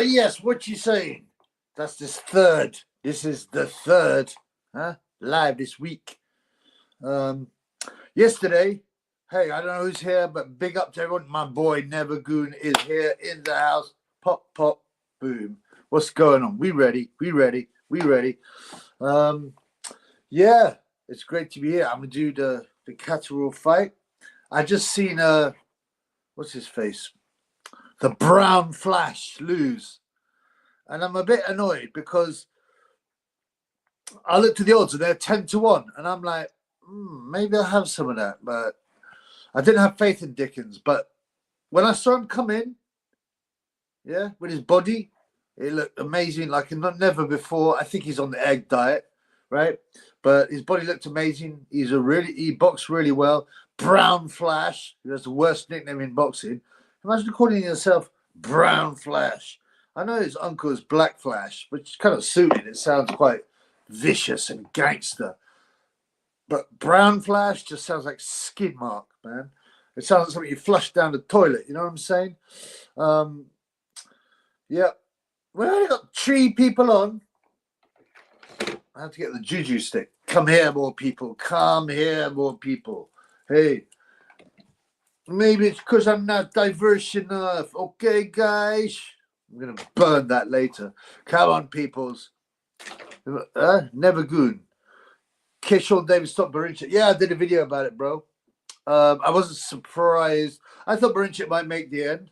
yes, what you saying? That's this third. This is the third, live this week. Yesterday, hey, I don't know who's here, but big up to everyone. My boy Nevergoon is here in the house. Pop, pop, boom. What's going on? We ready. Yeah, it's great to be here. I'm gonna do the Catterall fight. I just seen what's his face? The Brown Flash lose. And I'm a bit annoyed because I looked at the odds and they're 10-1. And I'm like, maybe I'll have some of that. But I didn't have faith in Dickens. But when I saw him come in, with his body, it looked amazing, like never before. I think he's on the egg diet, right? But his body looked amazing. He boxed really well. Brown Flash, who has the worst nickname in boxing. Imagine calling yourself Brown Flash. I know his uncle is Black Flash, which kind of suited. It sounds quite vicious and gangster. But Brown Flash just sounds like skid mark, man. It sounds like something you flush down the toilet. You know what I'm saying? Yeah. We only got 3 people on. I have to get the juju stick. Come here, more people. Come here, more people. Hey. Maybe it's because I'm not diverse enough. Okay, guys? I'm going to burn that later. Come on, peoples. Nevergoon. Catterall Davis stopped Barinchik. Yeah, I did a video about it, bro. I wasn't surprised. I thought Barinchik might make the end.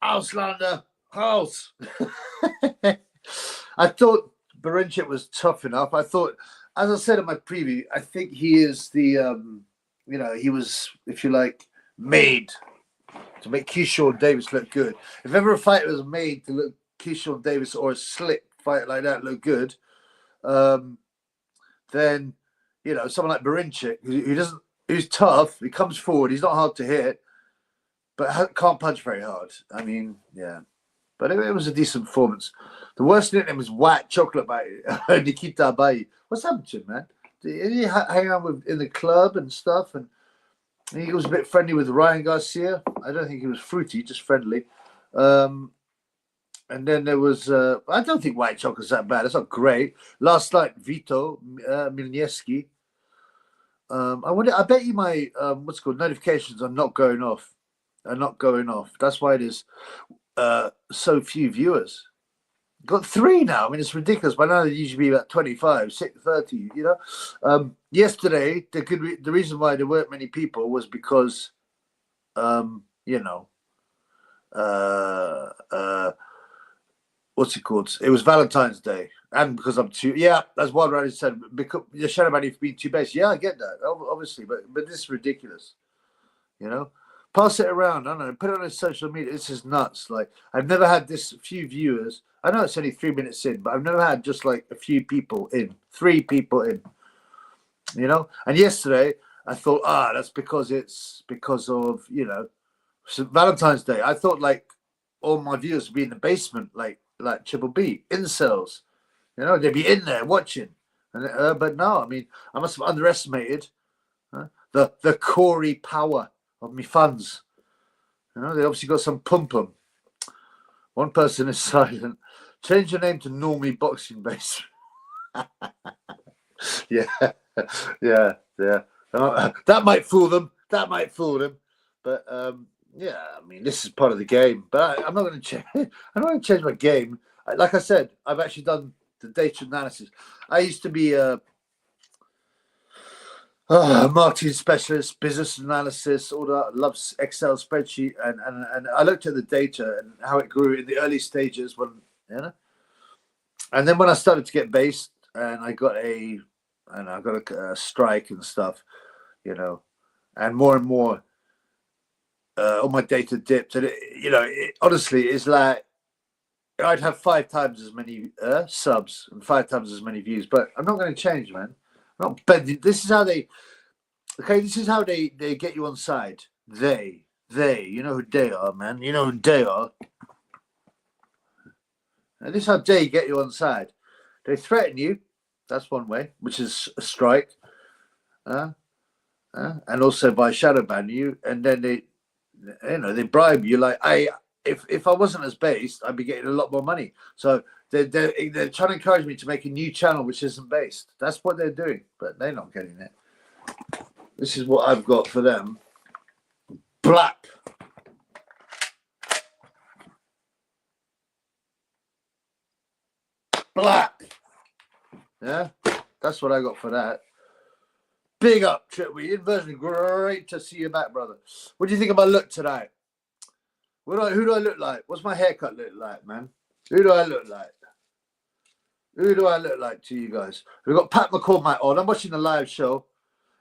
Auslander. House. I thought Barinchik was tough enough. I thought, as I said in my preview, I think he is the, he was, if you like, made to make Catterall Davis look good. If ever a fighter was made to look Catterall Davis or a slick fight like that look good, then, someone like Barinchik, who's tough, he comes forward, he's not hard to hit, but can't punch very hard. I mean, yeah. But it was a decent performance. The worst nickname was White Chocolate by Nikita Abayi. What's happened to him, man? Did he hang out in the club and stuff? And he was a bit friendly with Ryan Garcia. I don't think he was fruity, just friendly. And then there was, I don't think White Chocolate's that bad. It's not great. Last night, Vito Milnieski. I bet you my, notifications are not going off. That's why it is so few viewers. Got 3 now. I mean, it's ridiculous. By now, they usually be about 25, 30, Yesterday, the reason why there weren't many people was because, what's it called? It was Valentine's Day. And because I'm too, as Wild Rider said, because the shadow money for being too base. Yeah, I get that, obviously, but this is ridiculous, Pass it around. I don't know. Put it on his social media. This is nuts. Like, I've never had this few viewers. I know it's only 3 minutes in, but I've never had just like a few people in. 3 people in. And yesterday I thought, that's because of Valentine's Day. I thought like all my viewers would be in the basement, like Triple B, incels. They'd be in there watching. And but no, I mean, I must have underestimated the Corey power of me fans. They obviously got some pum-pum. One person is silent. Change your name to Normie Boxing Base. Yeah. That might fool them. But I mean, this is part of the game. But I'm not going to change. I'm not going to change my game. Like I said, I've actually done the data analysis. I used to be a marketing specialist, business analysis, all that. Loves Excel spreadsheet, and I looked at the data and how it grew in the early stages and then when I started to get based and I got a strike and stuff, and more all my data dipped, and it honestly is like I'd have 5 times as many subs and 5 times as many views, but I'm not going to change, man. I'm not bending. This is how they get you on side. They, you know who they are, man. You know who they are. And this is how they get you on side. They threaten you. That's one way, which is a strike. And also by shadow ban you. And then they bribe you like, if I wasn't as based, I'd be getting a lot more money. So they're trying to encourage me to make a new channel which isn't based. That's what they're doing, but they're not getting it. This is what I've got for them. Black. Black. Yeah, that's what I got for that. Big up, Tripway. Inversion, great to see you back, brother. What do you think of my look tonight? Who do I look like? What's my haircut look like, man? Who do I look like? Who do I look like to you guys? We've got Pat McCormack on. I'm watching the live show.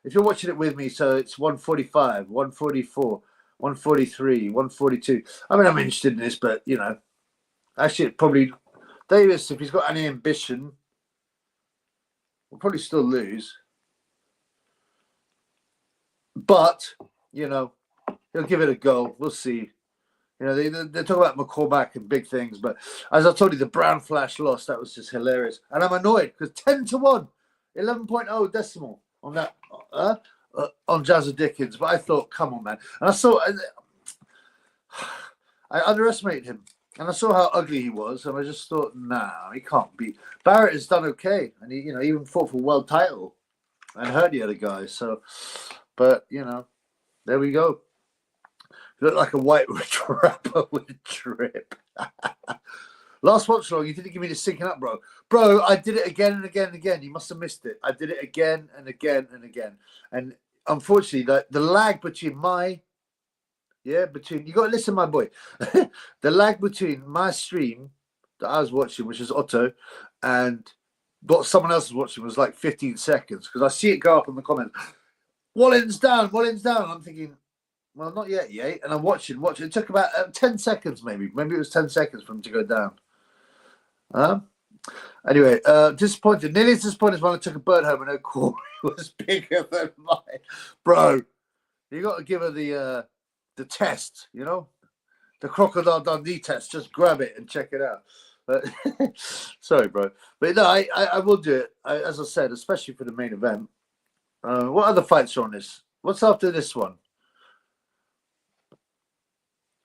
If you're watching it with me, so it's 145, 144, 143, 142. I mean, I'm interested in this, but, you know, actually, probably Davis, if he's got any ambition, will probably still lose. But, you know, he'll give it a go. We'll see. You know, they talk about McCormack and big things, but as I told you, the Brown Flash loss, that was just hilarious. And I'm annoyed because 10-1, 11.0 decimal on that, on Jazza Dickens. But I thought, come on, man. And I underestimated him. And I saw how ugly he was, and I just thought, nah, he can't beat. Barrett has done okay, and he, you know, even fought for world title and hurt the other guy. So, but you know, there we go. You look like a white rapper with a drip. Last watch long, you didn't give me the syncing up, bro. Bro, I did it again and again and again. You must have missed it. I did it again and again and again. And unfortunately, the lag between you got to listen, my boy. The lag between my stream that I was watching, which is Otto, and what someone else was watching was like 15 seconds because I see it go up in the comments. Walling's down. I'm thinking, well, not yet. And I'm watching. It took about 10 seconds, maybe. Maybe it was 10 seconds for him to go down. Anyway, disappointed. Nearly as disappointed as when I took a bird home and her core was bigger than mine. Bro, you got to give her the test, you know, the Crocodile Dundee test. Just grab it and check it out. But sorry, bro. But no, I will do it. As I said, especially for the main event. What other fights are on this? What's after this one?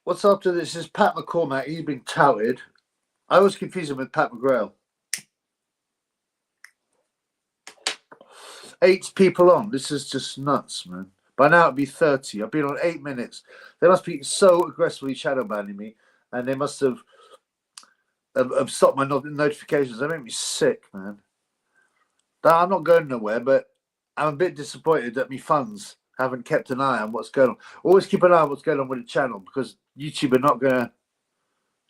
What's after this? Is Pat McCormack. He's been touted. I always confuse him with Pat McGrail. 8 people on. This is just nuts, man. By now it'd be 30. I've been on 8 minutes. They must be so aggressively shadow banning me, and they must have stopped my notifications. They make me sick, man. I'm not going nowhere, but I'm a bit disappointed that my funds haven't kept an eye on what's going on. Always keep an eye on what's going on with the channel because YouTube are not going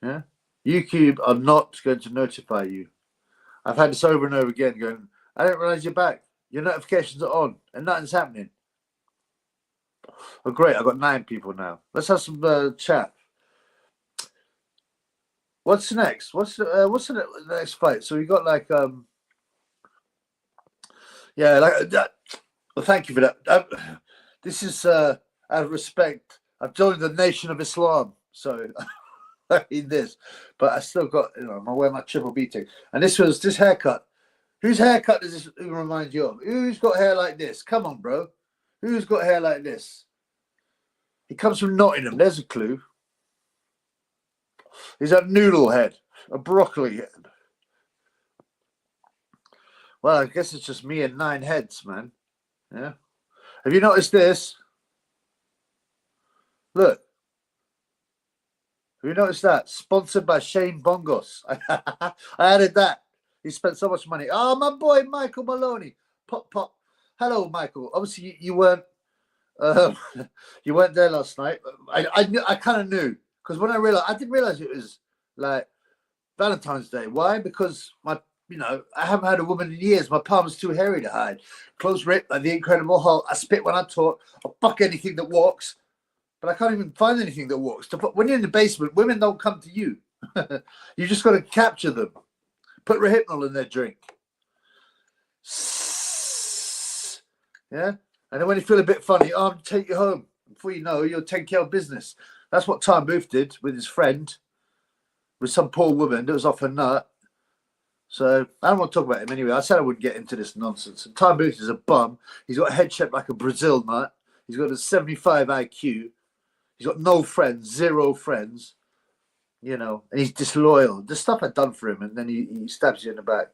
to, YouTube are not going to notify you. I've had this over and over again going, I didn't realize you're back. Your notifications are on and nothing's happening. Oh, great. I've got 9 people now. Let's have some chat. What's next? What's the next fight? So we got like, well, thank you for that. This is out of respect. I've joined the Nation of Islam, so I mean this, but I still got, you know, I wear my triple B thing. And this haircut. Whose haircut does this remind you of? Who's got hair like this? Come on, bro. Who's got hair like this? He comes from Nottingham. There's a clue. He's a noodle head, a broccoli head. Well, I guess it's just me and 9 heads, man. Yeah. Have you noticed this? Look. Have you noticed that? Sponsored by Shane Bongos. I added that. He spent so much money. Oh, my boy, Michael Maloney. Pop, pop. Hello, Michael. Obviously, you weren't there last night. I kind of knew because when I didn't realize it was like Valentine's Day. Why? Because I haven't had a woman in years. My palm's too hairy to hide. Close rip, like the Incredible Hulk. I spit when I talk. I fuck anything that walks. But I can't even find anything that walks. When you're in the basement, women don't come to you. You just got to capture them. Put Rohypnol in their drink. Yeah? And then when you feel a bit funny, I'll take you home. Before you know, you'll take care of business. That's what Tom Booth did with his friend, with some poor woman that was off her nut. So I don't want to talk about him anyway. I said I wouldn't get into this nonsense. And Tom Booth is a bum. He's got a head shaped like a Brazil nut. He's got a 75 IQ. He's got no friends, 0 friends. you know, and he's disloyal. The stuff I'd done for him, and then he stabs you in the back.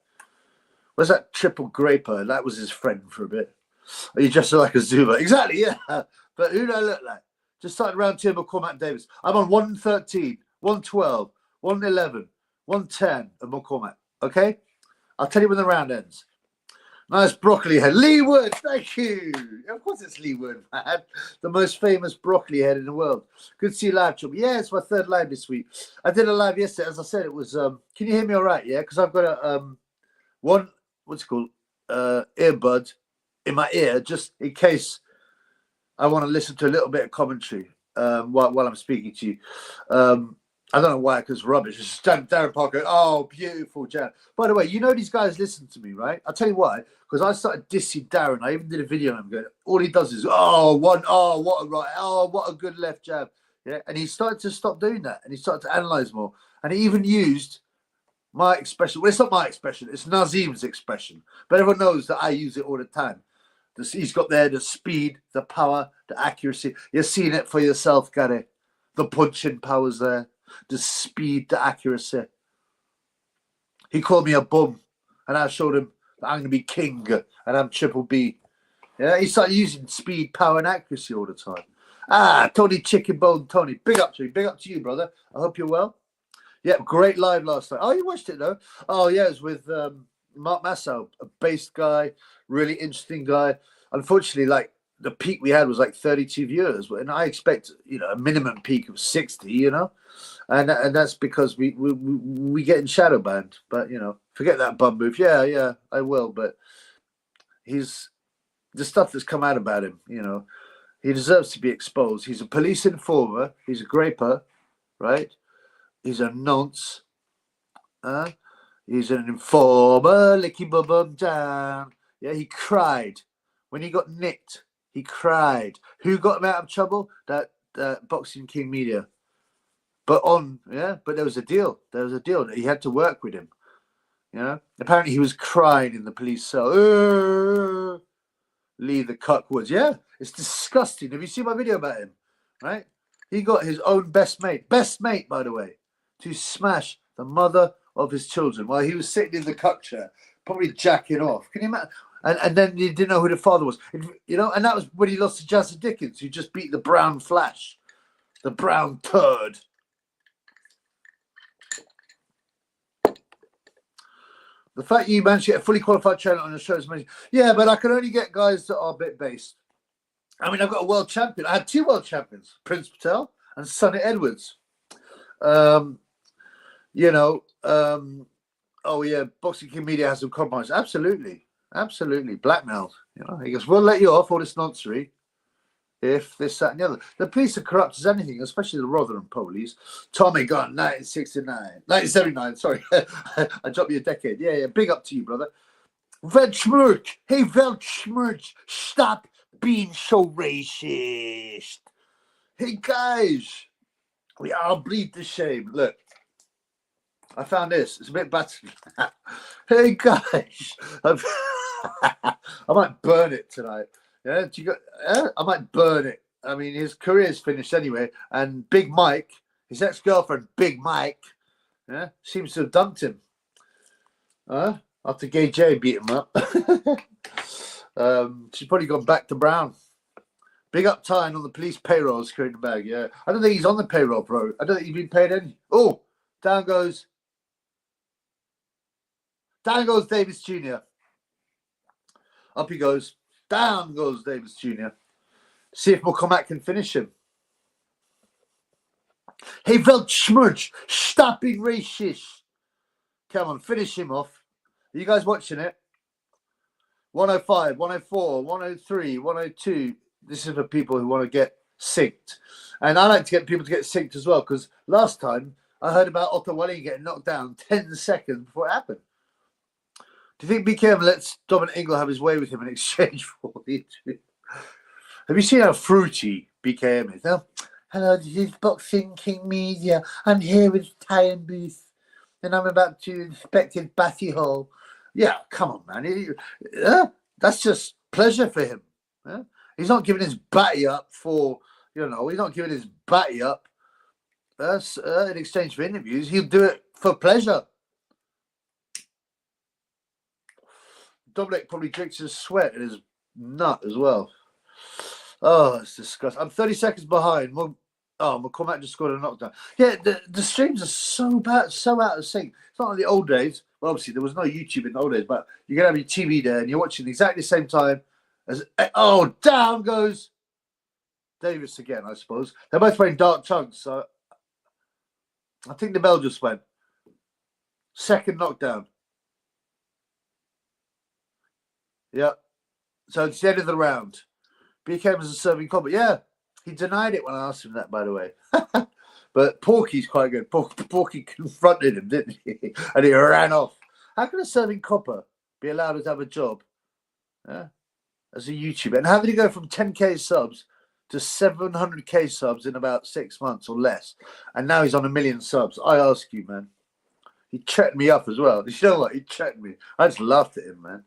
Was that Triple Graper? That was his friend for a bit. You just look like a Zuma. Exactly, yeah. But who do I look like? Just started around Tim McCormack Davis. I'm on 113, 112, 111, 110 of McCormack. Okay? I'll tell you when the round ends. Nice broccoli head. Lee Wood, thank you. Of course it's Lee Wood, man. The most famous broccoli head in the world. Good to see you live, Chum. Yeah, it's my third live this week. I did a live yesterday. As I said, it was, can you hear me all right? Yeah, because I've got a, what's it called? Earbud in my ear, just in case I want to listen to a little bit of commentary while I'm speaking to you. I don't know why, because rubbish. It's Darren Parker. Oh, beautiful, Jan. By the way, you know these guys listen to me, right? I'll tell you why. Because I started dissing Darren. I even did a video on him going, all he does is, what a right, what a good left jab. Yeah, and he started to stop doing that. And he started to analyze more. And he even used my expression. Well, it's not my expression. It's Nazim's expression. But everyone knows that I use it all the time. He's got there the speed, the power, the accuracy. You're seeing it for yourself, Gary. The punching power's there. The speed, the accuracy. He called me a bum, and I showed him that I'm going to be king, and I'm Triple B. Yeah, he started using speed, power, and accuracy all the time. Tony Chicken Bone, Tony. Big up to you. Big up to you, brother. I hope you're well. Yeah, great live last night. Oh, you watched it, though? Oh, yeah, it was with Mark Massau, a based guy, really interesting guy. Unfortunately, like, the peak we had was like 32 viewers, and I expect, you know, a minimum peak of 60, you know, and that's because we get in shadow banned. But you know, forget that bum move. Yeah, I will. But the stuff that's come out about him, you know, he deserves to be exposed. He's a police informer. He's a graper, right? He's a nonce. He's an informer. Licky bum down. Yeah, he cried when he got nicked. He cried. Who got him out of trouble? That Boxing King Media. But there was a deal. There was a deal that he had to work with him. You know? Apparently he was crying in the police cell. Lee the Cuckwoods. Yeah, it's disgusting. Have you seen my video about him? Right? He got his own best mate, by the way, to smash the mother of his children while he was sitting in the cuck chair, probably jacking off. Can you imagine? And then you didn't know who the father was, you know. And that was when he lost to Jazza Dickens, who just beat the brown flash, the brown turd. The fact you managed to get a fully qualified trainer on the show is amazing. Yeah, but I can only get guys that are a bit based. I mean, I've got a world champion. I had 2 world champions, Prince Patel and Sonny Edwards. You know, oh yeah, Boxing King Media has some compromise. Absolutely, blackmailed. You know, he goes, we'll let you off all this nonsense if this, that, and the other. The police are corrupt as anything, especially the Rotherham police. Tommy Gunn, 1979. Sorry, I dropped you a decade. Yeah, big up to you, brother. Velschmurch, hey Velschmurch, stop being so racist. Hey guys, we all bleed the shame. Look. I found this. It's a bit battered. Hey guys, I might burn it tonight. Yeah, I might burn it. I mean, his career's finished anyway. And Big Mike, his ex-girlfriend, Big Mike, yeah, seems to have dumped him. After Gay J beat him up. She's probably gone back to Brown. Big up Tyne on the police payroll, securing the bag. Yeah, I don't think he's on the payroll, bro. I don't think he's been paid any. Oh, down goes Davis Jr. Up he goes. Down goes Davis Jr. See if McCormack can finish him. Hey, Velschmurch, stop being racist. Come on, finish him off. Are you guys watching it? 105, 104, 103, 102. This is for people who want to get synced. And I like to get people to get synced as well, because last time I heard about Otto Wally getting knocked down 10 seconds before it happened. Do you think BKM lets Dominic Ingle have his way with him in exchange for the interview? Have you seen how fruity BKM is? Now, hello, this is Boxing King Media. I'm here with Tyne Booth, and I'm about to inspect his batty hole. Yeah, come on, man. That's just pleasure for him. He's not giving his batty up for, you know, he's not giving his batty up in exchange for interviews. He'll do it for pleasure. Dominic probably drinks his sweat and his nut as well. Oh, it's disgusting. I'm 30 seconds behind. McCormack just scored a knockdown. Yeah, the streams are so bad, so out of sync. It's not like the old days. Well, obviously, there was no YouTube in the old days, but you can have your TV there and you're watching exactly the same time as. Oh, down goes Davis again, I suppose. They're both wearing dark trunks, so I think the bell just went. Second knockdown. Yeah. So it's the end of the round. BKM was a serving combat. Yeah. He denied it when I asked him that, by the way. But Porky's quite good. Porky confronted him, didn't he? And he ran off. How can a serving copper be allowed to have a job as a YouTuber? And how did he go from 10K subs to 700K subs in about 6 months or less? And now he's on 1 million subs. I ask you, man. He chatted me up as well. You know what? He chatted me. I just laughed at him, man.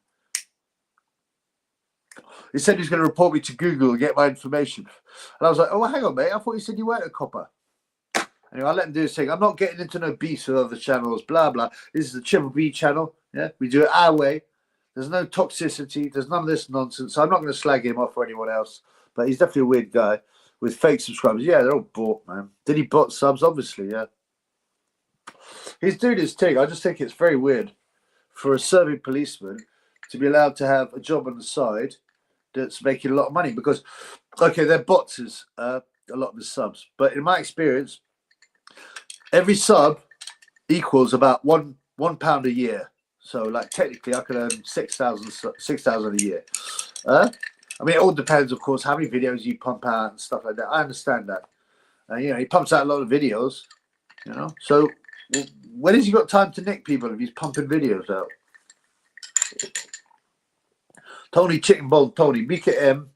He said he's going to report me to Google and get my information. And I was like, oh, well, hang on, mate. I thought you said you weren't a copper. Anyway, I let him do his thing. I'm not getting into no beefs with other channels, blah, blah. This is the Triple B channel. Yeah, we do it our way. There's no toxicity. There's none of this nonsense. So I'm not going to slag him off or anyone else. But he's definitely a weird guy with fake subscribers. Yeah, they're all bought, man. Did he bot subs? Obviously, yeah. He's doing his thing. I just think it's very weird for a serving policeman to be allowed to have a job on the side that's making a lot of money because, okay, they're bots a lot of the subs. But in my experience, every sub equals about £1 a year. So, like, technically, I could earn 6,000 a year. I mean, it all depends, of course, how many videos you pump out and stuff like that. I understand that. You know, he pumps out a lot of videos, you know. So, when has he got time to nick people if he's pumping videos out? Tony Chicken Bowl, Tony, BKM.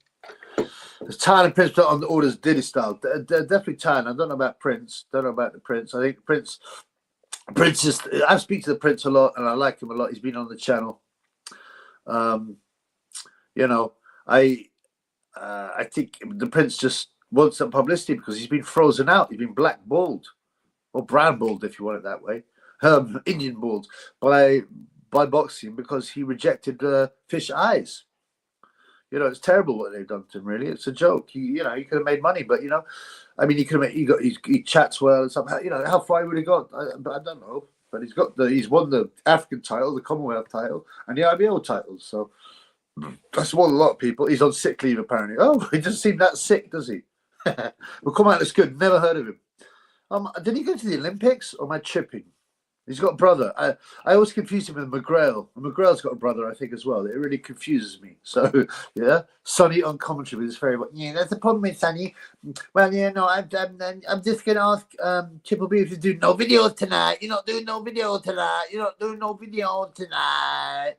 There's Tyler and Prince put on the orders Diddy style. They're definitely Tyler. I don't know about Prince. Don't know about the Prince. I think Prince is. I speak to the Prince a lot, and I like him a lot. He's been on the channel. You know, I think the Prince just wants some publicity because he's been frozen out. He's been blackballed or brown-balled, if you want it that way. Indian-balled by boxing because he rejected fish eyes. You know, it's terrible what they've done to him. Really, it's a joke. He could have made money, but I mean, he chats well and somehow. You know, how far he would have got, I don't know. But he's won the African title, the Commonwealth title, and the IBO titles. So that's won a lot of people. He's on sick leave apparently. Oh, he doesn't seem that sick, does he? Well, come out, that's good. Never heard of him. Did he go to the Olympics or am I tripping? He's got a brother. I always confuse him with McGrail. And McGrail's got a brother, I think, as well. It really confuses me. So, yeah. Sonny on commentary with his very well. Yeah, that's the problem with Sonny. Well, yeah, no, I'm just going to ask Triple B if you do no video tonight. You're not doing no video tonight. You're not doing no video tonight.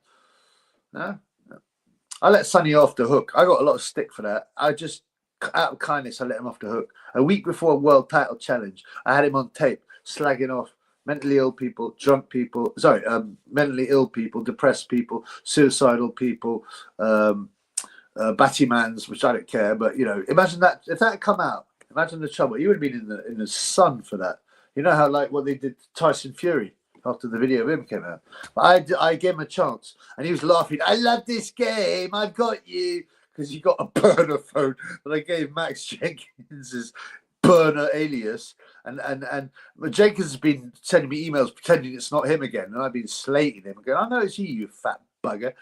No? I let Sonny off the hook. I got a lot of stick for that. I just, out of kindness, I let him off the hook. A week before a world title challenge, I had him on tape slagging off mentally ill people, mentally ill people, depressed people, suicidal people, Battymans, which I don't care. But imagine that if that had come out, imagine the trouble. He would have been in the sun for that. You know how like what they did to Tyson Fury after the video of him came out. But I gave him a chance, and he was laughing. I love this game. I've got you because he got a burner phone that I gave Max Jenkins's burner alias, and Jenkins has been sending me emails pretending it's not him again, and I've been slating him again. I know it's you fat bugger.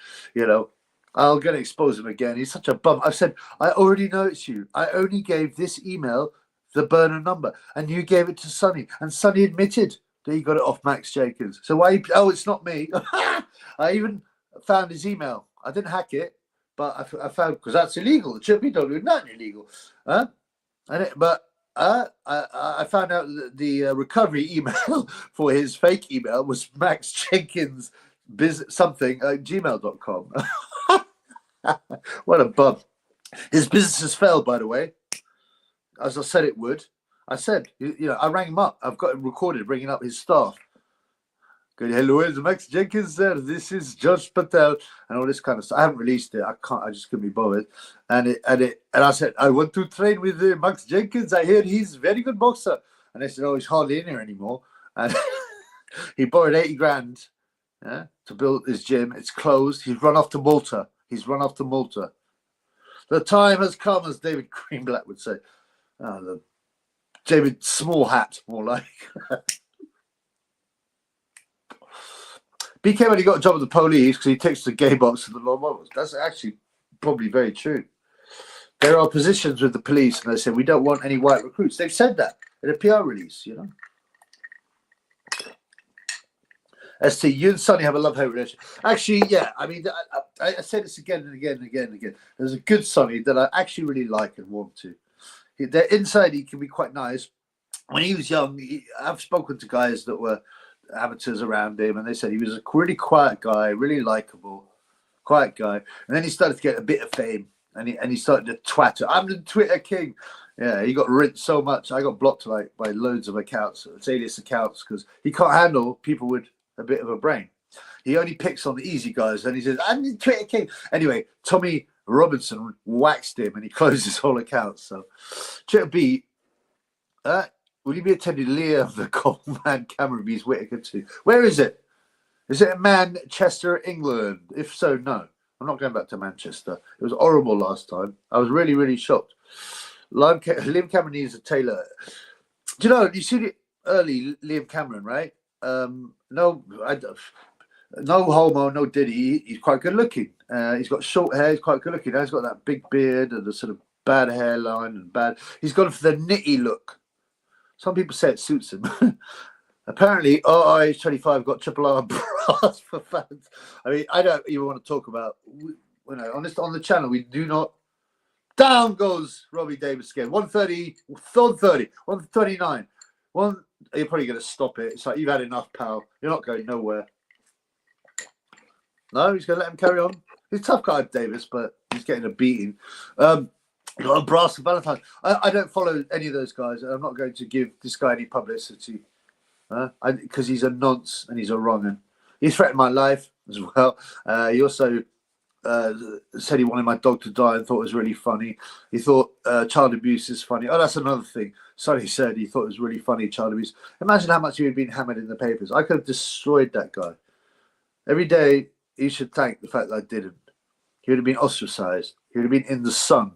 I'm gonna expose him again. He's such a bum. I said I already know it's you. I only gave this email the burner number, and you gave it to Sonny, and Sonny admitted that he got it off Max Jenkins. So why? Oh, it's not me. I even found his email. I didn't hack it, but I found because that's illegal. It should be done with nothing illegal, huh? I found out that the recovery email for his fake email was Max Jenkins gmail.com. What a bum. His business has failed, by the way, as I said it would. I said, I rang him up. I've got him recorded ringing up his staff. Good, hello, it's Max Jenkins there. This is Judge Patel and all this kind of stuff. I haven't released it. I just couldn't be bothered. And I said, I want to train with Max Jenkins. I hear he's a very good boxer. And they said, oh, he's hardly in here anymore. And he borrowed 80 grand to build his gym. It's closed. He's run off to Malta. The time has come, as David Greenblatt would say. The David Small Hat, more like. BK, when he got a job with the police, because he takes the gay box to the law models. That's actually probably very true. There are positions with the police, and they say, we don't want any white recruits. They've said that in a PR release, you know. ST, you and Sonny have a love-hate relationship. Actually, yeah, I mean, I say this again and again and again and again. There's a good Sonny that I actually really like and want to. Inside, he can be quite nice. When he was young, I've spoken to guys that were amateurs around him, and they said he was a really quiet guy, really likable, quiet guy. And then he started to get a bit of fame, and he started to twatter. I'm the Twitter king. Yeah, he got rinsed so much. I got blocked by loads of accounts, alias accounts, because he can't handle people with a bit of a brain. He only picks on the easy guys, and he says, I'm the Twitter king. Anyway, Tommy Robinson waxed him, and he closed his whole account. So, Twitter B, will you be attending Leah of the Coleman Cameron vs Whittaker 2? Where is it? Is it in Manchester, England? If so, no. I'm not going back to Manchester. It was horrible last time. I was really, really shocked. Liam Cameron needs a tailor. Do you know, you see the early Liam Cameron, right? No homo, no diddy. He's quite good looking. He's got short hair. He's quite good looking. He's got that big beard and the sort of bad hairline and bad. He's gone for the nitty look. Some people say it suits him. Apparently, RH25 got triple R bras for fans. I mean, I don't even want to talk about. On the channel, we do not. Down goes Robbie Davis again. 130, 139. You're probably going to stop it. It's like, you've had enough, pal. You're not going nowhere. No, he's going to let him carry on. He's a tough guy, Davis, but he's getting a beating. Got a brass for Valentine. I don't follow any of those guys. I'm not going to give this guy any publicity because he's a nonce and he's a wrong. He threatened my life as well. He also said he wanted my dog to die and thought it was really funny. He thought child abuse is funny. Oh, that's another thing. Sonny said he thought it was really funny, child abuse. Imagine how much he had been hammered in the papers. I could have destroyed that guy. Every day, he should thank the fact that I didn't. He would have been ostracized. He would have been in the sun.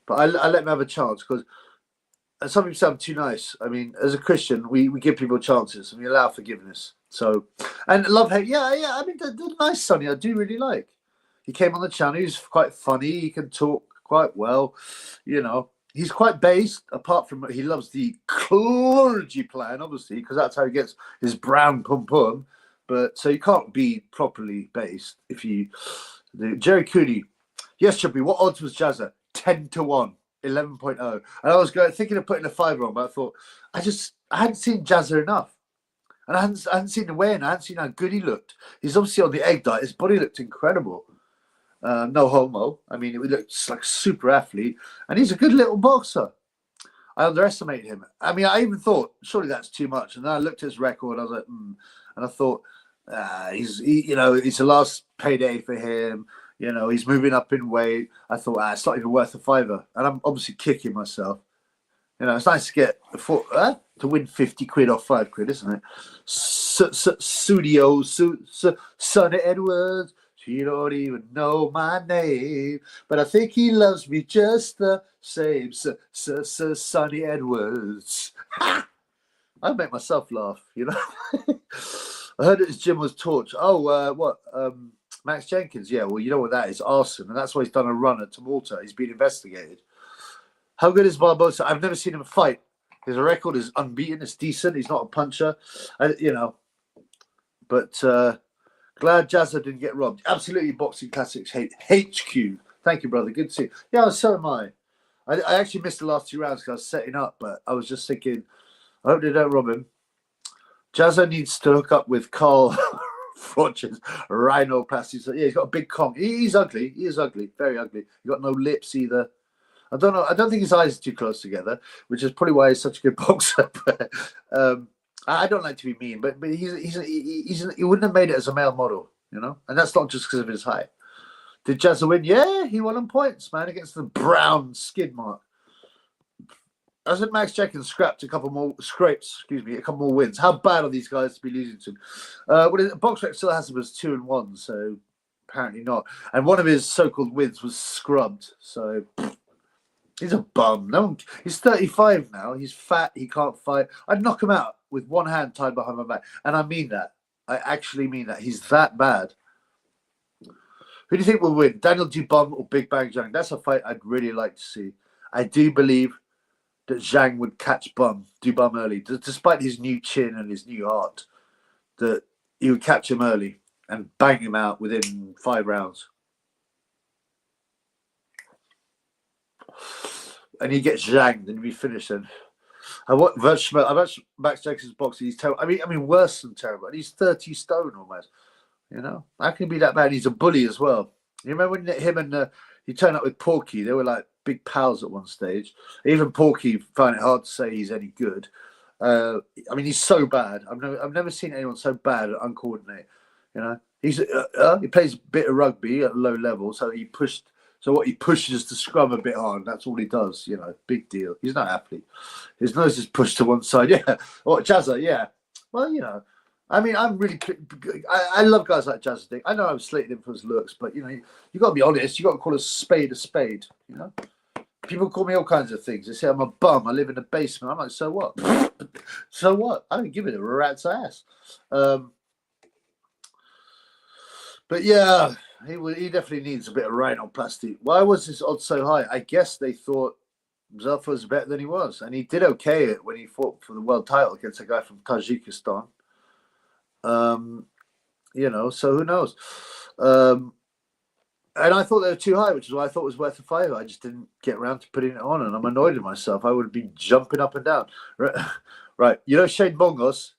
But I let him have a chance because some people say I'm too nice. I mean, as a Christian, we give people chances and we allow forgiveness. So, and love hate, yeah. I mean, the nice Sonny I do really like. He came on the channel. He's quite funny. He can talk quite well. You know, he's quite based. Apart from he loves the clergy plan, obviously, because that's how he gets his brown pum pum. But so you can't be properly based if you. Jerry Cooney, yes, Chubby. What odds was Jazza? 10-1, 11.0. And I was thinking of putting a fiver on, but I thought I hadn't seen Jazza enough. And I hadn't seen the weigh-in. I hadn't seen how good he looked. He's obviously on the egg diet. His body looked incredible. No homo. I mean, he looks like a super athlete. And he's a good little boxer. I underestimated him. I mean, I even thought, surely that's too much. And then I looked at his record. I was like, And I thought, it's the last payday for him. You know, he's moving up in weight. I thought, it's not even worth a fiver. And I'm obviously kicking myself. You know, it's nice to get to win 50 quid off 5 quid, isn't it? Studio, Sonny Edwards. She don't even know my name, but I think he loves me just the same. Sonny Edwards. I make myself laugh, you know. I heard that his gym was torch. What? Max Jenkins. Yeah, well, you know what that is? Arson. And that's why he's done a run at Malta. He's been investigated. How good is Barboza? I've never seen him fight. His record is unbeaten. It's decent. He's not a puncher, But glad Jazza didn't get robbed. Absolutely, Boxing Classics HQ. Thank you, brother. Good to see you. Yeah, so am I. I actually missed the last 2 rounds because I was setting up, but I was just thinking, I hope they don't rob him. Jazza needs to hook up with Carl Froch's rhinoplasty. So, yeah, he's got a big Kong. He's ugly. He is ugly. Very ugly. He's got no lips either. I don't know. I don't think his eyes are too close together, which is probably why he's such a good boxer. But, I don't like to be mean, but he wouldn't have made it as a male model, you know? And that's not just because of his height. Did Jazza win? Yeah, he won on points, man, against the brown skid mark. I said Max Jenkins scrapes, a couple more wins. How bad are these guys to be losing to? Boxrec still has him as 2-1, so apparently not. And one of his so-called wins was scrubbed, so he's a bum. He's 35 now. He's fat. He can't fight. I'd knock him out with one hand tied behind my back, and I mean that. I actually mean that. He's that bad. Who do you think will win, Daniel Dubum or Big Bang Zhang? That's a fight I'd really like to see. I do believe that Zhang would catch Dubum early, despite his new chin and his new heart, that he would catch him early and bang him out within 5 rounds. And he gets Zhang, then he'd be finished then. I watched Max Jenkins boxing. He's terrible. I mean, worse than terrible. And he's 30 stone almost. You know, how can he be that bad? He's a bully as well. You remember when him and he turned up with Porky? They were like big pals at one stage. Even Porky found it hard to say he's any good. I mean, he's so bad. I've never seen anyone so bad at uncoordinated. You know, he plays a bit of rugby at a low level, so he pushed. So what he pushes to scrum a bit hard. That's all he does. You know, big deal. He's not an athlete. His nose is pushed to one side. Yeah. Or Jazza. Yeah. Well, you know. I mean, I love guys like Jazza Dick. I know I've slated him for his looks, but, you know, you got to be honest. You got to call a spade, you know. People call me all kinds of things. They say I'm a bum. I live in a basement. I'm like, so what? So what? I don't give it a rat's ass. But, yeah, he definitely needs a bit of rhinoplasty. Why was his odds so high? I guess they thought Zelfa was better than he was. And he did okay when he fought for the world title against a guy from Tajikistan. You know, so who knows? And I thought they were too high, which is why I thought it was worth a $5. I just didn't get around to putting it on, and I'm annoyed at myself. I would be jumping up and down. Right. You know Shane Bongos?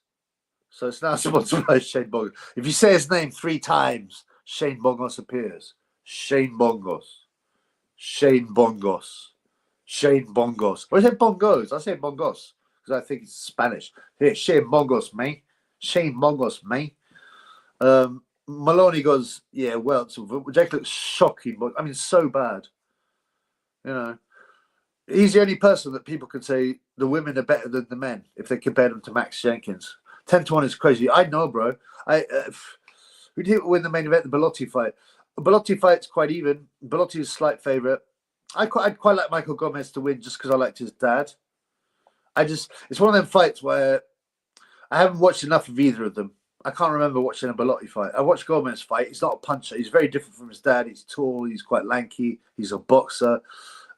So it's now sponsored by Shane Bongos. If you say his name 3 times, Shane Bongos appears. Shane Bongos. Shane Bongos. Shane Bongos. Or is it Bongos? I say Bongos because I think it's Spanish. Here, Shane Bongos, mate. Shane Bongos, mate. Maloney goes, yeah, well, Jake looks shocking, but I mean, so bad. You know, he's the only person that people could say the women are better than the men if they compare them to Max Jenkins. 10-1 is crazy. I know, bro. Who did win the main event? The Bellotti fight. The Bellotti fight's quite even. Bellotti is a slight favourite. I'd quite like Michael Gomez to win just because I liked his dad. It's one of them fights where I haven't watched enough of either of them. I can't remember watching a Bellotti fight. I watched Gomez fight. He's not a puncher. He's very different from his dad. He's tall. He's quite lanky. He's a boxer.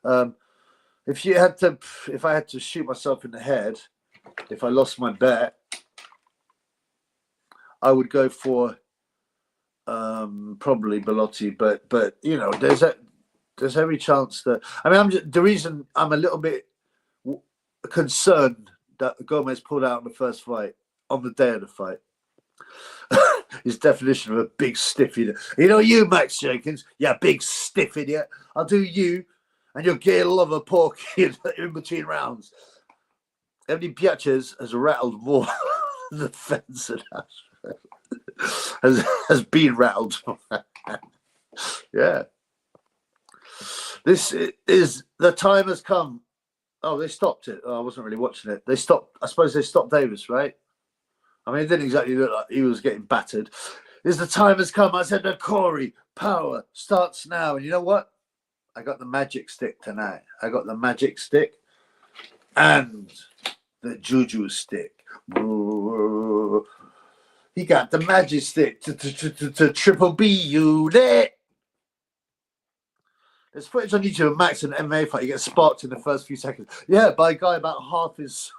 If I had to shoot myself in the head, if I lost my bet, I would go for probably Bellotti. But you know, there's every chance that the reason I'm a little bit concerned that Gomez pulled out in the first fight on the day of the fight. His definition of a big stiff idiot. You know you, Max Jenkins, you big stiff idiot. I'll do you and your gay lover Porky in between rounds. Emily Piaches has rattled more than the fence has been rattled. Yeah. This is the time has come. Oh, they stopped it. Oh, I wasn't really watching it. They stopped. I suppose they stopped Davis, right? I mean, it didn't exactly look like he was getting battered. The time has come. I said to Corey, power starts now. And you know what? I got the magic stick tonight. I got the magic stick and the juju stick. He got the magic stick to Triple B unit. There's footage on YouTube of Max and MMA fight. He gets sparked in the first few seconds. Yeah, by a guy about half his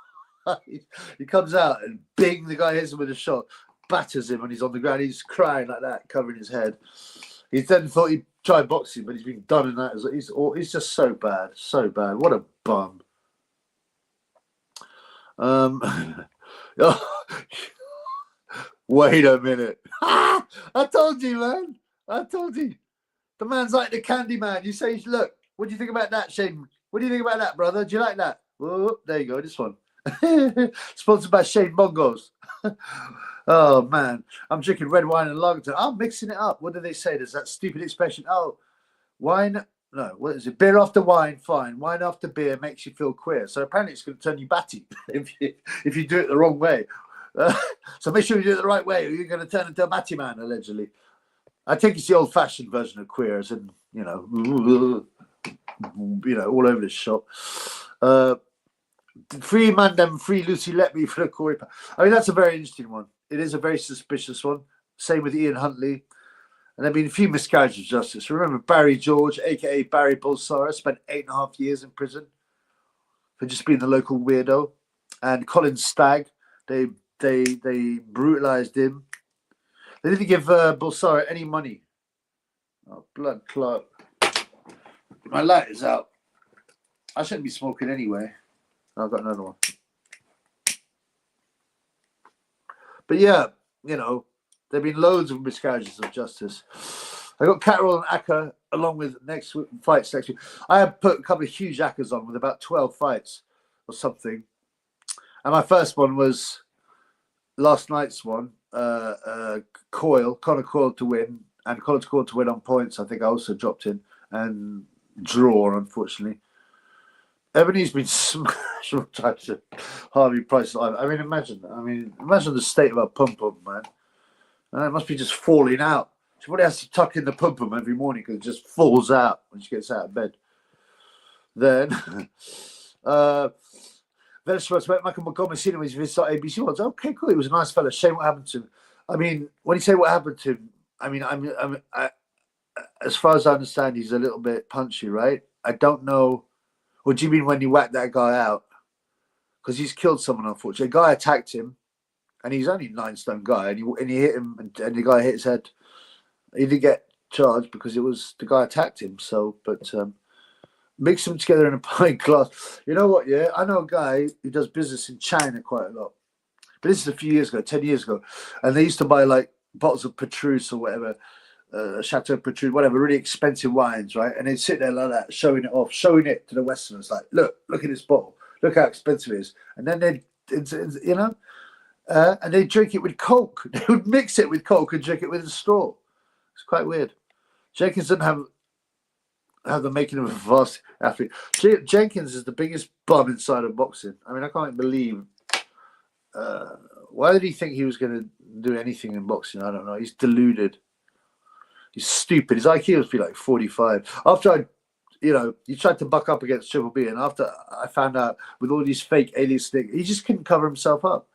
size. He comes out and bing, the guy hits him with a shot, batters him, and he's on the ground. He's crying like that, covering his head. He then thought he'd try boxing, but he's been done in that. He's just so bad, so bad. What a bum. Wait a minute. I told you, man. I told you. The man's like the candy man. You say, look, what do you think about that, Shane? What do you think about that, brother? Do you like that? Oh, there you go, this one. Sponsored by Shane Bongos. Oh, man. I'm drinking red wine and lager. I'm mixing it up. What do they say? There's that stupid expression. Oh, wine no, what is it? Beer after wine, fine. Wine after beer makes you feel queer. So apparently it's going to turn you batty if you do it the wrong way. So make sure you do it the right way, or you're going to turn into a batty man, allegedly. I think it's the old-fashioned version of queer, as in, all over the shop. Free Mandem, free Lucy Let Me for the Corey. I mean, that's a very interesting one. It is a very suspicious one. Same with Ian Huntley. And there have been a few miscarriages of justice. Remember Barry George, a.k.a. Barry Bolsara, spent 8.5 years in prison for just being the local weirdo. And Colin Stagg, they brutalised him. They didn't give Bolsara any money. Oh, blood clot. My light is out. I shouldn't be smoking anyway. Oh, I've got another one. But yeah, there have been loads of miscarriages of justice. I got Catterall and Acker along with fights next week. I have put a couple of huge Ackers on with about 12 fights or something. And my first one was last night's one. Connor Coyle to win, and Connor Coyle to win on points. I think I also dropped in and draw, unfortunately. Ebony's been smashed all types of Harvey Price live. I mean, imagine the state of her pum-pum, man. It must be just falling out. She probably has to tuck in the pum-pum every morning because it just falls out when she gets out of bed. Then, then she met Michael Montgomery Senior when he visited ABC Ones. Okay, cool. He was a nice fella. Shame what happened to him. I mean, when you say what happened to him, I as far as I understand, he's a little bit punchy, right? I don't know. What do you mean when you whacked that guy out? Because he's killed someone, unfortunately. A guy attacked him, and he's only a 9-stone guy, and he hit him, and the guy hit his head. He didn't get charged because it was the guy attacked him. So, but mix them together in a pint glass. You know what? Yeah, I know a guy who does business in China quite a lot. But this is a few years ago, 10 years ago, and they used to buy like bottles of Petrus or whatever. Chateau Petrus, whatever, really expensive wines, right? And they'd sit there like that, showing it off, showing it to the Westerners, like, look at this bottle, look how expensive it is. And then and they'd drink it with Coke. They would mix it with Coke and drink it with a straw. It's quite weird. Jenkins doesn't have the making of a vast athlete. Jenkins is the biggest bum inside of boxing. I mean, I can't believe. Why did he think he was going to do anything in boxing? I don't know. He's deluded. He's stupid. His IQ must be like 45. After he tried to buck up against Triple B, and after I found out with all these fake alias things, he just couldn't cover himself up.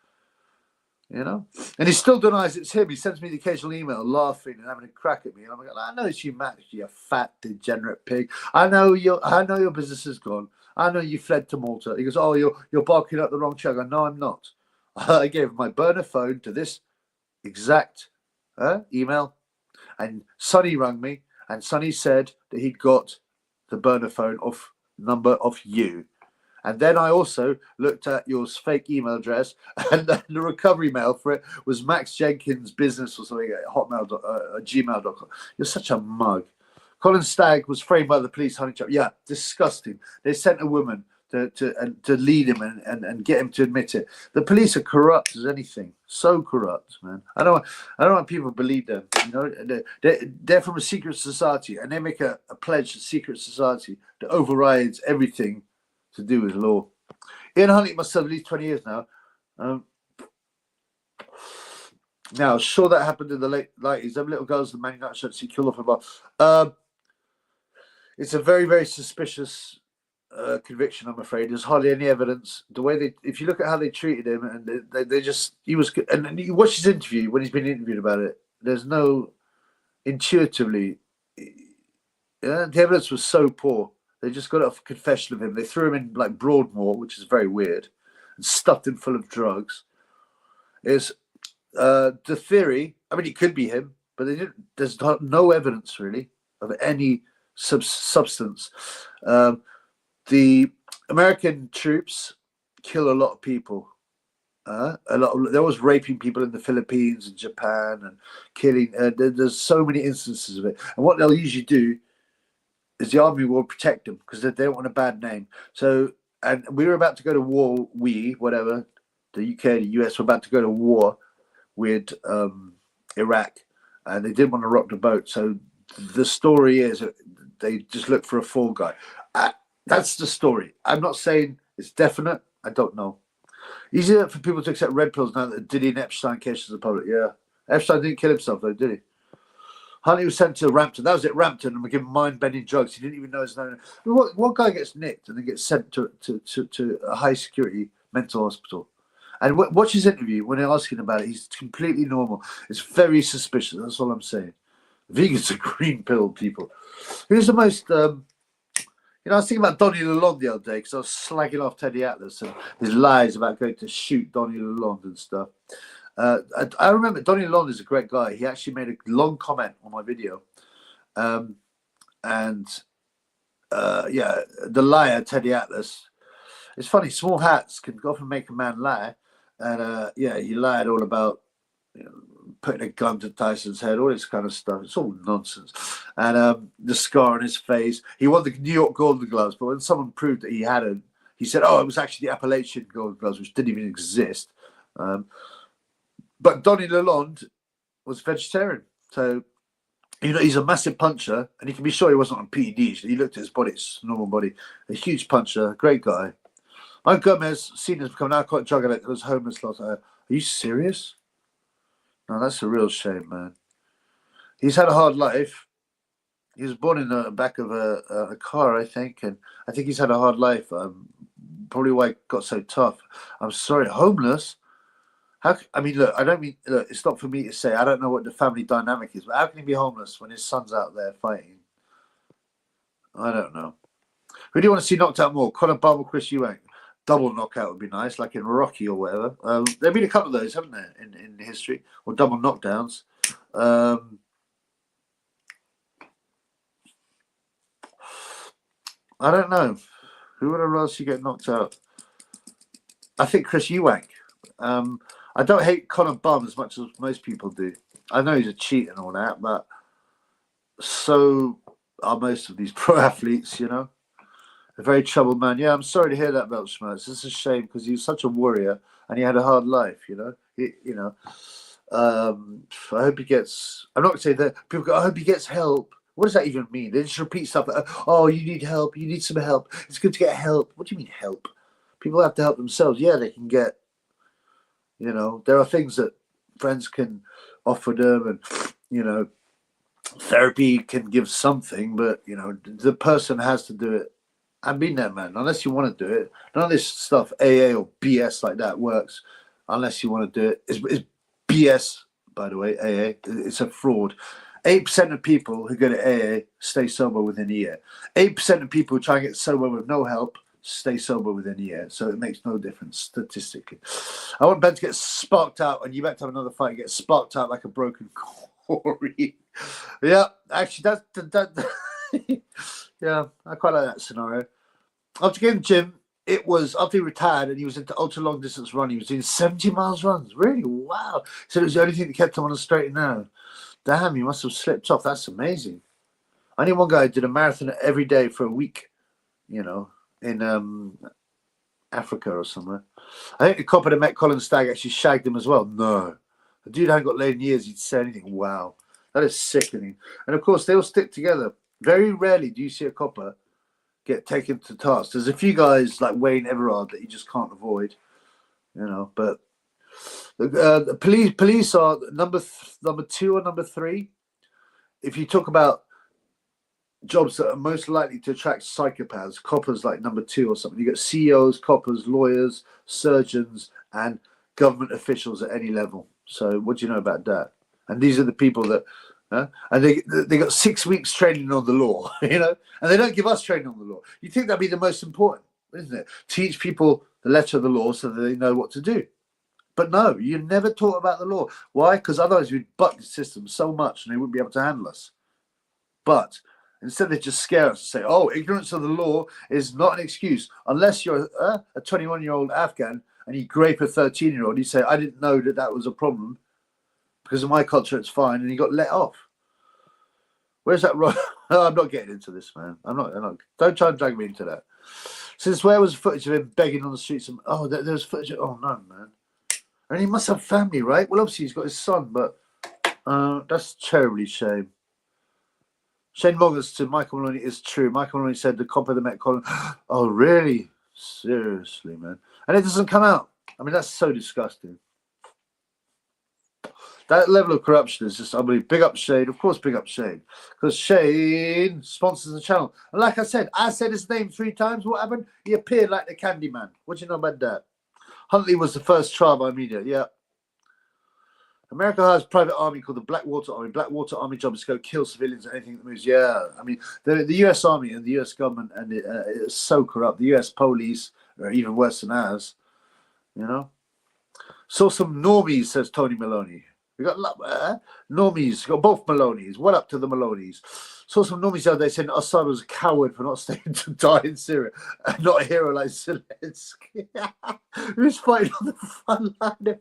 And he still denies it's him. He sends me the occasional email laughing and having a crack at me. And I'm like, I know it's you, Matt, you fat degenerate pig. I know your business is gone. I know you fled to Malta. He goes, oh, you're barking up the wrong tree. I go, no, I'm not. I gave my burner phone to this exact email. And Sonny rang me, and Sonny said that he'd got the burner phone number of you. And then I also looked at your fake email address, and the recovery mail for it was Max Jenkins Business or something at gmail.com. You're such a mug. Colin Stagg was framed by the police honey trap. Yeah, disgusting. They sent a woman to lead him and get him to admit it. The police are corrupt as anything. So corrupt, man. I don't want people to believe them. They're from a secret society, and they make a pledge to secret society that overrides everything to do with law. Ian Huntley must have at least 20 years now. Now, sure that happened in the late 90s. Them little girls, the Man United shirts, he killed off a bar. It's a very, very suspicious conviction, I'm afraid. There's hardly any evidence. The way if you look at how they treated him, and he was, and you watch his interview when he's been interviewed about it. There's no intuitively, the evidence was so poor. They just got a confession of him. They threw him in like Broadmoor, which is very weird, and stuffed him full of drugs. Is the theory? I mean, it could be him, but they didn't. There's no evidence really of any substance. The American troops kill a lot of people. There was raping people in the Philippines and Japan and killing. There's so many instances of it. And what they'll usually do is the army will protect them because they don't want a bad name. So, and we were about to go to war. The UK, the US were about to go to war with Iraq, and they didn't want to rock the boat. So the story is they just look for a fall guy. That's the story. I'm not saying it's definite. I don't know. Easier for people to accept red pills now that Diddy and Epstein cases are public. Yeah. Epstein didn't kill himself, though, did he? Huntley was sent to Rampton. That was it, Rampton, and were given mind-bending drugs. He didn't even know his name. What guy gets nicked and then gets sent to a high-security mental hospital? And watch his interview when they're asking about it. He's completely normal. It's very suspicious. That's all I'm saying. Vegans are green pill people. Who's the most... I was thinking about Donny Lalonde the other day because I was slagging off Teddy Atlas and his lies about going to shoot Donny Lalonde and stuff. I remember Donny Lalonde is a great guy. He actually made a long comment on my video. The liar, Teddy Atlas. It's funny, small hats can often make a man lie. And he lied all about putting a gun to Tyson's head, all this kind of stuff. It's all nonsense. And the scar on his face. He won the New York Golden Gloves, but when someone proved that he hadn't, he said, it was actually the Appalachian Golden Gloves, which didn't even exist. But Donny Lalonde was vegetarian. So, he's a massive puncher, and you can be sure he wasn't on PEDs. He looked at his body, it's a normal body. A huge puncher, great guy. Mike Gomez, seen as become an alcoholic drug addict, was homeless last night. Are you serious? No, that's a real shame, man. He's had a hard life. He was born in the back of a car, I think, and I think he's had a hard life. Probably why he got so tough. I'm sorry, homeless? Look, it's not for me to say. I don't know what the family dynamic is, but how can he be homeless when his son's out there fighting? I don't know. Who do you want to see knocked out more? Conor Barboza, Chris Eubank? Double knockout would be nice, like in Rocky or whatever. There have been a couple of those, haven't there, in history? Or double knockdowns. I don't know. Who would have rather see get knocked out? I think Chris Eubank. I don't hate Conor Bum as much as most people do. I know he's a cheat and all that, but so are most of these pro athletes, A very troubled man. Yeah, I'm sorry to hear that about Schmerz. It's a shame because he was such a warrior and he had a hard life, I hope he gets... I'm not going to say that. People go, I hope he gets help. What does that even mean? They just repeat stuff like, you need help. You need some help. It's good to get help. What do you mean help? People have to help themselves. Yeah, they can get... there are things that friends can offer them and, therapy can give something, but, the person has to do it. I've been there, man. Unless you want to do it. None of this stuff, AA or BS like that works unless you want to do it. It's BS, by the way, AA. It's a fraud. 8% of people who go to AA stay sober within a year. 8% of people who try and get sober with no help stay sober within a year. So it makes no difference statistically. I want Ben to get sparked out, and you better have another fight and get sparked out like a broken Corey. Yeah, actually, that yeah, I quite like that scenario. After getting the gym, it was after he retired and he was into ultra long distance running. He was doing 70 miles runs. Really? Wow. So it was the only thing that kept him on a straight and narrow. Damn, he must have slipped off. That's amazing. I knew one guy who did a marathon every day for a week, in Africa or somewhere. I think the copper that met Colin Stagg actually shagged him as well. No. The dude hadn't got laid in years. He'd say anything. Wow. That is sickening. And, of course, they all stick together. Very rarely do you see a copper get taken to task. There's a few guys like Wayne Everard that you just can't avoid, but the police are number 2 or number 3. If you talk about jobs that are most likely to attract psychopaths, coppers like number 2 or something. You get CEOs, coppers, lawyers, surgeons, and government officials at any level. So what do you know about that? And these are the people that and they got 6 weeks training on the law, and they don't give us training on the law. You think that'd be the most important, isn't it? Teach people the letter of the law so that they know what to do. But no, you never taught about the law. Why? Because otherwise we'd buck the system so much and they wouldn't be able to handle us. But instead they just scare us and say, ignorance of the law is not an excuse. Unless you're a 21-year-old Afghan and you grape a 13-year-old, you say, I didn't know that was a problem. Because of my culture, it's fine, and he got let off. Where's that wrong? I'm not getting into this, man. I'm not. Don't try and drag me into that. Since where was footage of him begging on the streets? There was footage. Oh no, man. And he must have family, right? Well, obviously he's got his son, but that's terribly shame. Shane Moggins to Michael Maloney is true. Michael Maloney said the copper of the Met column. Oh, really? Seriously, man. And it doesn't come out. I mean, that's so disgusting. That level of corruption is just unbelievable. Big up Shane. Of course, big up Shane. Because Shane sponsors the channel. And like I said his name 3 times. What happened? He appeared like the Candyman. What do you know about that? Huntley was the first trial by media. Yeah. America has a private army called the Blackwater Army. Blackwater Army job is to go kill civilians and anything that moves. Yeah. I mean, the U.S. Army and the U.S. government, and it's so corrupt. The U.S. police are even worse than ours. You know? Saw some normies, says Tony Maloney. We got normies, got both Maloney's. What up to the Maloney's? Saw some normies the other day saying Assad was a coward for not staying to die in Syria and not a hero like Zelensky. Who's fighting on the front line?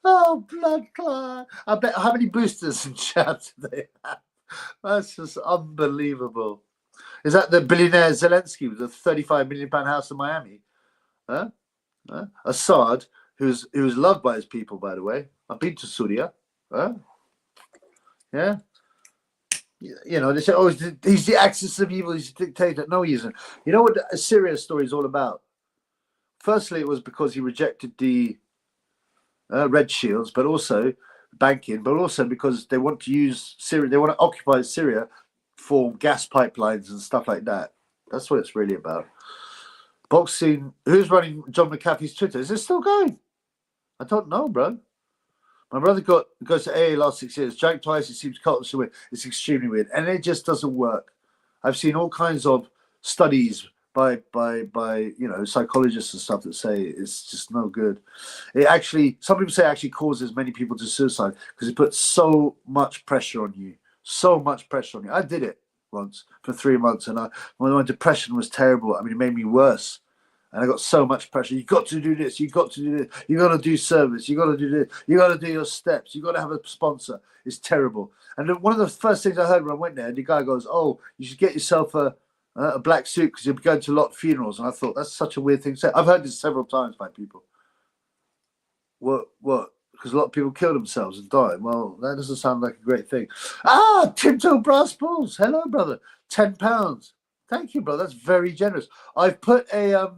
Oh, blood clot. I bet how many boosters in chat do they have? That's just unbelievable. Is that the billionaire Zelensky with the £35 million house in Miami? Huh? Assad, who's loved by his people, by the way. I've been to Syria. Yeah. You know, they say, oh, he's the axis of evil, he's a dictator. No, he isn't. You know what the Syria story is all about? Firstly, it was because he rejected the red shields, but also banking, but also because they want to use Syria, they want to occupy Syria for gas pipelines and stuff like that. That's what it's really about. Boxing, who's running John McAfee's Twitter? Is it still going? I don't know, bro. My brother goes to AA last 6 years. Drank twice. It seems culturally weird. It's extremely weird, and it just doesn't work. I've seen all kinds of studies by psychologists and stuff that say it's just no good. It actually, some people say, it actually causes many people to suicide because it puts so much pressure on you. So much pressure on you. I did it once for 3 months, and my depression was terrible. I mean, it made me worse. And I got so much pressure. You got to do this. You got to do this. You got to do service. You got to do this. You got to do your steps. You got to have a sponsor. It's terrible. And one of the first things I heard when I went there, the guy goes, "Oh, you should get yourself a black suit because you'll be going to a lot of funerals." And I thought that's such a weird thing to say. I've heard this several times by people. What? Because a lot of people kill themselves and die. Well, that doesn't sound like a great thing. Ah, Tinto Brass Balls. Hello, brother. £10. Thank you, brother. That's very generous. I've put a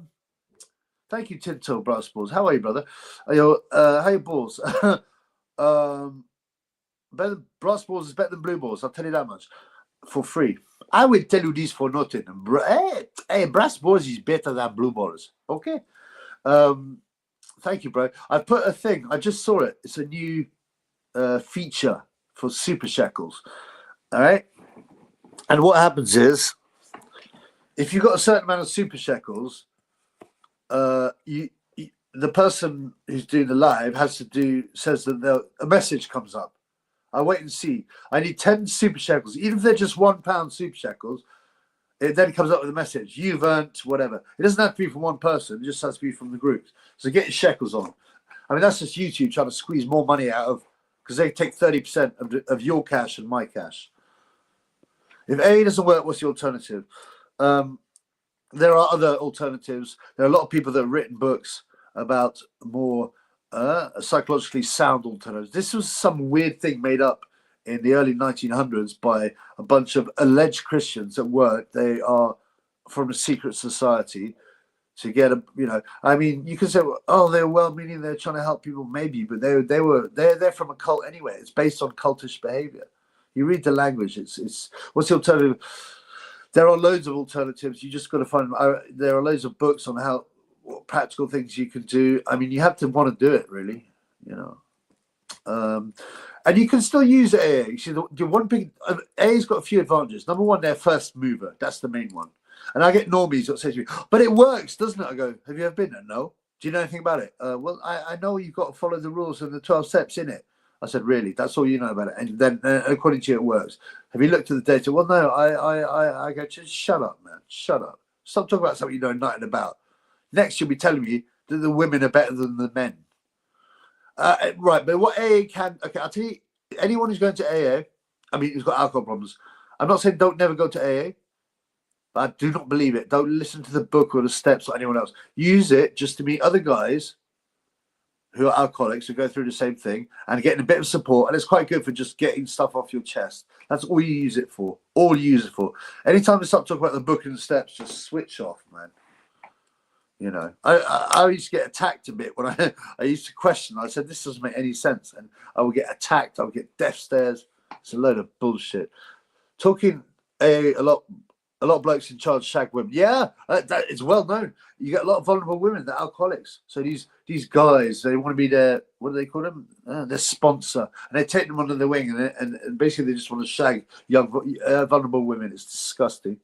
thank you, Tinto Brass Balls. How are you, brother? How are your balls? Brass balls is better than blue balls. I'll tell you that much. For free. I will tell you this for nothing. Hey, brass balls is better than blue balls. Okay. Thank you, bro. I've put a thing. I just saw it. It's a new feature for Super Shekels. All right. And what happens is, if you've got a certain amount of Super Shekels, the person who's doing the live says that a message comes up. I wait and see. I need 10 Super Shekels, even if they're just £1 Super Shekels. It then comes up with a message. You've earned whatever. It doesn't have to be from one person. It just has to be from the groups. So get your shekels on. I mean, that's just YouTube trying to squeeze more money out of, because they take 30% of your cash and my cash. If A doesn't work, what's the alternative? There are other alternatives. There are a lot of people that have written books about more psychologically sound alternatives. This was some weird thing made up in the early 1900s by a bunch of alleged Christians that weren't. They are from a secret society to get I mean, you can say, oh, they're well-meaning, they're trying to help people, maybe, but they're from a cult anyway. It's based on cultish behavior. You read the language. It's what's the alternative? There are loads of alternatives. You just got to find them. There are loads of books on what practical things you can do. I mean, you have to want to do it, really, and you can still use AA. You see, the one big AA's got a few advantages. Number one, they're first mover. That's the main one. And I get normies that say to me, "But it works, doesn't it?" I go, "Have you ever been there?" "No." "Do you know anything about it?" Well, I know you've got to follow the rules and the 12 steps in it. I said, "Really? That's all you know about it?" And then, according to you, it works. "Have you looked at the data?" "Well, no." I go, "Just shut up, man. Shut up. Stop talking about something you know nothing about. Next, you'll be telling me that the women are better than the men." Right, but what AA can... Okay, I'll tell you, anyone who's going to AA, I mean, who's got alcohol problems, I'm not saying don't never go to AA, but I do not believe it. Don't listen to the book or the steps or anyone else. Use it just to meet other guys who are alcoholics who go through the same thing and getting a bit of support. And it's quite good for just getting stuff off your chest. That's all you use it for. All you use it for. Anytime we start talking about the book and the steps, just switch off, man. You know, I used to get attacked a bit when I used to question. I said, this doesn't make any sense. And I would get attacked. I would get death stares. It's a load of bullshit. Talking a lot of blokes in charge shag women. Yeah, that is well known. You get a lot of vulnerable women that are alcoholics. So these guys, they want to be their, what do they call them? Their sponsor. And they take them under their wing and basically they just want to shag young vulnerable women. It's disgusting.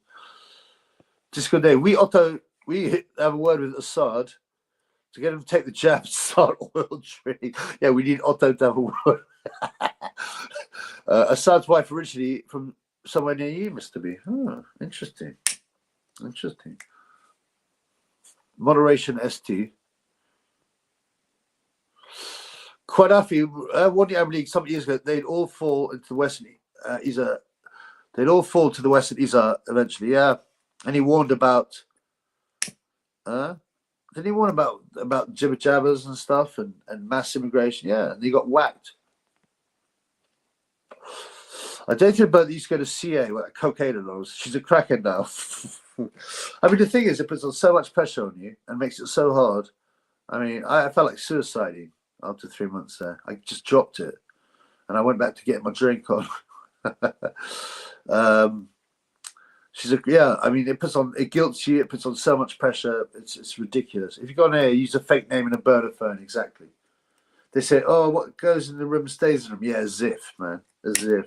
Just good day. We have a word with Assad to get him to take the jab to start oil drilling. Yeah, we need Otto to have a word. Assad's wife originally from somewhere near you, Mr. B. Oh, interesting. Interesting. Moderation ST. Qaddafi, won the Arab League some years ago. They'd all fall into the Western Isar. They'd all fall to the Western Isar eventually. Yeah, and he warned about. Did he warn about jibber jabbers and stuff and mass immigration? Yeah, and he got whacked. I dated a bird that used to go to CA, like cocaine and all. She's a crackhead now. I mean, the thing is, it puts on so much pressure on you and makes it so hard. I mean, I felt like suiciding after 3 months there. I just dropped it, and I went back to getting my drink on. Yeah. I mean, it guilts you. It puts on so much pressure. It's ridiculous. If you go on air, use a fake name and a burner phone. Exactly. They say, "Oh, what goes in the room stays in the room." Yeah, as if, man, as if.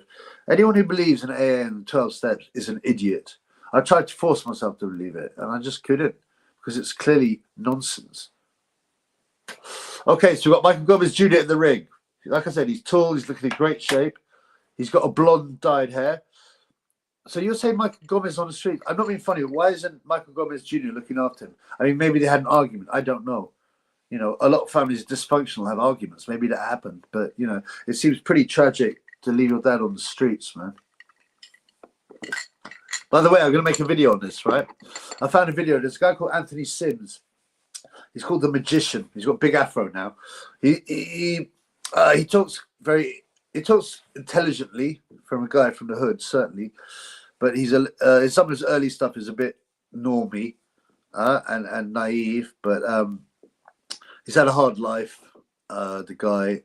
Anyone who believes in AA and 12 steps is an idiot. I tried to force myself to believe it, and I just couldn't because it's clearly nonsense. Okay, so we've got Michael Gomez Jr. in the ring. Like I said, he's tall. He's looking in great shape. He's got a blonde dyed hair. So you're saying Michael Gomez on the street? I'm not being funny. Why isn't Michael Gomez Jr. looking after him? I mean, maybe they had an argument. I don't know. You know, a lot of families dysfunctional have arguments. Maybe that happened, but you know, it seems pretty tragic to leave your dad on the streets, man. By the way, I'm going to make a video on this, right? I found a video. There's a guy called Anthony Sims. He's called The Magician. He's got a big afro now. He talks intelligently from a guy from the hood, certainly, but some of his early stuff is a bit normy and naive, but he's had a hard life. The guy,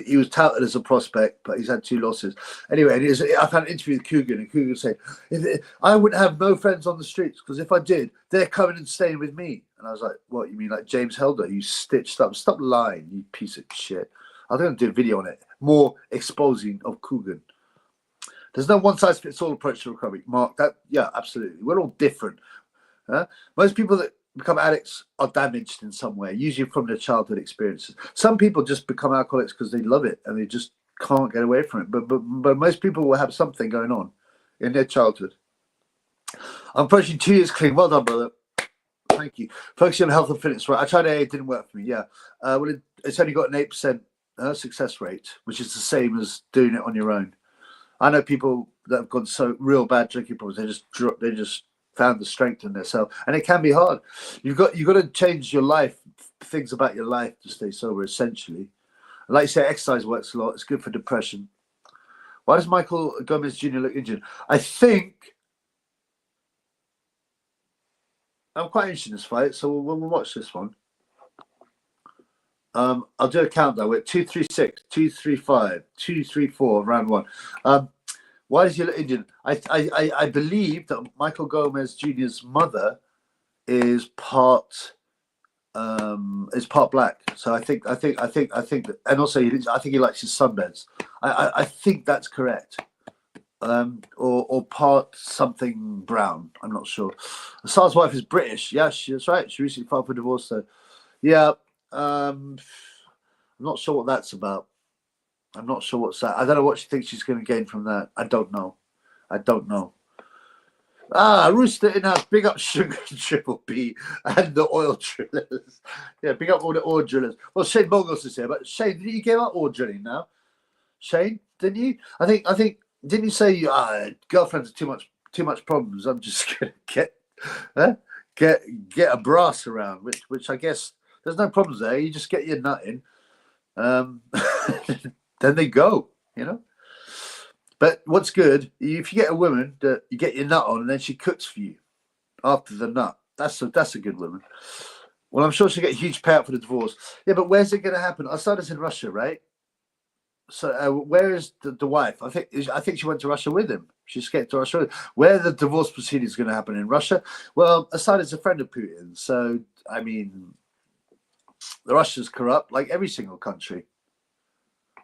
he was touted as a prospect, but he's had 2 losses. Anyway, I found an interview with Coogan, and Coogan said, I wouldn't have no friends on the streets, because if I did, they're coming and staying with me. And I was like, what, you mean like James Helder, you stitched up? Stop lying, you piece of shit. I'm going to do a video on it, more exposing of Coogan. There's no one-size-fits-all approach to recovery. Mark, yeah, absolutely. We're all different. Most people that become addicts are damaged in some way, usually from their childhood experiences. Some people just become alcoholics because they love it and they just can't get away from it. But most people will have something going on in their childhood. I'm approaching 2 years clean. Well done, brother. Thank you. Focusing on health and fitness. Right, I tried AA, it didn't work for me. Yeah, well, it's only got an 8% success rate, which is the same as doing it on your own. I know people that have got so real bad drinking problems. They just found the strength in themselves, and it can be hard. You've got to change your life, things about your life to stay sober. Essentially, like you say, exercise works a lot. It's good for depression. Why does Michael Gomez Jr. look injured? I think I'm quite interested in this fight, so we'll watch this one. I'll do a countdown. We're 236, 235, 234, round 1. Why does he look Indian? I believe that Michael Gomez Jr.'s mother is part black. So I think that, and also I think he likes his sunbeds. I think that's correct. Or part something brown. I'm not sure. Assad's wife is British. Yeah, that's right. She recently filed for divorce. So yeah, I'm not sure what that's about. I'm not sure what's that. I don't know what she thinks she's going to gain from that. I don't know. Rooster in house. Big up Sugar and Triple B and the oil drillers. Yeah, big up all the oil drillers. Well, Shane Bogos is here, but Shane, didn't you give up oil drilling now? Shane, didn't you? I think. Didn't you say girlfriends are too much problems? I'm just going to get a brass around, which I guess there's no problems there. You just get your nut in. then they go, you know. But what's good, if you get a woman that you get your nut on and then she cooks for you after the nut, that's a good woman. Well, I'm sure she'll get a huge payout for the divorce. Yeah, but where's it going to happen? I started in Russia, right? So where is the wife? I think she went to Russia with him. She escaped to Russia. Where the divorce proceedings going to happen in Russia? Well, Assad is a friend of Putin, so I mean, the Russia's corrupt like every single country.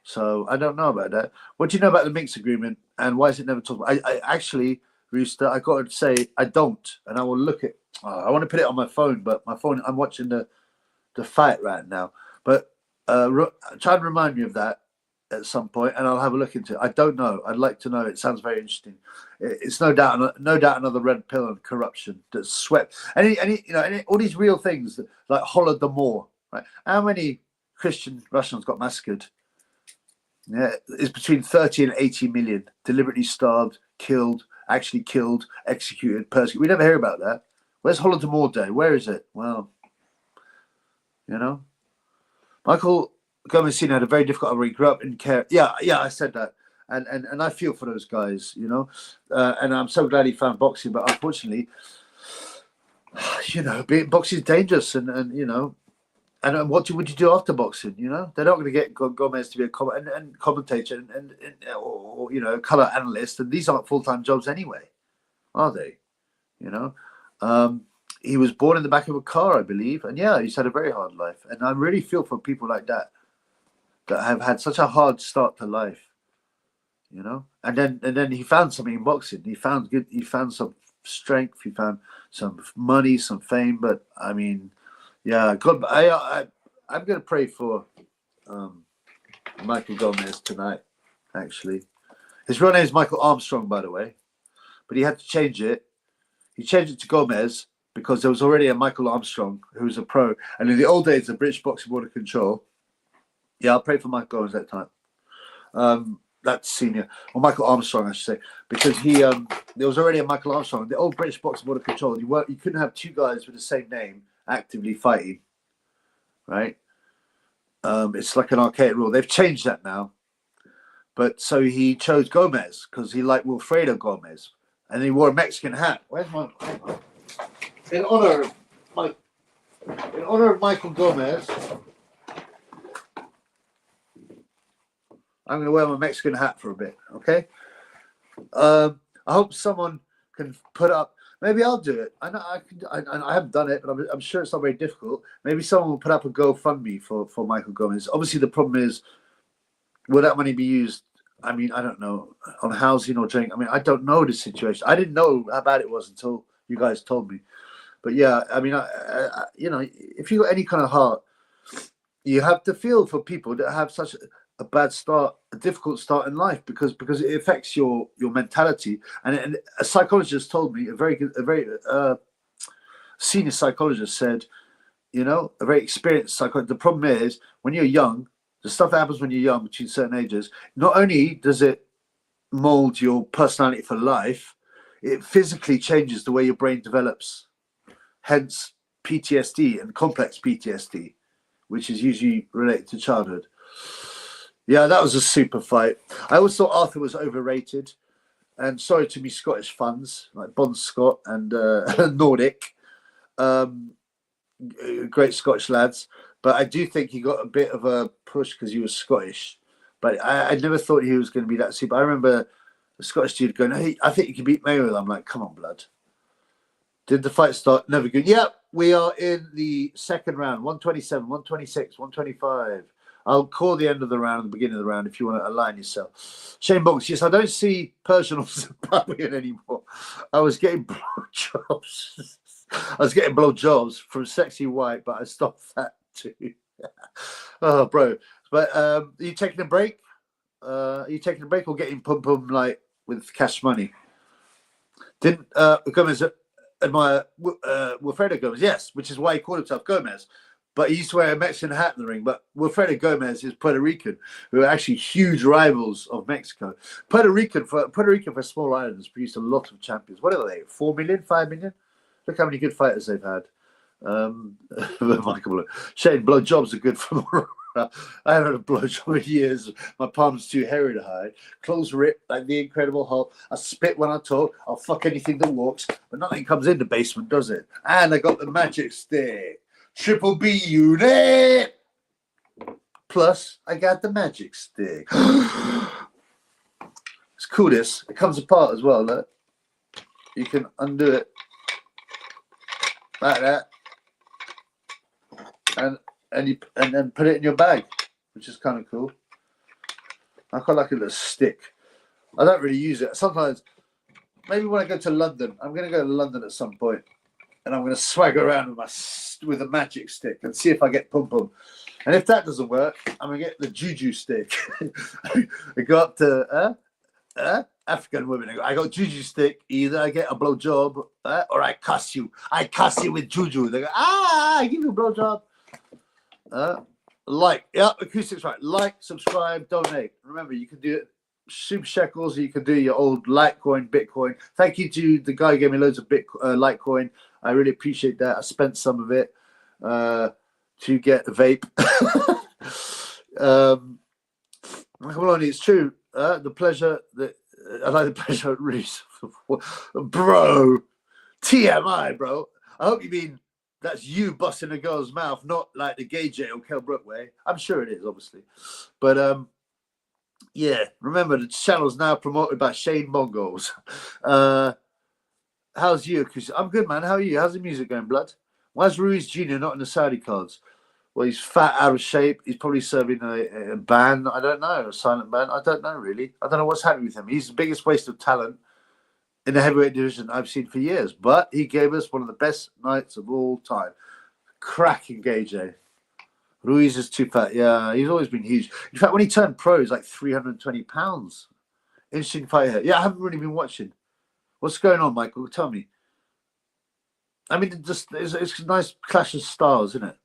So I don't know about that. What do you know about the Minsk agreement, and why is it never talked about? I actually, Rooster, I got to say I don't, and I will look at. I want to put it on my phone, but my phone. I'm watching the fight right now. But try and remind me of that at some point, and I'll have a look into it. I don't know. I'd like to know. It sounds very interesting. It's no doubt another red pill on corruption that's swept. Any all these real things that, like Holodomor, right? How many Christian Russians got massacred? Yeah, it's between 30 and 80 million deliberately starved, killed, actually killed, executed, persecuted. We never hear about that. Where's Holodomor Day? Where is it? Well, you know, Michael Gomez Senior had a very difficult upbringing. Grew up in care. Yeah, I said that, and I feel for those guys, you know, and I'm so glad he found boxing. But unfortunately, you know, boxing is dangerous, and you know. And what would you do after boxing? You know, they're not going to get Gomez to be a commentator and or you know, color analyst, and these aren't full-time jobs anyway, are they? You know, he was born in the back of a car, I believe, and yeah, he's had a very hard life. And I really feel for people like that have had such a hard start to life. You know, and then he found something in boxing. He found some strength. He found some money, some fame. But I mean. Yeah, God, I'm going to pray for Michael Gomez tonight, actually. His real name is Michael Armstrong, by the way, but he had to change it. He changed it to Gomez because there was already a Michael Armstrong who was a pro. And in the old days, the British Boxing Board of Control, yeah, I'll pray for Michael Gomez that time. That's senior, or Michael Armstrong, I should say, because there was already a Michael Armstrong. The old British Boxing Board of Control, you couldn't have two guys with the same name actively fighting, right? It's like an archaic rule. They've changed that now. But so he chose Gomez because he liked Wilfredo Gomez, and he wore a Mexican hat. Where's my in honor of Michael Gomez? I'm going to wear my Mexican hat for a bit, okay? I hope someone can put up. Maybe I'll do it. I know I haven't done it, but I'm sure it's not very difficult. Maybe someone will put up a GoFundMe for Michael Gomez. Obviously, the problem is, will that money be used? I mean, I don't know, on housing or drink. I mean, I don't know the situation. I didn't know how bad it was until you guys told me. But yeah, I mean, you know, if you got any kind of heart, you have to feel for people that have such a bad start, a difficult start in life, because it affects your mentality. And a psychologist told me, a very senior psychologist said, you know, a very experienced psychologist. The problem is when you're young, the stuff that happens when you're young between certain ages, not only does it mold your personality for life, it physically changes the way your brain develops. Hence PTSD and complex PTSD, which is usually related to childhood. Yeah, that was a super fight. I always thought Arthur was overrated. And sorry to me Scottish fans like Bon Scott and Nordic, great Scottish lads. But I do think he got a bit of a push because he was Scottish. But I never thought he was going to be that super. I remember the Scottish dude going, "Hey, I think you can beat Mayweather." I'm like, "Come on, blood." Did the fight start? Never good. Yep, we are in the second round. 127, 126, 125. I'll call the end of the round and the beginning of the round if you want to align yourself. Shane Box, yes, I don't see Persian or Zimbabwean anymore. I was getting blowjobs. I was getting blowjobs from Sexy White, but I stopped that too. Oh, bro. But are you taking a break? Are you taking a break or getting pum like with cash money? Didn't Gomez admire Wilfredo Gomez? Yes, which is why he called himself Gomez. But he used to wear a Mexican hat in the ring. But Wilfredo Gomez is Puerto Rican, who are actually huge rivals of Mexico. Puerto Rican for small island has produced a lot of champions. What are they? 4 million, 5 million? Look how many good fighters they've had. Michael, Shane, blowjobs are good for I haven't had a blowjob in years. My palm's too hairy to hide. Clothes ripped like the Incredible Hulk. I spit when I talk. I'll fuck anything that walks. But nothing comes in the basement, does it? And I got the magic stick. Triple B unit. Plus, I got the magic stick. It's cool, this. It comes apart as well, look. You can undo it like that. And then put it in your bag, which is kind of cool. I quite like a little stick. I don't really use it. Sometimes, maybe when I go to London, I'm going to go to London at some point, and I'm going to swagger around with a magic stick and see if I get pum pum. And if that doesn't work, I'm going to get the juju stick. I go up to African women. I got juju stick. Either I get a blowjob or I cuss you. I cuss you with juju. They go, I give you a blowjob. Acoustics right. Like, subscribe, donate. Remember, you can do it super shekels, or you can do your old Litecoin, Bitcoin. Thank you to the guy who gave me loads of Litecoin. I really appreciate that. I spent some of it to get a vape. Come on, it's true. The pleasure that I like the pleasure at Reese. Bro, TMI, bro. I hope you mean that's you busting a girl's mouth, not like the gay J or Kel Brook way. I'm sure it is, obviously. But yeah, remember the channel's now promoted by Shane Mongols. How's you? I'm good, man. How are you? How's the music going, blood? Why's Ruiz Jr. not in the Saudi cards? Well, he's fat, out of shape. He's probably serving a ban. I don't know, a silent ban. I don't know, really. I don't know what's happening with him. He's the biggest waste of talent in the heavyweight division I've seen for years. But he gave us one of the best nights of all time. Cracking AJ. Ruiz is too fat. Yeah, he's always been huge. In fact, when he turned pro, he was like 320 pounds. Interesting fighter. Yeah, I haven't really been watching. What's going on, Michael? Tell me. I mean, it's a nice clash of styles, isn't it?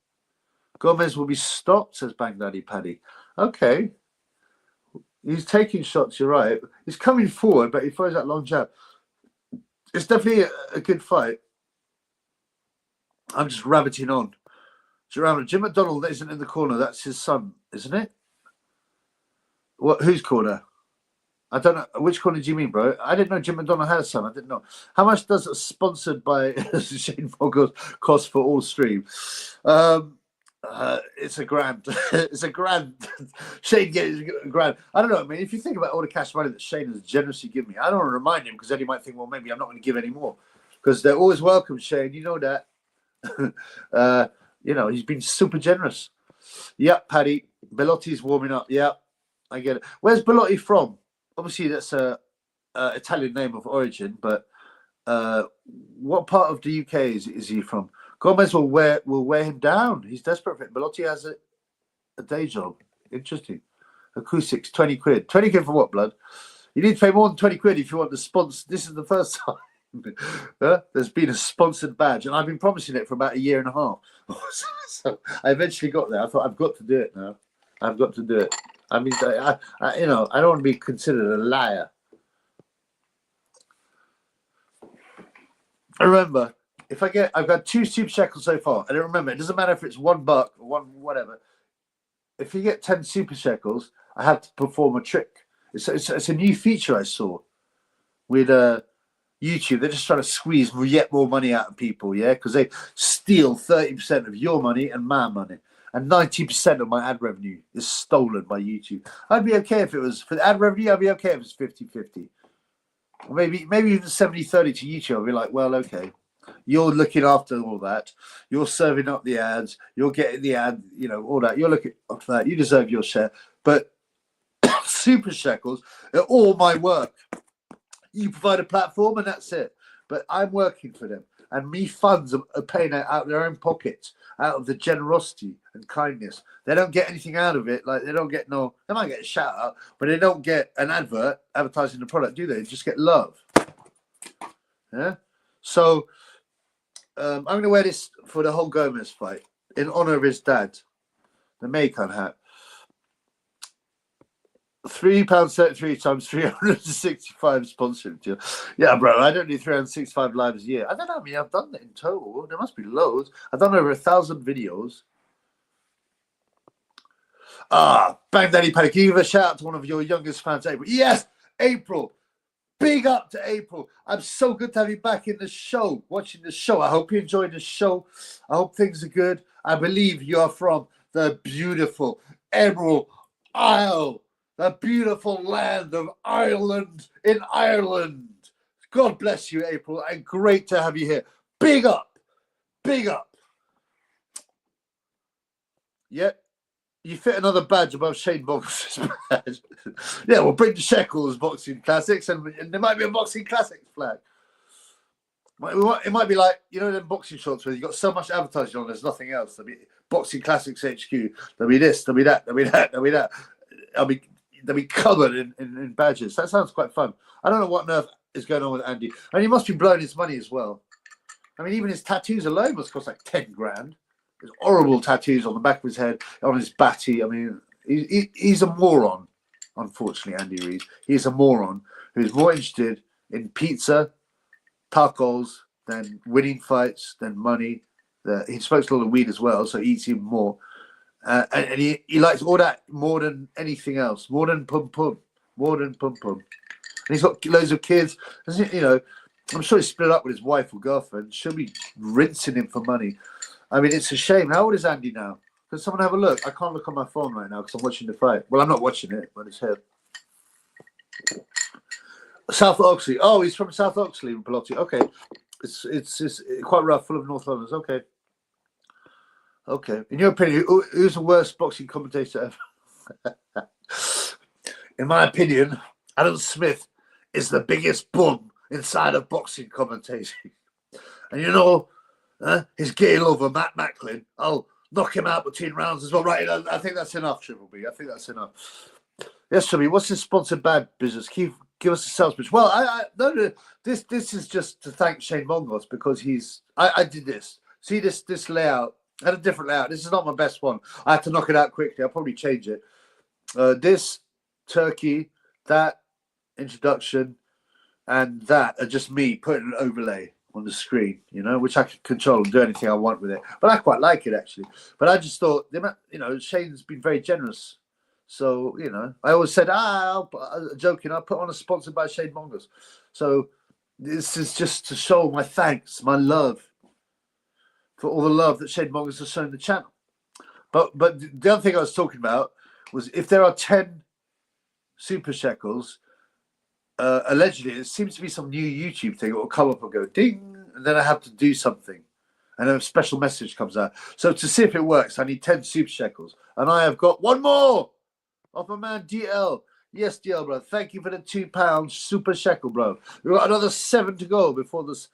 Gomez will be stopped, says Baghdadi Paddy. Okay. He's taking shots, you're right. He's coming forward, but he throws that long jab. It's definitely a good fight. I'm just rabbiting on. Jim McDonald isn't in the corner. That's his son, isn't it? What? Whose corner? I don't know. Which corner do you mean, bro? I didn't know Jim McDonald had a son. I didn't know. How much does a sponsored by Shane Fogel cost for all stream? It's $1,000. It's $1,000. Shane gets $1,000. I don't know. I mean, if you think about all the cash money that Shane has generously given me, I don't want to remind him because then he might think, well, maybe I'm not going to give any more. Because they're always welcome, Shane. You know that. You know, he's been super generous. Yep, Paddy. Bellotti's warming up. Yep, I get it. Where's Bellotti from? Obviously, that's a Italian name of origin, but what part of the UK is he from? Gomez will wear him down. He's desperate for it. Bellotti has a day job. Interesting. Acoustics, 20 quid. 20 quid for what, blood? You need to pay more than 20 quid if you want the sponsor. This is the first time there's been a sponsored badge, and I've been promising it for about a year and a half. So I eventually got there. I thought, I've got to do it now. I've got to do it. I mean, I I don't want to be considered a liar. Remember, I've got 2 super shekels so far, and remember, it doesn't matter if it's $1 or one whatever. If you get 10 super shekels, I have to perform a trick. It's a new feature I saw with YouTube. They're just trying to squeeze yet more money out of people, yeah, because they steal 30% of your money and my money, and 90% of my ad revenue is stolen by YouTube. I'd be okay if it was for the ad revenue. I'd be okay if it's 50-50. Maybe even 70-30 to YouTube. I'll be like, well, okay, you're looking after all that. You're serving up the ads. You're getting the ad, all that. You're looking after that. You deserve your share. But super shekels are all my work. You provide a platform and that's it. But I'm working for them. And me funds are paying out of their own pockets, out of the generosity and kindness. They don't get anything out of it. Like they don't get they might get a shout out, but they don't get an advert advertising the product, do they? They just get love. Yeah. So I'm going to wear this for the whole Gomez fight in honor of his dad, the Maycon hat. £3.33 times 365 sponsored deal. Yeah, bro, I don't do 365 lives a year. I don't know. I mean, I've done that in total. There must be loads. I've done over 1,000 videos. Bang Daddy Paddock, give a shout out to one of your youngest fans, April. Yes, April. Big up to April. I'm so good to have you back in the show, watching the show. I hope you enjoyed the show. I hope things are good. I believe you are from the beautiful Emerald Isle, the beautiful land of Ireland in Ireland. God bless you, April, and great to have you here. Big up. Big up. Yep. You fit another badge above Shane Bogg's badge. Yeah, we'll bring the Shekels Boxing Classics, and there might be a Boxing Classics flag. It might be like, you know, them boxing shorts where you've got so much advertising on, there's nothing else. There'll be Boxing Classics HQ. There'll be this, there'll be that, there'll be that, there'll be that. They'll be covered in badges. That sounds quite fun. I don't know what on earth is going on with Andy. And he must be blowing his money as well. I mean, even his tattoos alone must cost like 10 grand. There's horrible tattoos on the back of his head, on his batty. I mean, he's a moron, unfortunately, Andy Reid. He's a moron who's more interested in pizza, tacos, than winning fights, than money. He smokes a lot of weed as well, so he eats even more. And he likes all that more than anything else, more than pum-pum, more than pum-pum. And he's got loads of kids. You know, I'm sure he's split up with his wife or girlfriend. She'll be rinsing him for money. I mean, it's a shame. How old is Andy now? Can someone have a look? I can't look on my phone right now because I'm watching the fight. Well, I'm not watching it, but it's here. South Oxley. Oh, he's from South Oxley, Pelotti. Okay. It's quite rough, full of North Londoners. Okay. Okay. In your opinion, who's the worst boxing commentator ever? In my opinion, Adam Smith is the biggest bum inside of boxing commentating. And you know, he's getting over Matt Macklin. I'll knock him out between rounds as well. Right, I think that's enough, Triple B. I think that's enough. Yes, Triple B, what's this sponsored bad business? Give us a sales pitch. Well, no, this is just to thank Shane Mongos because I did this. See this layout. I had a different layout. This is not my best one. I had to knock it out quickly. I'll probably change it. This, Turkey, that, introduction, and that are just me putting an overlay on the screen, you know, which I can control and do anything I want with it. But I quite like it, actually. But I just thought, you know, Shane's been very generous. So, you know, I always said, joking, I'll put on a sponsored by Shane Mongers. So this is just to show my thanks, my love for all the love that Shane Mongers has shown the channel. But the other thing I was talking about was if there are 10 super shekels, allegedly, it seems to be some new YouTube thing. It will come up and go ding, and then I have to do something, and a special message comes out. So to see if it works, I need 10 super shekels, and I have got one more off my man DL. Yes, DL, bro. Thank you for the £2 super shekel, bro. We've got another 7 to go before this,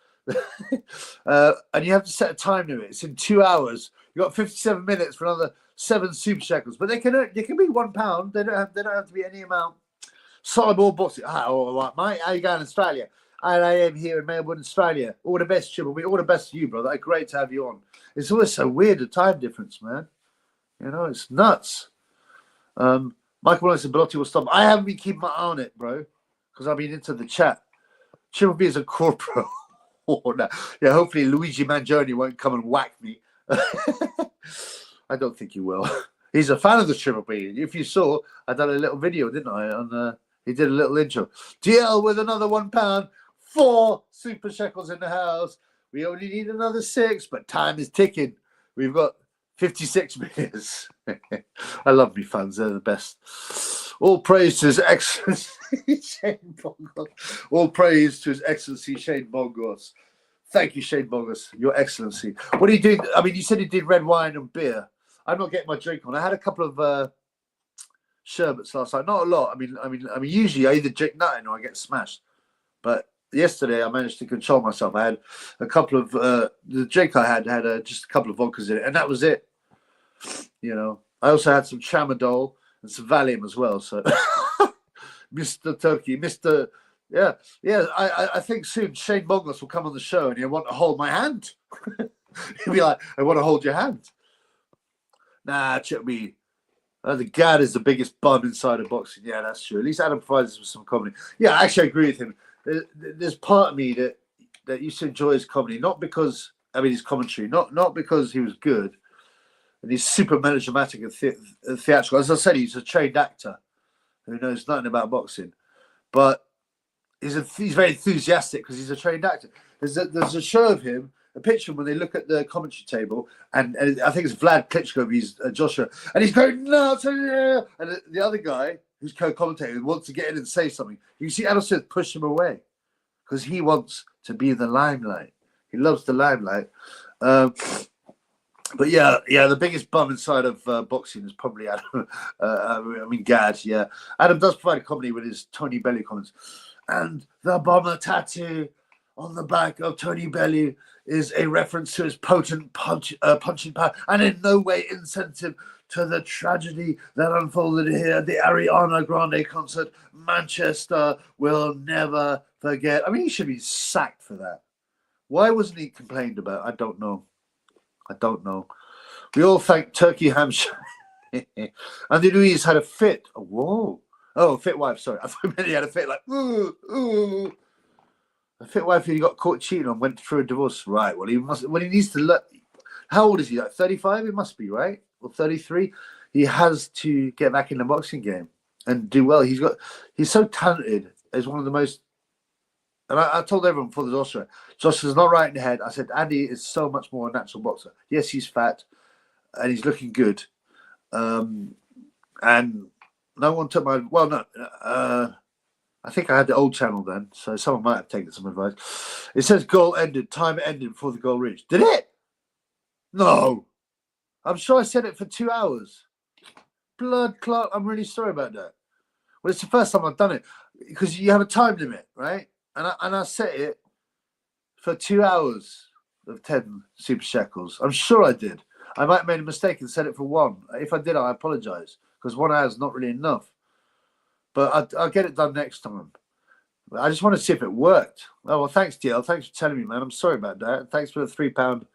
and you have to set a time limit. It's in 2 hours. You got 57 minutes for another 7 super shekels, but they can be £1. They don't have to be any amount. Solid ball boxing. All right, mate. How you going, Australia? I am here in Melbourne, Australia. All the best, Triple B. All the best to you, brother. Great to have you on. It's always so weird, the time difference, man. You know, it's nuts. Michael Williams and Belotti will stop. I haven't been keeping my eye on it, bro, because I've been into the chat. Triple B is a corporal. No. Yeah, hopefully Luigi Mangione won't come and whack me. I don't think he will. He's a fan of the Triple B. If you saw, I done a little video, didn't I? On he did a little intro. DL with another £1. 4 super shekels in the house. We only need another 6, but time is ticking. We've got 56 minutes. I love me fans. They're the best. All praise to His Excellency Shane Bongos. All praise to His Excellency Shane Bongos. Thank you, Shane Bongos. Your Excellency. What are you doing? I mean, you said you did red wine and beer. I'm not getting my drink on. I had a couple of sherbets last night. Not a lot. I mean, usually I either drink nothing or I get smashed. But yesterday I managed to control myself. I had a couple of the drink I had just a couple of vodkas in it, and that was it. You know, I also had some tramadol and some Valium as well. So, Mr. Turkey, Mr. Yeah. I think soon Shane Bongos will come on the show and he'll want to hold my hand. He'll be like, "I want to hold your hand." Nah, check me. The Gad is the biggest bum inside of boxing. Yeah, that's true. At least Adam provides us with some comedy. Yeah, actually, I agree with him. There's part of me that used to enjoy his comedy, not because his commentary, not because he was good, and he's super melodramatic and theatrical. As I said, he's a trained actor who knows nothing about boxing, but he's very enthusiastic because he's a trained actor. There's a show of him, a picture when they look at the commentary table, and I think it's Vlad Klitschko, he's Joshua, and he's going nuts, and the other guy who's co-commentating wants to get in and say something. You see Adam Smith push him away because he wants to be the limelight. He loves the limelight. But yeah, the biggest bum inside of boxing is probably Adam. Gad. Yeah, Adam does provide a comedy with his Tony Bellew comments, and the bomber tattoo on the back of Tony Bellew is a reference to his potent punching power, and in no way insensitive to the tragedy that unfolded here at the Ariana Grande concert. Manchester will never forget. I mean, he should be sacked for that. Why wasn't he complained about? I don't know. We all thank Turkey Hampshire. Andy Louise had a fit. Whoa. Oh, a fit wife, sorry. I thought he had a fit like, ooh. A fit wife who got caught cheating on went through a divorce. Right. Well, he needs to look. How old is he? Like 35? He must be, right? Or 33? He has to get back in the boxing game and do well. He's so talented. He's one of the most. And I told everyone before the Joshua's not right in the head. I said, Andy is so much more a natural boxer. Yes, he's fat and he's looking good. And no one took my, well, no, I think I had the old channel then, so someone might have taken some advice. It says goal ended, time ended before the goal reached. Did it? No. I'm sure I said it for 2 hours. Blood clot, I'm really sorry about that. Well, it's the first time I've done it because you have a time limit, right? And I set it for 2 hours of 10 super shekels. I'm sure I did. I might have made a mistake and set it for 1. If I did, I apologize because 1 hour is not really enough. But I'll get it done next time. I just want to see if it worked. Oh, well, thanks, DL. Thanks for telling me, man. I'm sorry about that. Thanks for the £3.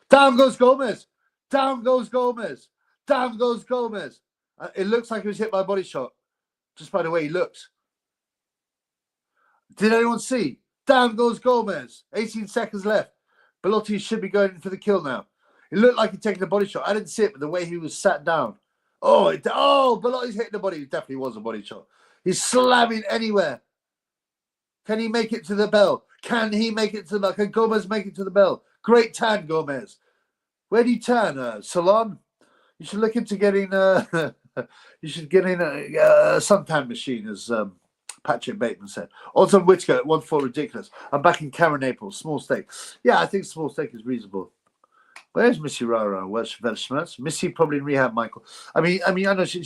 Down goes Gomez. Down goes Gomez. Down goes Gomez. It looks like he was hit by a body shot, just by the way he looks. Did anyone see? Down goes Gomez. 18 seconds left. Bellotti should be going in for the kill now. It looked like he'd taken a body shot. I didn't see it, but the way he was sat down. Bellotti's hitting the body. It definitely was a body shot. He's slamming anywhere. Can he make it to the bell? Can he make it to the bell? Can Gomez make it to the bell? Great tan, Gomez. Where do you tan? Salon? You should look into getting you should get in a suntan machine, as Patrick Bateman said. Odds on Whitaker at 1-4 ridiculous. I'm back in Karen Naples. Small stake. Yeah, I think small stake is reasonable. Where's Missy Rara? Where's Velschmerz? Missy probably in rehab, Michael. I mean, I know she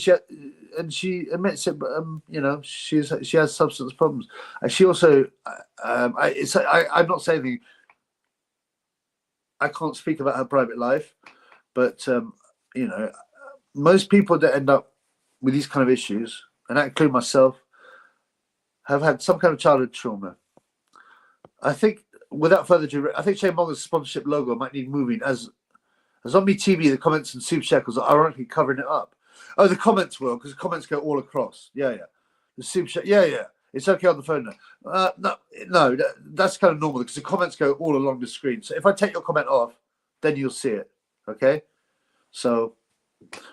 admits it, but she has substance problems. And she also, I'm not saying anything. I can't speak about her private life, but most people that end up with these kind of issues, and I include myself, have had some kind of childhood trauma. I think, without further ado, I think Shane Bonger's sponsorship logo might need moving as on me TV, the comments and Super Shekels are ironically covering it up. Oh, the comments will, because the comments go all across. Yeah. The Super Shekels, yeah. It's okay on the phone now. No, that's kind of normal because the comments go all along the screen. So if I take your comment off, then you'll see it. Okay? So,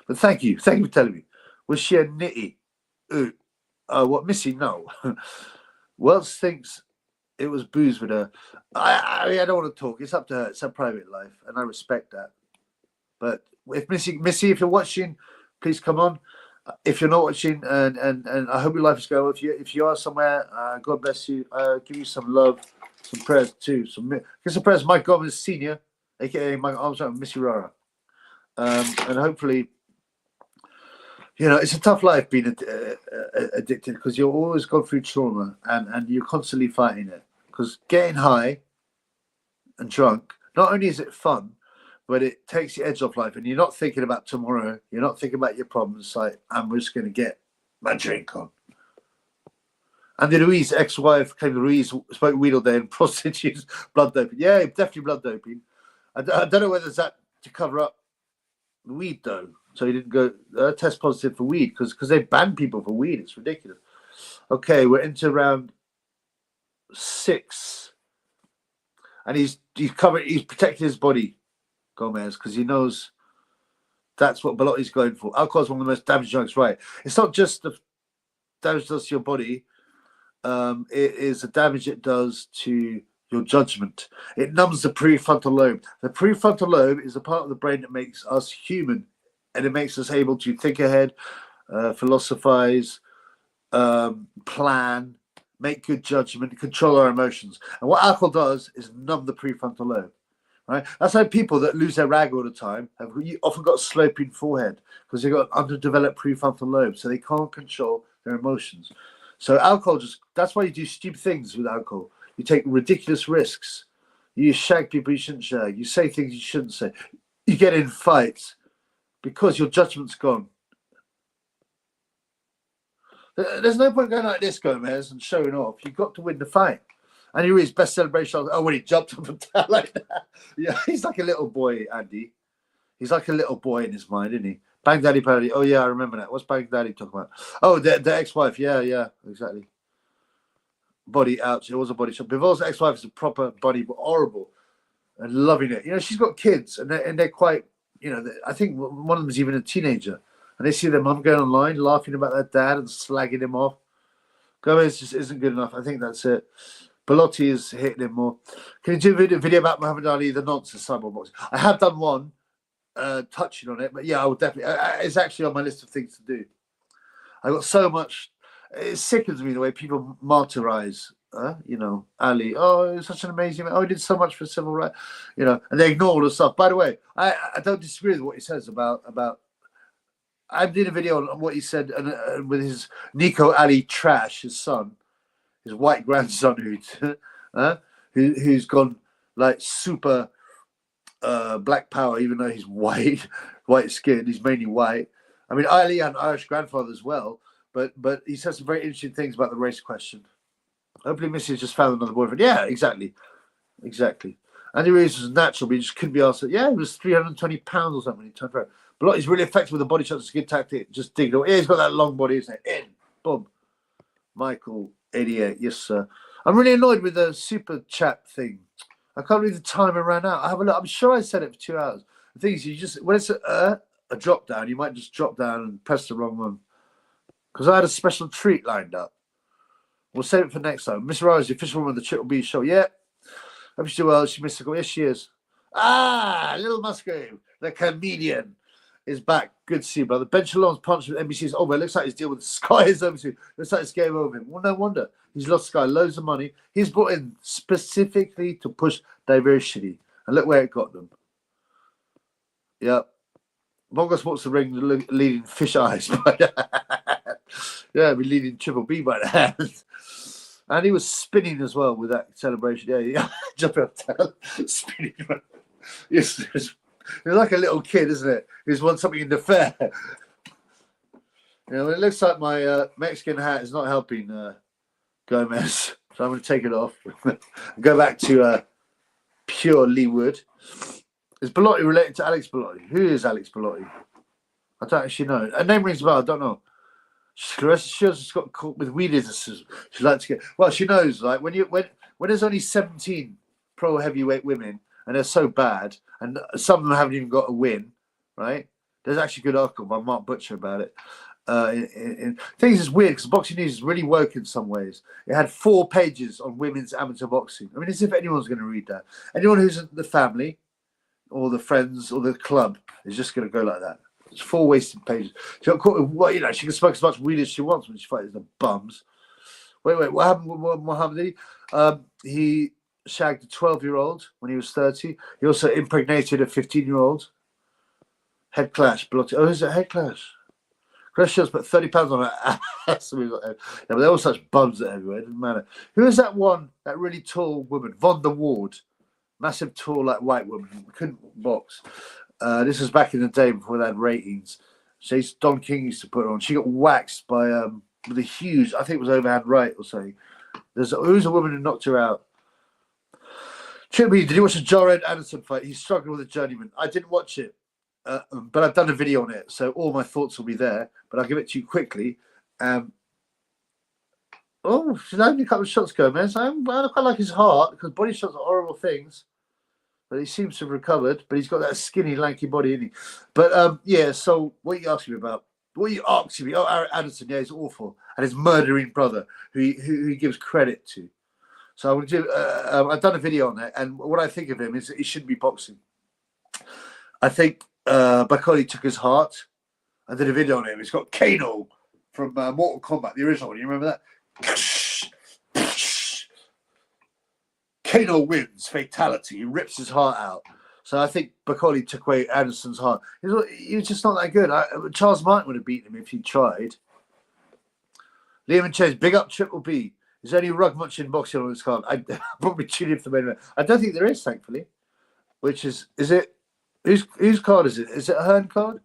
but thank you. Thank you for telling me. Was she a nitty? What, Missy? No. Wells thinks it was booze with her. I don't want to talk. It's up to her. It's her private life, and I respect that. But if Missy, if you're watching, please come on. If you're not watching, and I hope your life is going well. If you are somewhere, God bless you. Give you some love, some prayers too. Some prayers. Mike Gomez Senior, aka Mike Armstrong, Missy Rara, and hopefully, it's a tough life being addicted because you're always going through trauma and you're constantly fighting it. Because getting high and drunk, not only is it fun, but it takes the edge off life, and you're not thinking about tomorrow. You're not thinking about your problems. Like, I'm just going to get my drink on. Andy Louise, ex-wife, claimed Louise spoke weed all day and prostitutes, blood doping. Yeah, definitely blood doping. I don't know whether it's that to cover up the weed, though. So he didn't go test positive for weed because they ban people for weed. It's ridiculous. Okay, we're into round 6. And he's protecting his body, Gomez, because he knows That's what Belotti's going for. Alcohol is one of the most damaging drugs, right? It's not just the damage it does to your body. It is the damage it does to your judgment. It numbs the prefrontal lobe. The prefrontal lobe is a part of the brain that makes us human, and it makes us able to think ahead, philosophize, plan, make good judgment, control our emotions. And what alcohol does is numb the prefrontal lobe. Right? That's why people that lose their rag all the time have often got a sloping forehead, because they've got an underdeveloped prefrontal lobe, so they can't control their emotions. So alcohol that's why you do stupid things with alcohol. You take ridiculous risks. You shag people you shouldn't shag. You say things you shouldn't say. You get in fights because your judgment's gone. There's no point going like this, Gomez, and showing off. You've got to win the fight. And he reads best celebration. Oh, when he jumped up and down like that. Yeah, he's like a little boy, Andy. He's like a little boy in his mind, isn't he? Bang Daddy parody. Oh, yeah, I remember that. What's Bang Daddy talking about? Oh, the ex-wife. Yeah, exactly. Body ouch. It was a body shot. Bivol's ex-wife is a proper body, but horrible. And loving it. You know, she's got kids, and they're quite, you know, I think one of them is even a teenager. And they see their mum going online, laughing about their dad and slagging him off. Gomez just isn't good enough. I think that's it. Belotti is hitting him more. Can you do a video about Muhammad Ali, the nonsense cyber boxing? I have done one touching on it, but yeah, I would definitely. It's actually on my list of things to do. I got so much. It sickens me the way people martyrize, you know, Ali. Oh, he's such an amazing man. Oh, he did so much for civil rights, you know, and they ignore all the stuff. By the way, I don't disagree with what he says about. I did a video on what he said with his Nico Ali trash, his son. His white grandson who's gone like super black power, even though he's white skinned. He's mainly white. I mean, Ali had an Irish grandfather as well, but he said some very interesting things about the race question. Hopefully Missy has just found another boyfriend. Yeah, exactly. Andy Reeves was natural, but he just couldn't be asked. Yeah, he was 320 pounds or something when he turned pro. But he's really effective with the body shots. It's a good tactic. Just dig it away. Yeah, he's got that long body, isn't it? In. Boom. Michael 88, yes, sir. I'm really annoyed with the super chat thing. I can't believe the timer ran out. I have a look. I'm sure I said it for 2 hours. The thing is, you just when it's a drop down, you might just drop down and press the wrong one. Because I had a special treat lined up. We'll save it for next time. Miss Rose, the official woman of the Triple B show. Yeah. Hope she's doing well. She missed a call. Yes, she is. Little Musgrave, the comedian, is back. Good to see you, brother. Ben Shalom's punch with NBC is over. It looks like his deal with Sky is over too. Looks like it's game over him. Well, no wonder. He's lost Sky loads of money. He's brought in specifically to push diversity. And look where it got them. Yep. Bongo Sports the ring leading fish eyes. Yeah, we're leading Triple B by the hand. And he was spinning as well with that celebration. Yeah. Jumping up down, spinning. Yes, it's like a little kid, isn't it? Who's won something in the fair. You know, it looks like my Mexican hat is not helping Gomez. So I'm going to take it off and go back to pure Leewood. Is Belotti related to Alex Belotti? Who is Alex Belotti? I don't actually know. Her name rings a bell. I don't know. She just got caught with weediness. She likes to get. Well, she knows. Like when there's only 17 pro heavyweight women and they're so bad, and some of them haven't even got a win. Right? There's actually a good article by Mark Butcher about it. Things is weird because Boxing News is really woke in some ways. It had 4 pages on women's amateur boxing. I mean, as if anyone's going to read that. Anyone who's in the family or the friends or the club is just going to go like that. It's 4 wasted pages. She got caught with, well, you know, she can smoke as much weed as she wants when she fights the bums. Wait, what happened with Muhammad Ali? He shagged a 12-year-old when he was 30. He also impregnated a 15-year-old. Head clash. Oh, is it head clash? Chris Shields put 30 pounds on her ass. Yeah, but they're all such bums at heavyweight. It doesn't matter. Who is that one? That really tall woman, Von der Ward. Massive, tall, like white woman. Couldn't box. This was back in the day before they had ratings. Don King used to put her on. She got waxed by with a huge, I think it was overhand right or something. Who's a woman who knocked her out? Chippy, did you watch the Jared Anderson fight? He's struggling with a journeyman. I didn't watch it, but I've done a video on it, so all my thoughts will be there. But I'll give it to you quickly. She's only a couple of shots, Gomez. I quite like his heart because body shots are horrible things. but he seems to have recovered. But he's got that skinny, lanky body, isn't he? But yeah. So what you asking me about? What you asking me? Oh, Aaron Anderson, yeah, he's awful, and his murdering brother, who he gives credit to. So I'm gonna do. I've done a video on that, and what I think of him is he shouldn't be boxing. I think Bakoli took his heart. I did a video on him. It's got Kano from Mortal Kombat, the original one. You remember that? Kano wins, fatality. He rips his heart out. So I think Bakoli took away Anderson's heart. He was just not that good. Charles Martin would have beaten him if he tried. Liam and Chase, big up Triple B. Is there any rug much in boxing on this card? I'd probably tune in for the main event. I don't think there is, thankfully. Which is it? Whose card is it? Is it a Hearn card?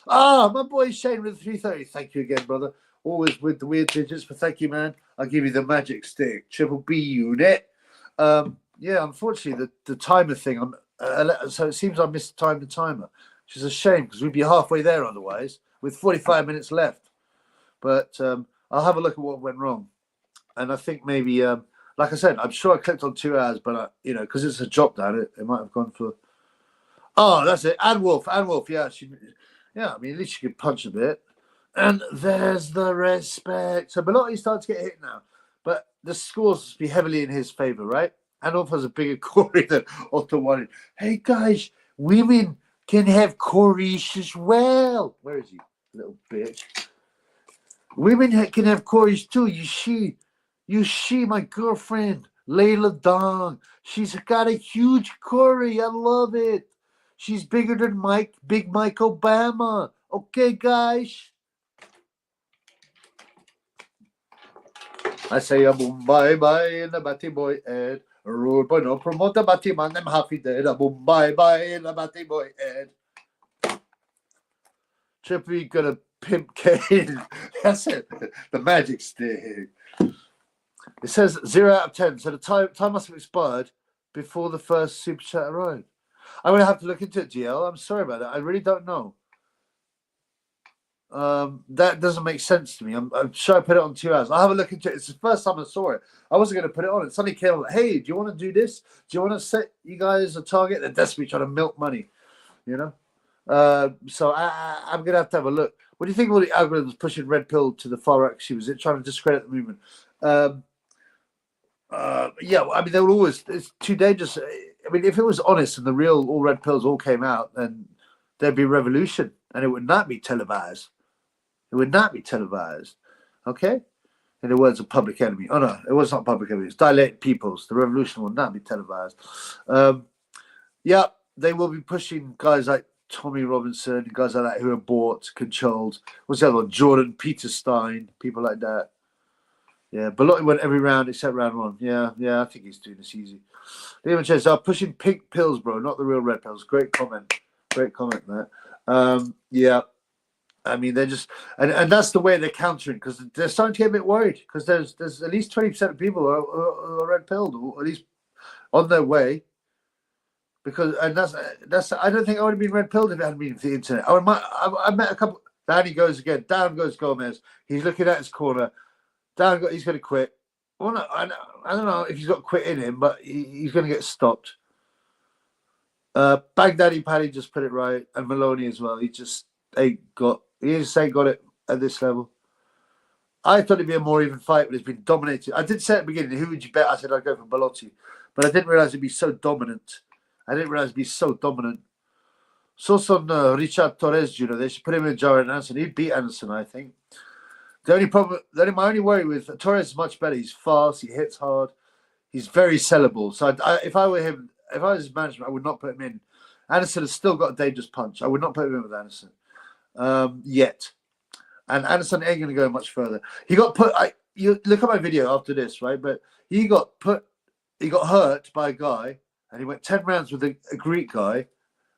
Ah, my boy Shane with 330. Thank you again, brother. Always with the weird digits, but thank you, man. I'll give you the magic stick. Triple B unit. Yeah, unfortunately, the timer thing. So it seems I missed the timer, which is a shame because we'd be halfway there otherwise with 45 minutes left. But I'll have a look at what went wrong. And I think maybe, like I said, I'm sure I clicked on 2 hours, but, because it's a drop down, it might have gone for... Oh, that's it. Ann Wolf, yeah. I mean, at least she could punch a bit. And there's the respect. So Belotti's starting to get hit now. But the scores must be heavily in his favour, right? Ann Wolf has a bigger Corey than Otto wanted. Hey, guys, women can have Corys as well. Where is he? Little bitch. Women can have Corys too. You see my girlfriend, Layla Dong. She's got a huge Corey. I love it. She's bigger than Big Mike Obama. Okay, guys. I say a boom bye bye in the Batty Boy Ed. Rude boy no promote the Batty man. Them happy dead. A boom bye bye in the Batty Boy Ed. Triple E gonna pimp Kane. That's it. The magic stick. It says 0 out of 10. So the time must have expired before the first super chat arrived. I'm going to have to look into it, GL. I'm sorry about that. I really don't know. That doesn't make sense to me. I'm sure I put it on 2 hours. I'll have a look into it. It's the first time I saw it. I wasn't going to put it on. It suddenly came like, hey, do you want to do this? Do you want to set you guys a target? They're desperately trying to milk money, So I'm going to have a look. What do you think of all the algorithms pushing red pill to the far right? Was it trying to discredit the movement? Yeah, I mean, they were always, it's too dangerous. I mean, if it was honest and the real all red pills all came out, then there'd be revolution and it would not be televised. It would not be televised. Okay? In the words of Public Enemy. Oh, no, it was not Public Enemy. It's Dilated Peoples. The revolution will not be televised. Yeah, they will be pushing guys like Tommy Robinson, guys like that who are bought, controlled. What's the other one? Jordan Peterstein, people like that. Yeah, Belotti went every round except round one. Yeah, I think he's doing this easy. Liam says, pushing pink pills, bro, not the real red pills. Great comment, Matt. Yeah, I mean, they're just, and that's the way they're countering, because they're starting to get a bit worried, because there's at least 20% of people who are red pilled, or at least on their way. Because, and that's I don't think I would have been red pilled if it hadn't been for the internet. I met a couple. Down he goes again. Down goes Gomez. He's looking at his corner. He's going to quit. Well, no, I don't know if he's got quit in him, but he's going to get stopped. Baghdadi Paddy just put it right, and Maloney as well. He just ain't got it at this level. I thought it'd be a more even fight, but it's been dominated. I did say at the beginning, who would you bet? I said I'd go for Belotti, but I didn't realize it'd be so dominant. So Richard Torres Jr. They should put him in Jared Anderson. He'd beat Anderson, I think. My only worry with Torres is much better. He's fast. He hits hard. He's very sellable. So if I were him, if I was his management, I would not put him in. Anderson has still got a dangerous punch. I would not put him in with Anderson yet. And Anderson ain't going to go much further. He got put. You look at my video after this, right? But he got hurt by a guy, and he went 10 rounds with a Greek guy,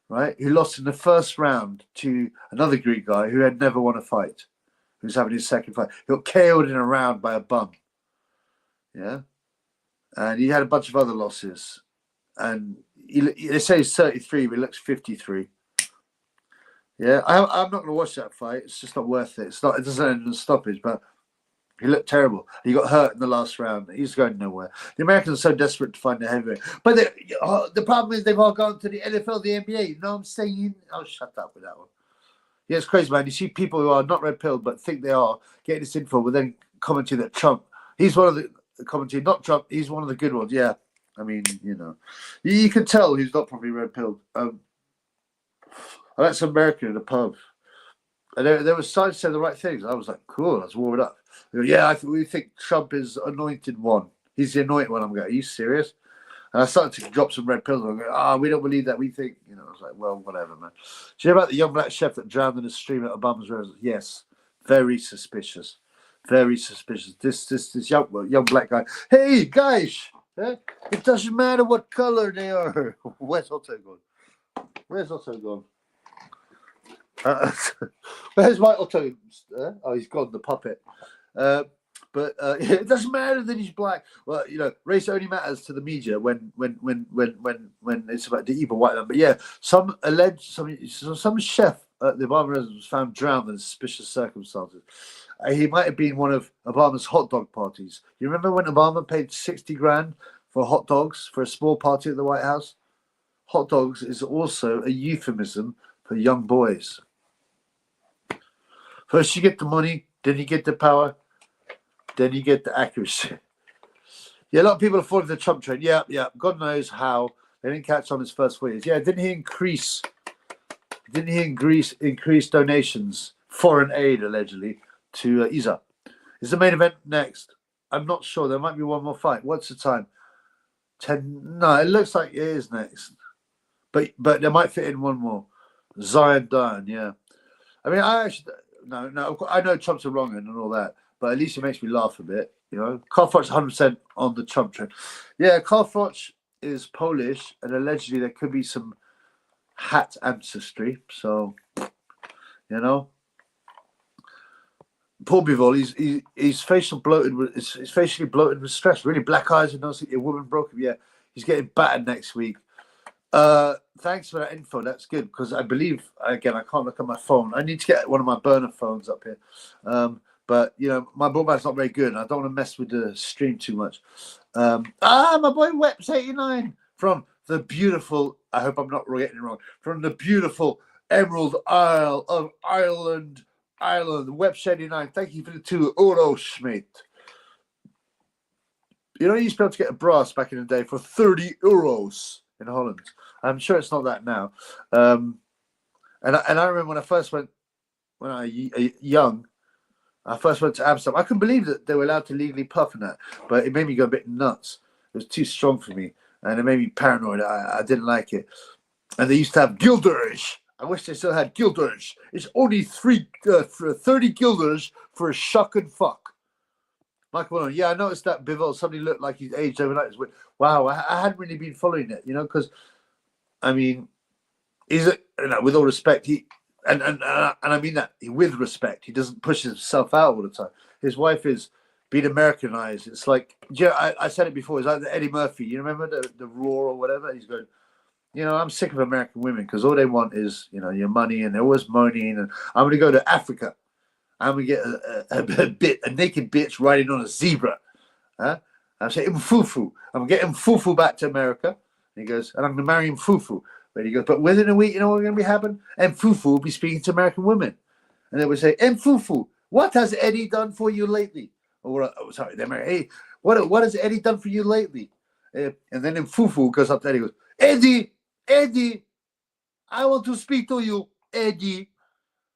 right? Who lost in the first round to another Greek guy who had never won a fight. Who's having his second fight. He got KO'd in a round by a bum. Yeah. And he had a bunch of other losses. And they say he's 33, but he looks 53. Yeah. I'm not going to watch that fight. It's just not worth it. It doesn't end in a stoppage, but He looked terrible. He got hurt in the last round. He's going nowhere. The Americans are so desperate to find a heavyweight. But the problem is they've all gone to the NFL, the NBA. You know what I'm saying? Oh, shut up with that one. Yeah, it's crazy, man. You see people who are not red-pilled but think they are getting this info, but then commenting that Trump, he's one of the commenting, not Trump, he's one of the good ones. Yeah, I mean, you know. You can tell he's not probably red-pilled. I met some American in a pub. And they were starting to say the right things. I was like, cool, I was warming up. They go, yeah, we think Trump is anointed one. He's the anointed one. I'm going, are you serious? And I started to drop some red pills. I'm going, we don't believe that. We think, you know, I was like, well, whatever, man. Do you know about the young black chef that drowned in a stream at Obama's residence? Yes. Very suspicious. Very suspicious. This young black guy. Hey, guys, it doesn't matter what color they are. Where's Otto gone? Where's Otto gone? Where's my Otto? Oh, he's gone, the puppet. But it doesn't matter that he's black. Well, you know, race only matters to the media when it's about the evil white man. But yeah, some chef at the Obama residence was found drowned in suspicious circumstances. He might have been one of Obama's hot dog parties. You remember when Obama paid $60,000 for hot dogs for a small party at the White House? Hot dogs is also a euphemism for young boys. First you get the money, then you get the power, then you get the accuracy. Yeah, a lot of people are falling the Trump train. Yeah. God knows how. They didn't catch on his first 4 years. Yeah, didn't he increase donations, foreign aid, allegedly, to ISA? Is the main event next? I'm not sure. There might be one more fight. What's the time? 10. No, it looks like it is next. But they might fit in one more. Zion Dine, yeah. I mean, no, I know Trump's a wrong and all that, but at least it makes me laugh a bit, you know. Carl Froch's 100% on the Trump trend. Yeah, Carl Froch is Polish, and allegedly there could be some hat ancestry. So, you know, Paul Bivol, he's facially bloated with stress. Really, black eyes and don't see a woman broke him. Yeah, he's getting battered next week. Thanks for that info. That's good because I believe, again, I can't look at my phone. I need to get one of my burner phones up here. But you know, my broadband's not very good, and I don't want to mess with the stream too much. My boy Weps89 from the beautiful. I hope I'm not getting it wrong. From the beautiful Emerald Isle of Ireland, Weps89. Thank you for the €2, Schmidt. You know, you used to be able to get a brass back in the day for €30 in Holland. I'm sure it's not that now. And I remember when I first went, when I was young, I first went to Amsterdam. I couldn't believe that they were allowed to legally puff in that, but it made me go a bit nuts. It was too strong for me, and it made me paranoid. I didn't like it. And they used to have guilders. I wish they still had guilders. It's only 30 guilders for a shock and fuck. Michael Malone, yeah, I noticed that Bivol suddenly looked like he's aged overnight. Wow, I hadn't really been following it, you know, because, I mean, with all respect, and I mean that with respect, he doesn't push himself out all the time. His wife is being Americanized. It's like, I said it before, it's like the Eddie Murphy. You remember the Roar or whatever? He's going, you know, I'm sick of American women because all they want is, you know, your money, and they're always moaning. And I'm going to go to Africa. I'm going to get a naked bitch riding on a zebra. Huh? I'm saying, Mfufu. I'm getting Mfufu back to America. And he goes, and I'm going to marry Mfufu. But he goes, but within a week, you know what's going to be happening? Mfufu will be speaking to American women. And they would say, Mfufu, what has Eddie done for you lately? Or, sorry, they're married. Hey, what has Eddie done for you lately? And then Mfufu goes up to Eddie and goes, Eddie, I want to speak to you, Eddie.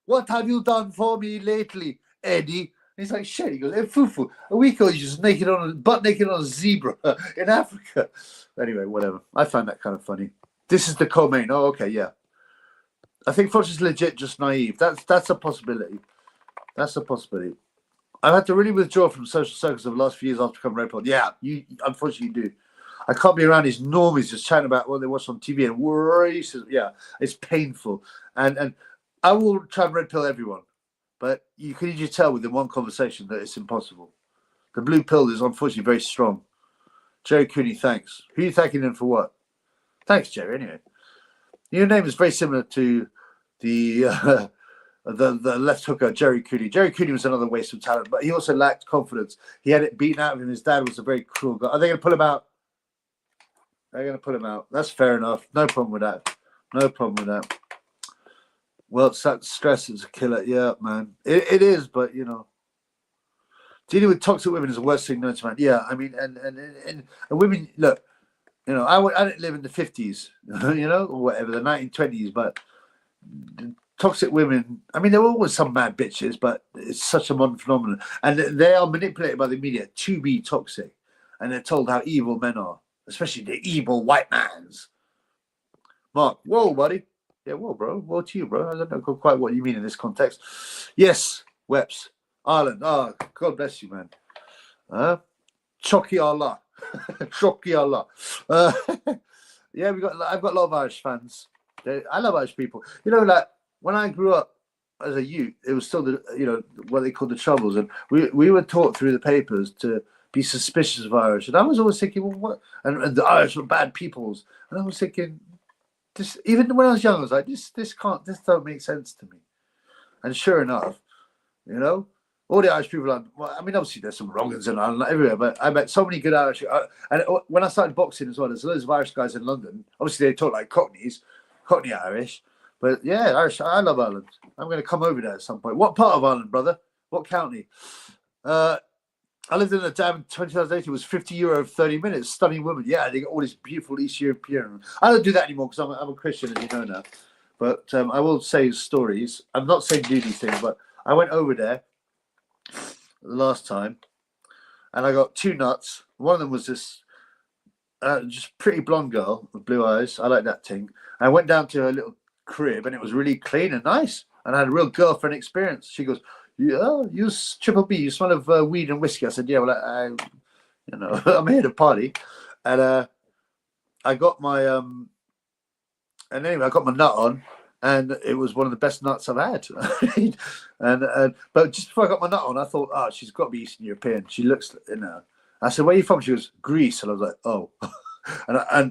What have you done for me lately, Eddie? And he's like, shit. He goes, Mfufu, a week ago, you just butt naked on a zebra in Africa. Anyway, whatever. I find that kind of funny. This is the co-main. Oh, okay, yeah. I think Froch is legit just naive. That's a possibility. That's a possibility. I've had to really withdraw from social circles over the last few years after becoming red pill. Yeah, you unfortunately do. I can't be around these normies just chatting about what they watch on TV and racism. Yeah, it's painful. And I will try and red pill everyone, but you can easily tell within one conversation that it's impossible. The blue pill is unfortunately very strong. Jerry Cooney, thanks. Who are you thanking him for what? Thanks, Jerry. Anyway, your name is very similar to the the left hooker, Jerry Cooney. Jerry Cooney was another waste of talent, but he also lacked confidence. He had it beaten out of him. His dad was a very cruel guy. Are they going to pull him out? They're going to pull him out. That's fair enough. No problem with that. No problem with that. Well, it's that stress is a killer. Yeah, man. It is, but, you know. Dealing with toxic women is the worst thing known to man. Yeah, I mean, and women, look, you know, I didn't live in the 50s, you know, or whatever, the 1920s, but toxic women, I mean, there were always some mad bitches, but it's such a modern phenomenon. And they are manipulated by the media to be toxic. And they're told how evil men are, especially the evil white mans. Mark, whoa, buddy. Yeah, whoa, bro. Whoa to you, bro. I don't know quite what you mean in this context. Yes, Weps. Ireland. Oh, God bless you, man. Chocky Allah. Chocky Allah. Yeah, I've got a lot of Irish fans. I love Irish people. You know, like when I grew up as a youth, it was still the, you know, what they called the Troubles, and we were taught through the papers to be suspicious of Irish, and I was always thinking, well, what? And the Irish were bad peoples, and I was thinking, this, even when I was young, I was like, this don't make sense to me. And sure enough, you know, all the Irish people, well, I mean, obviously there's some wrong uns in Ireland everywhere, but I met so many good Irish. And when I started boxing as well, there's loads of Irish guys in London. Obviously, they talk like Cockney Irish. But yeah, Irish, I love Ireland. I'm going to come over there at some point. What part of Ireland, brother? What county? I lived in a dam in 2008. It was €50, 30 minutes. Stunning woman. Yeah, they got all this beautiful East European. I don't do that anymore because I'm a Christian, as you know now. But I will say stories. I'm not saying do these things, but I went over there last time and I got two nuts. One of them was this just pretty blonde girl with blue eyes. I like that thing. I went down to her little crib and it was really clean and nice. And I had a real girlfriend experience. She goes, yeah, you Triple B, you smell of weed and whiskey. I said, yeah, well, I you know, I'm here to party. And I got my and anyway, I got my nut on, and it was one of the best nuts I've had. and but just before I got my nut on, I thought, oh, she's got to be Eastern European. She looks, you know. I said, where are you from? She goes, Greece. And I was like, oh.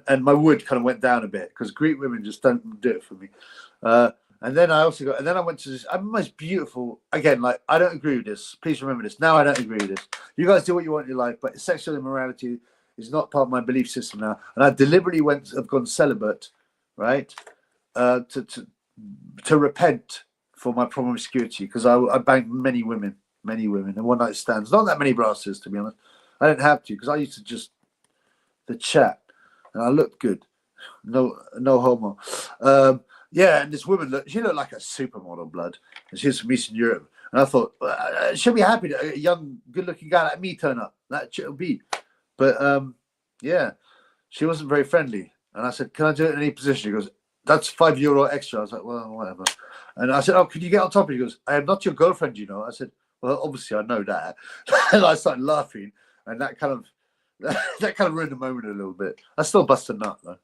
and my wood kind of went down a bit because Greek women just don't do it for me. And then I also got, and then I went to this, I'm most beautiful, again, like, I don't agree with this. Please remember this. Now I don't agree with this. You guys do what you want in your life, but sexual immorality is not part of my belief system now. And I deliberately have gone celibate, right, to repent for my promiscuity, because I banged many women and one night stands. Not that many brasses, to be honest. I didn't have to, because I used to just, the chat, and I looked good. No homo. Yeah, and this woman, she looked like a supermodel, blood. And she was from Eastern Europe. And I thought, she'll be happy that a young, good-looking guy like me turn up. That she'll be. But, yeah, she wasn't very friendly. And I said, can I do it in any position? She goes, that's €5 extra. I was like, well, whatever. And I said, oh, can you get on top of it? She goes, I am not your girlfriend, you know. I said, well, obviously I know that. And I started laughing. And that kind of ruined the moment a little bit. I still bust a nut, though.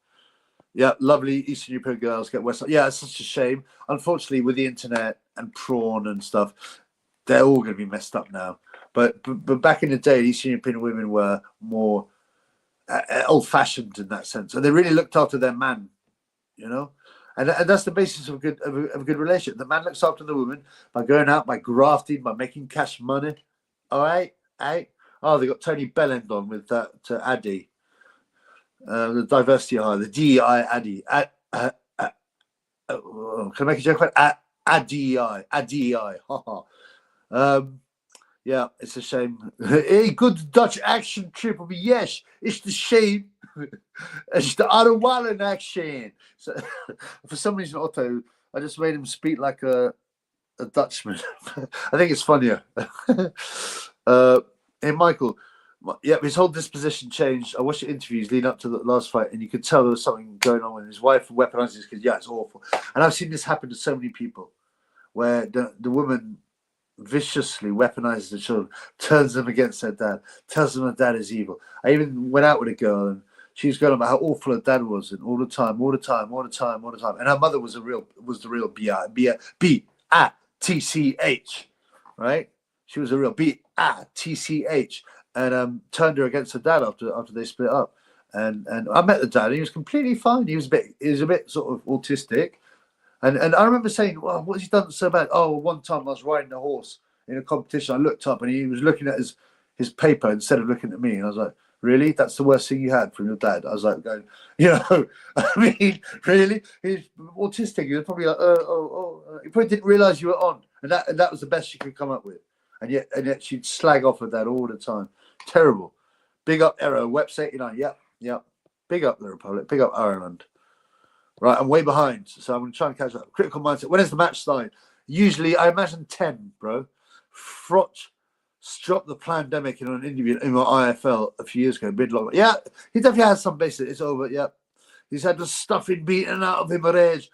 Yeah, lovely Eastern European girls get West. Yeah, it's such a shame. Unfortunately, with the internet and prawn and stuff, they're all going to be messed up now. But back in the day, Eastern European women were more old-fashioned in that sense, and they really looked after their man, you know. And that's the basis of a good relationship. The man looks after the woman by going out, by grafting, by making cash money. All right, hey. Oh, they got Tony Bellend on with that Addy. The diversity hire, the DEI Addy. Can I make a joke about ADEI? Yeah, it's a shame. Hey, good Dutch action Triple B. Yes, it's the shame. It's the Ottawa action. So, for some reason, Otto, I just made him speak like a Dutchman. I think it's funnier. Hey, Michael. Yeah, his whole disposition changed. I watched the interviews leading up to the last fight, and you could tell there was something going on with his wife weaponizing his kids. Yeah, it's awful. And I've seen this happen to so many people, where the woman viciously weaponizes the children, turns them against their dad, tells them her dad is evil. I even went out with a girl, and she was going about how awful her dad was, and all the time. And her mother was the real B-I-T-C-H, right? She was a real B-I-T-C-H. And turned her against her dad after they split up. And I met the dad, and he was completely fine. He was a bit sort of autistic, And I remember saying, well, what's he done so bad? Oh, one time I was riding a horse in a competition. I looked up and he was looking at his paper instead of looking at me. And I was like, really? That's the worst thing you had from your dad? I was like, going, I mean, really? He's autistic. He was probably like, he probably didn't realize you were on. And that was the best she could come up with. And yet she'd slag off of that all the time. Terrible. Big up Arrow, Webs 89. Yep. Big up the Republic. Big up Ireland. Right, I'm way behind, so I'm going to try and catch up. Critical mindset. When is the match starting? Usually, I imagine 10, bro. Frotch dropped the pandemic in an interview in my IFL a few years ago, mid-long. Yeah, he definitely has some basis. It's over, yeah. He's had the stuffing beaten out of him at age.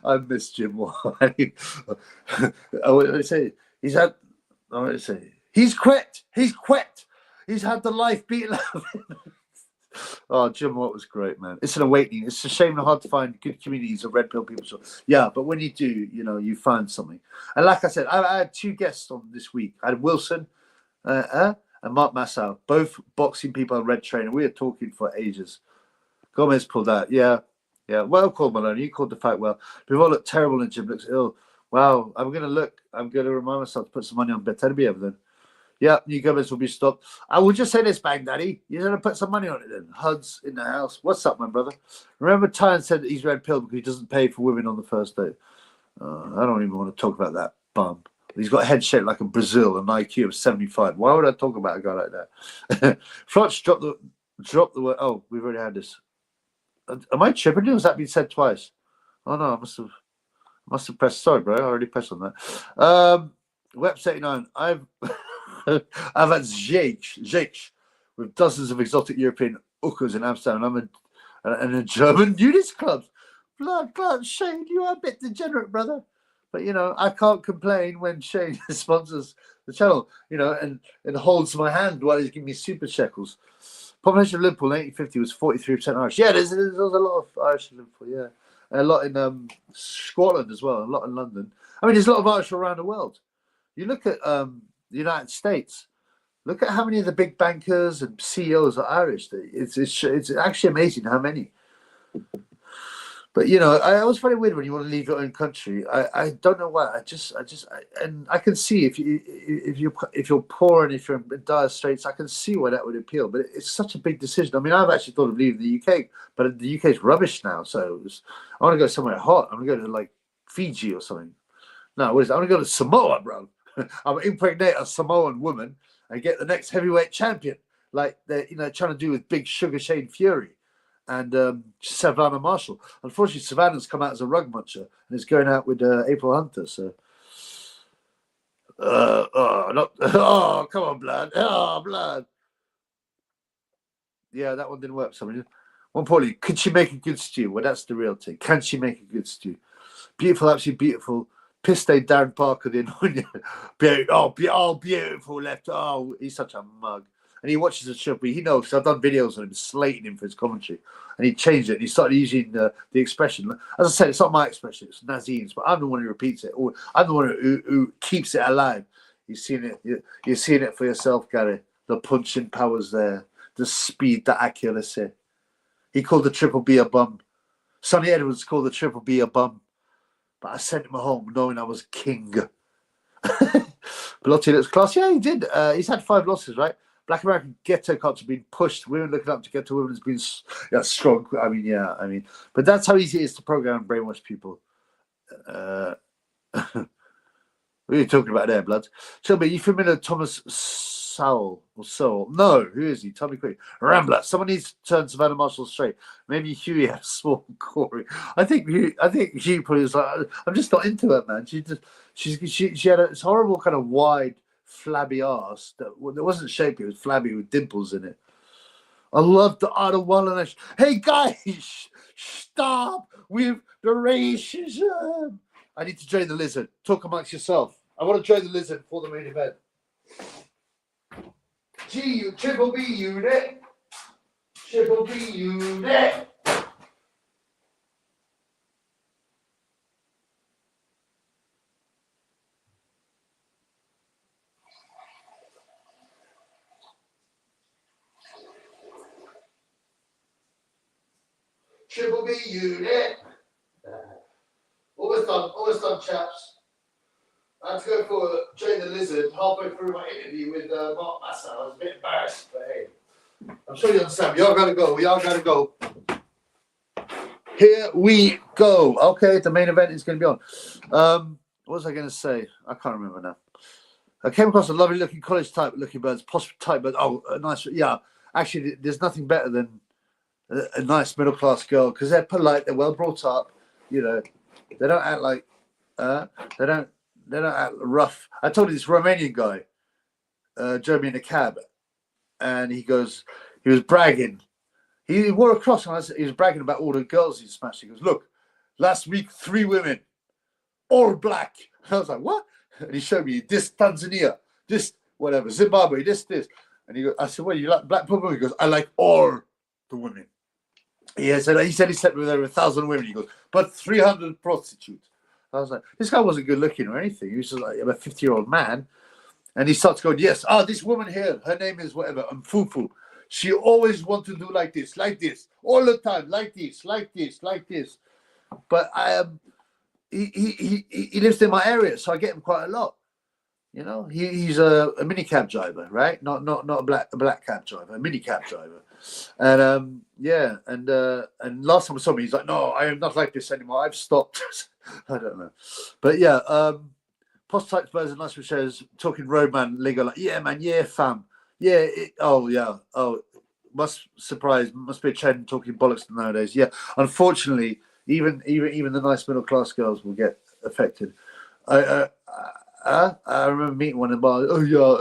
I miss Jim White. I want to say, he's had, I want to say, he's quit. He's had the life beaten out of him. Oh, Jim Watt was great, man. It's an awakening. It's a shame and hard to find good communities of red pill people. So, yeah, but when you do, you find something. And like I said, I had 2 guests on this week. I had Wilson and Mark Massau, both boxing people on Red Train, and we were talking for ages. Gomez pulled out. Yeah. Well called, Maloney. You called the fight well. We've all looked terrible and Jim looks ill. Wow. I'm going to remind myself to put some money on Beterbiev then. Yeah, new governments will be stopped. I will just say this, Bang Daddy. You're going to put some money on it then. HUD's in the house. What's up, my brother? Remember Tyron said that he's red pill because he doesn't pay for women on the first date. I don't even want to talk about that bum. He's got a head shaped like a Brazil, an IQ of 75. Why would I talk about a guy like that? Frotch dropped the word. Oh, we've already had this. Am I tripping? Has that been said twice? Oh, no, I must have pressed. Sorry, bro. I already pressed on that. Webs 89. I've had Zhech with dozens of exotic European hookers in Amsterdam and a German nudist clubs. Blood, Shane, you are a bit degenerate, brother. But, I can't complain when Shane sponsors the channel, and holds my hand while he's giving me super shekels. Population of Liverpool in 1850 was 43% Irish. Yeah, there's a lot of Irish in Liverpool, yeah. And a lot in Scotland as well, a lot in London. I mean, there's a lot of Irish around the world. You look at the United States, look at how many of the big bankers and CEOs are Irish. It's actually amazing how many. But I always find it weird when you want to leave your own country. I don't know why. And I can see if you're poor and if you're in dire straits, I can see why that would appeal. But it's such a big decision. I mean, I've actually thought of leaving the UK, but the UK is rubbish now. So I want to go somewhere hot. I'm going to go to like Fiji or something. No, what is it? I want to go to Samoa, bro. I'm gonna impregnate a Samoan woman and get the next heavyweight champion, like they're trying to do with Big Sugar Shane Fury and Savannah Marshall. Unfortunately, Savannah's come out as a rug muncher and is going out with April Hunter. So, come on, blood. Oh, blood. Yeah, that one didn't work. So, one poorly. Could she make a good stew? Well, that's the real thing. Can she make a good stew? Beautiful, absolutely beautiful. Pissed Darren Parker, the annoying. Beautiful left. Oh, he's such a mug. And he watches the show, but he knows, because I've done videos on him slating him for his commentary. And he changed it. And he started using the expression. As I said, it's not my expression, it's Nazim's, but I'm the one who repeats it. Or I'm the one who keeps it alive. You've seen it. You're seeing it for yourself, Gary. The punching powers there. The speed, the accuracy. He called the Triple B a bum. Sonny Edwards called the Triple B a bum. But I sent him home knowing I was king. Belotti looks class. Yeah, he did. He's had 5 losses, right? Black American ghetto culture being pushed. Women looking up to ghetto women has been strong. I mean, but that's how easy it is to program and brainwash people. What are you talking about there, blood? Shelby, you familiar with Thomas Sowell or Sowell? No, who is he? Tell me quick. Rambler. Someone needs to turn Savannah Marshall straight. Maybe Huey had a small Corey. I think Huey probably was like, I'm just not into her, man. She had this horrible kind of wide, flabby ass that wasn't shapy. It was flabby with dimples in it. I love the art of wildness. Hey guys, stop with the racism. I need to join the lizard. Talk amongst yourself. I want to join the lizard for the main event. Triple B unit. Triple B unit. Triple B unit. Almost done, chaps. I had to go for Jay the Lizard halfway through my interview with Mark Massa. I was a bit embarrassed, but hey, I'm sure you understand. We all gotta go. We all gotta go. Here we go. Okay, the main event is going to be on. What was I going to say? I can't remember now. I came across a lovely looking college type looking birds, possible type, but nice. Yeah, actually, there's nothing better than a nice middle class girl because they're polite, they're well brought up. You know, they don't act like they don't act rough. I told you this Romanian guy, Jeremy in a cab, and he was bragging. He wore a cross and he was bragging about all the girls he smashed. He goes, look, last week, 3 women, all black. And I was like, what? And he showed me this Tanzania, this whatever, Zimbabwe, this. And I said, well, you like black people? He goes, I like all the women. He said he slept with over 1,000 women. He goes, but 300 prostitutes. I was like, this guy wasn't good looking or anything. He was just like a 50-year-old man. And he starts going, yes, this woman here, her name is whatever, Mfufu. She always wants to do like this, all the time, like this. But he lives in my area, so I get him quite a lot. You know, he's a mini cab driver, right? Not a black cab driver, a mini cab driver. And and last time I saw him, he's like, no, I am not like this anymore. I've stopped. I don't know, but yeah. Post type birds and nice shows talking roadman legal like, yeah, man, yeah, fam. Yeah. Must be a trend talking bollocks nowadays. Yeah. Unfortunately, even the nice middle class girls will get affected. I remember meeting one in the bar. Oh yeah,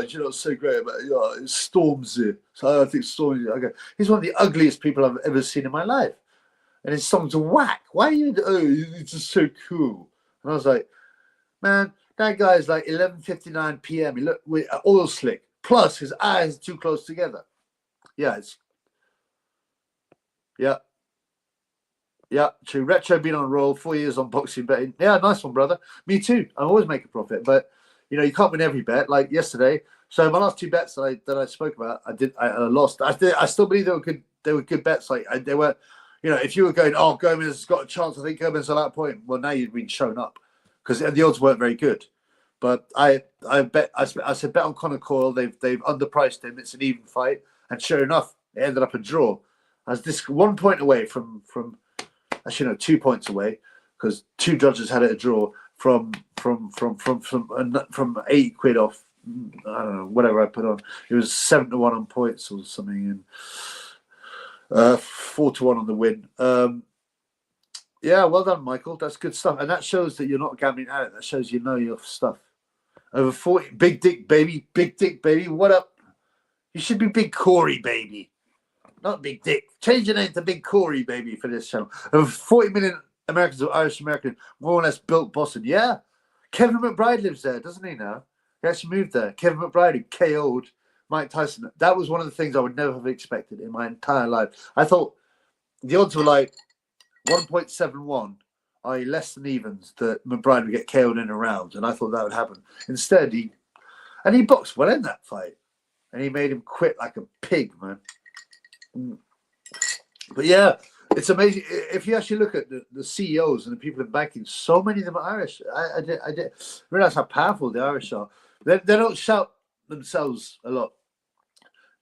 you know what's so great about it? Yeah, it's Stormzy. So I think Stormzy. Okay, he's one of the ugliest people I've ever seen in my life, and his songs are whack. Why are you? Oh, it's just so cool. And I was like, man, that guy's like 11:59 p.m. He looked with oil slick. Plus, his eyes are too close together. Yeah, true. Retro been on a roll, 4 years on boxing betting. Yeah, nice one, brother. Me too. I always make a profit, but you know you can't win every bet. Like yesterday, so my last 2 bets that I spoke about, I lost. I still believe they were good. They were good bets. Like they were, you know, if you were going, oh, Gomez has got a chance. I think Gomez at that point. Well, now you've been shown up because the odds weren't very good. But I said bet on Conor Coyle. They've underpriced him. It's an even fight. And sure enough, it ended up a draw. I was this 1 point away from actually no, 2 points away because 2 judges had it a draw from 80 quid off. I don't know, whatever I put on. It was 7-1 on points or something, and 4-1 on the win. Yeah, well done, Michael. That's good stuff, and that shows that you're not a gambling addict. That shows you know your stuff. Over 40, big dick baby. What up? You should be Big Corey, baby. Not Big Dick. Change your name to Big Corey, baby, for this channel. Over 40 million Americans or Irish American, more or less built Boston. Yeah. Kevin McBride lives there, doesn't he now? He actually moved there. Kevin McBride, who KO'd Mike Tyson. That was one of the things I would never have expected in my entire life. I thought the odds were like 1.71, i.e. less than evens, that McBride would get KO'd in a round, and I thought that would happen. Instead, he boxed well in that fight. And he made him quit like a pig, man. But yeah, it's amazing. If you actually look at the CEOs and the people in banking, so many of them are Irish. I did realize how powerful the Irish are. They don't shout themselves a lot.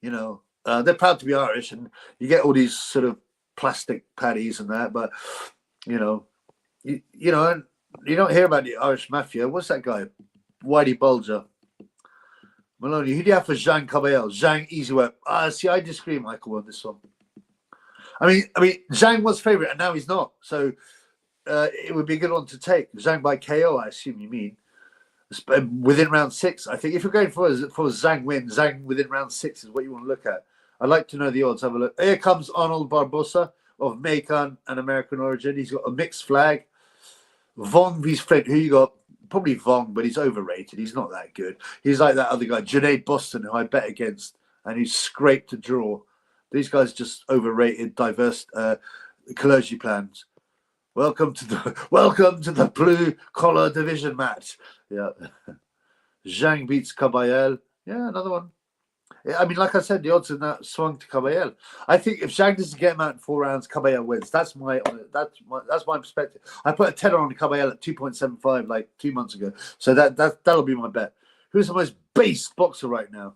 You know, they're proud to be Irish, and you get all these sort of plastic paddies and that. But you know, and you don't hear about the Irish mafia. What's that guy, Whitey Bulger? Maloney, who do you have for Jean Caballel? Jean easy work. See, I disagree, Michael, on this one. I mean, Zhang was favourite, and now he's not. So it would be a good one to take. Zhang by KO, I assume you mean. Within round 6, I think. If you're going for Zhang win, Zhang within round 6 is what you want to look at. I'd like to know the odds. Have a look. Here comes Arnold Barboza of Macon and American origin. He's got a mixed flag. Vong vs. Flint. Who you got? Probably Vong, but he's overrated. He's not that good. He's like that other guy, Junaid Boston, who I bet against, and he's scraped a draw. These guys just overrated, diverse clergy plans. Welcome to the blue collar division match. Yeah, Zhang beats Caballel. Yeah, another one. I mean, like I said, the odds are now swung to Caballero. I think if Zhang doesn't get him out in 4 rounds, Caballero wins. That's my perspective. I put a tenner on Caballero at 2.75 like 2 months ago, so that'll be my bet. Who's the most based boxer right now?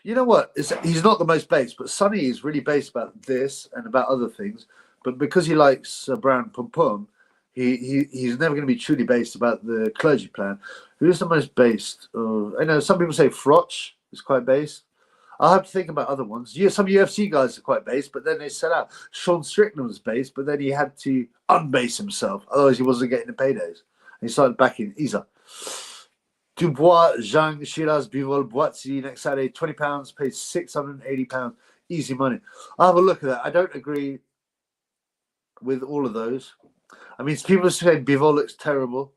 You know what? He's not the most based, but Sonny is really based about this and about other things. But because he likes Brown Pum Pum, he's never going to be truly based about the clergy plan. Who's the most based? I know some people say Frotch is quite based. I'll have to think about other ones. Yeah, some UFC guys are quite based, but then they set out. Sean Strickland was based, but then he had to unbase himself. Otherwise, he wasn't getting the paydays. And he started backing Isa. Dubois, Zhang, Shiraz, Bivol, Boatsy, next Saturday, £20, pays £680. Easy money. I'll have a look at that. I don't agree with all of those. I mean, people are saying Bivol looks terrible.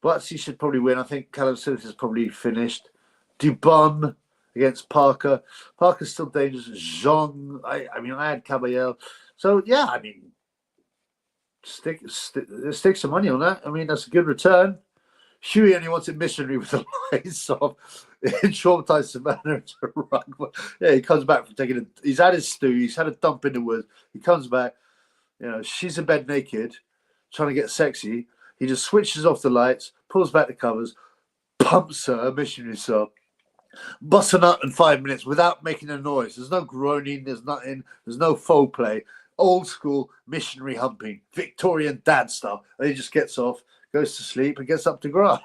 Boatsy should probably win. I think Callum Smith is probably finished. Dubon against Parker. Parker's still dangerous. Zhang. I mean, I had Caballero. So, yeah, I mean, stick some money on that. I mean, that's a good return. Huey only wants it missionary with the lights off. Traumatized Savannah to rug. Yeah, he comes back from taking he's had his stew. He's had a dump in the woods. He comes back. You know, she's in bed naked, trying to get sexy. He just switches off the lights, pulls back the covers, pumps her missionary up, busts a nut in 5 minutes without making a noise. There's no groaning. There's nothing. There's no faux play. Old school missionary humping, Victorian dad style. And he just gets off, goes to sleep, and gets up to growl.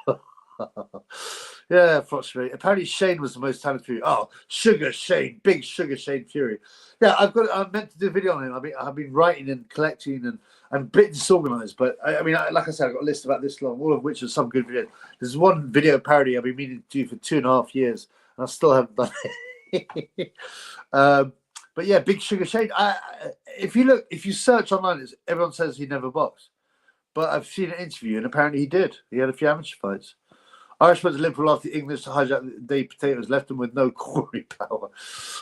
Yeah, frustrating. Apparently Shane was the most talented Fury. Oh, Sugar Shane, big Sugar Shane Fury. Yeah, I meant to do a video on him. I've been writing and collecting, and I'm a bit disorganized. But I mean, like I said, I've got a list about this long, all of which are some good videos. There's one video parody I've been meaning to do for 2.5 years, and I still haven't done it. But yeah, big Sugar Shane. If you search online, everyone says he never boxed. But I've seen an interview, and apparently he did. He had a few amateur fights. Irish went to Liverpool after the English hijacked the potatoes, left them with no quarry power.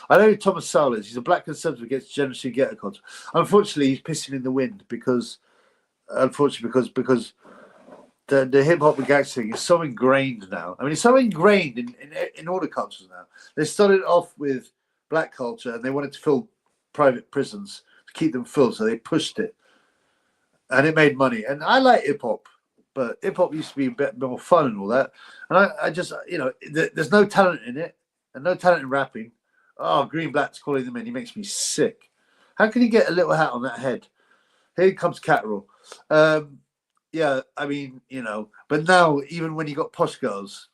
I know who Thomas Sowell is. He's a black conservative who gets generously get a contract. Unfortunately, he's pissing in the wind because the hip hop and gangster thing is so ingrained now. I mean, it's so ingrained in all the cultures now. They started off with black culture and they wanted to fill private prisons to keep them filled, so they pushed it. And it made money. And I like hip hop, but hip hop used to be a bit more fun and all that. And I just, there's no talent in it and no talent in rapping. Oh, Green Black's calling them in. He makes me sick. How can he get a little hat on that head? Here comes Catterall. Yeah, I mean, but now even when you got posh girls,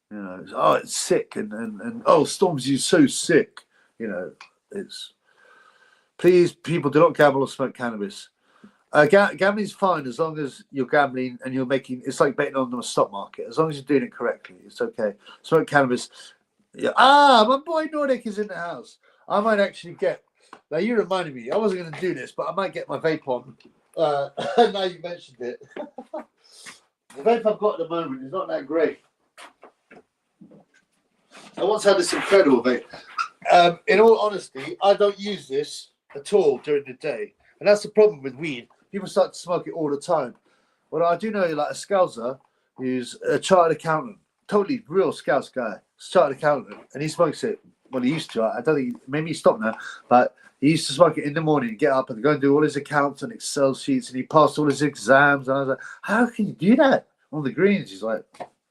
it's sick and oh, Stormzy's so sick. It's please, people, do not gamble or smoke cannabis. Gambling's fine as long as you're gambling and you're making. It's like betting on the stock market. As long as you're doing it correctly, it's okay. Smoke cannabis. Yeah. My boy Nordic is in the house. I might actually get. Now you reminded me. I wasn't going to do this, but I might get my vape on. Now you mentioned it. The vape I've got at the moment is not that great. I once had this incredible vape. In all honesty, I don't use this at all during the day, and that's the problem with weed. People start to smoke it all the time. Well, I do know like a Scouser who's a chartered accountant, totally real Scouts guy, chartered accountant, and he smokes it. Well, he used to. I don't think maybe he stopped now, but he used to smoke it in the morning, get up and go and do all his accounts and Excel sheets, and he passed all his exams. And I was like, how can you do that on the greens? He's like,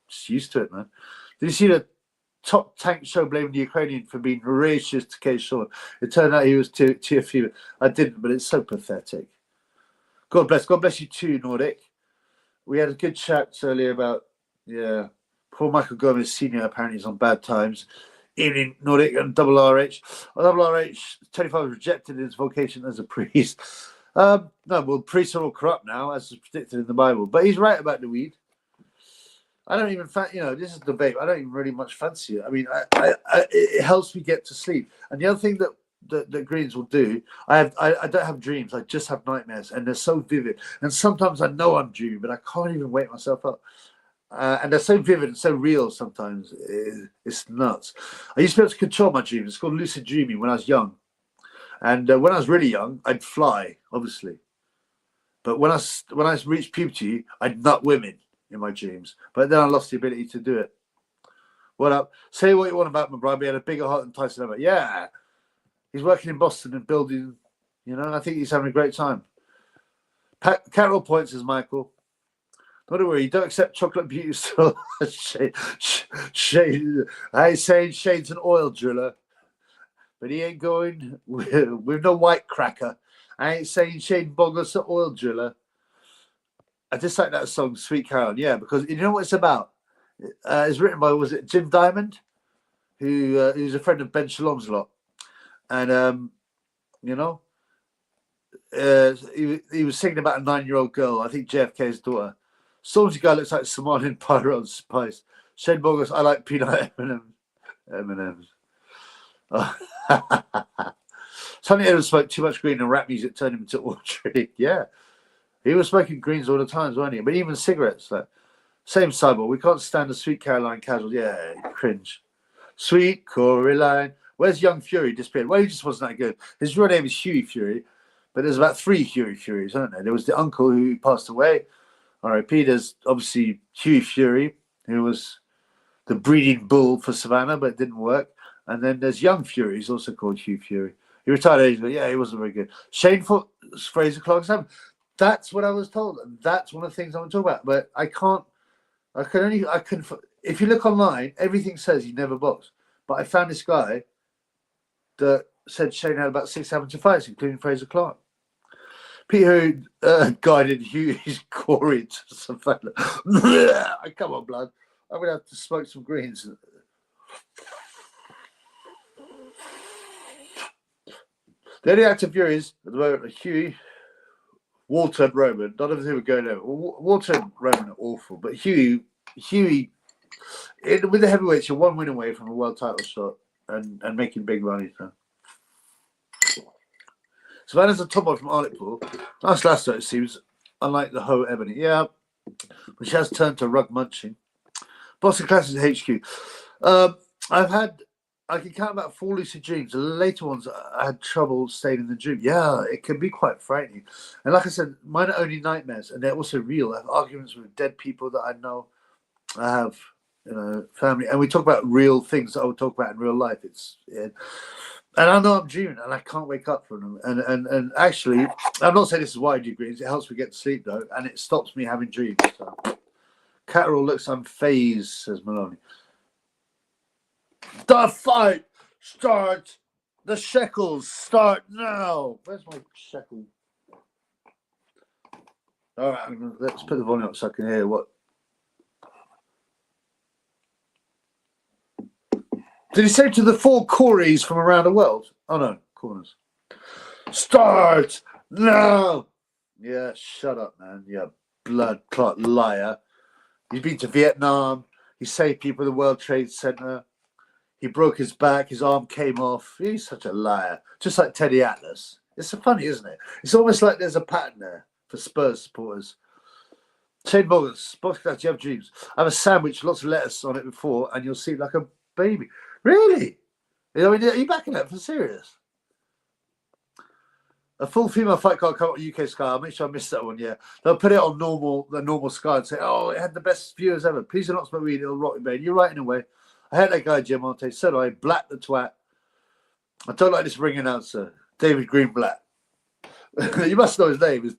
just used to it, man. Did you see the top tank show blaming the Ukrainian for being racist to K. Shawn? It turned out he was tear fever. I didn't, but it's so pathetic. God bless you too, Nordic. We had a good chat earlier about, poor Michael Gomez Sr. apparently is on bad times. Evening, Nordic and Double RH. Double RH, 25 rejected his vocation as a priest. No, well, priests are all corrupt now, as is predicted in the Bible. But he's right about the weed. I don't even this is debate. I don't even really much fancy it. I mean, it helps me get to sleep. And the other thing that greens will do, I don't have dreams. I just have nightmares, and they're so vivid. And sometimes I know I'm dreaming, but I can't even wake myself up. And they're so vivid and so real sometimes. It's nuts. I used to be able to control my dreams. It's called lucid dreaming when I was young. And when I was really young, I'd fly, obviously. But when I reached puberty, I'd nut women in my dreams. But then I lost the ability to do it. What up? Say what you want about McBride. He had a bigger heart than Tyson ever. Yeah. He's working in Boston and building, you know, I think he's having a great time. Catterall points as Michael. Don't worry, you don't accept chocolate beauty still. Shane, I ain't saying Shane's an oil driller, but he ain't going with no white cracker. I ain't saying Shane Boggles an oil driller. I just like that song, Sweet Caroline. Yeah, because you know what it's about? It's written by, was it Jim Diamond? Who's a friend of Ben Shalom's a lot. And, you know, he was singing about a 9-year-old girl, I think JFK's daughter. Stormzy guy looks like Somalian Pyro Spice. Shane Boggles, I like peanut M&M's. Oh. Tony Evans smoked too much green and rap music turned him into Audrey. Yeah. He was smoking greens all the time, wasn't he? But even cigarettes. Like, same cyborg. We can't stand the Sweet Caroline casual. Yeah, cringe. Sweet Caroline. Where's Young Fury? Disappeared. Well, he just wasn't that good. His real name is Huey Fury. But there's about 3 Huey Furies, aren't there? There was the uncle who passed away. R.I.P. There's obviously Huey Fury, who was the breeding bull for Savannah, but it didn't work. And then there's Young Fury, who's also called Huey Fury. He retired ages ago. Yeah, he wasn't very good. Shane Fraser Clark's album. That's what I was told. And that's one of the things I want to talk about. But I couldn't. If you look online, everything says he never boxed. But I found this guy that said Shane had about 6 amateur fights, including Fraser Clark. Peter guided Hughie's Corey to some fella. Come on, blood. I'm going to have to smoke some greens. The only active viewers at the moment are Hughie, Walter, and Roman. None of them are going over. Walter and Roman are awful, but Hughie, with the heavyweights, you're 1 win away from a world title shot and making big money. So. Savannah's a top one from Arletpool. Nice lasso, it seems, unlike the Ho Ebony. Yeah, but she has turned to rug munching. Boston Classics HQ. I can count about 4 lucid dreams. The later ones, I had trouble staying in the dream. Yeah, it can be quite frightening. And like I said, mine are only nightmares, and they're also real. I have arguments with dead people that I know. I have, family, and we talk about real things that I would talk about in real life. And I know I'm dreaming, and I can't wake up from them. And actually, I'm not saying this is why I do dreams. It helps me get to sleep, though, and it stops me having dreams. So. Catterall looks unfazed, says Maloney. The fight starts. The shekels start now. Where's my shekel? All right, let's put the volume up so I can hear what. Did he say to the 4 Corys from around the world? Oh, no, corners. Start now. Yeah, shut up, man. You blood clot liar. He's been to Vietnam. He saved people in the World Trade Center. He broke his back. His arm came off. He's such a liar. Just like Teddy Atlas. It's so funny, isn't it? It's almost like there's a pattern there for Spurs supporters. Shane Boggles, do you have dreams? I have a sandwich, lots of lettuce on it before, and you'll see like a baby. Really? I mean, are you backing that for serious? A full female fight card come on UK Sky. I'll make sure I missed that one. Yeah, they'll put it on the normal Sky and say, "Oh, it had the best viewers ever." Please do not smoke weed; it'll rot your brain. You're right in a way. I hate that guy, Jim Monte. So do I. Black the twat. I don't like this ring announcer, David Greenblatt. You must know his name.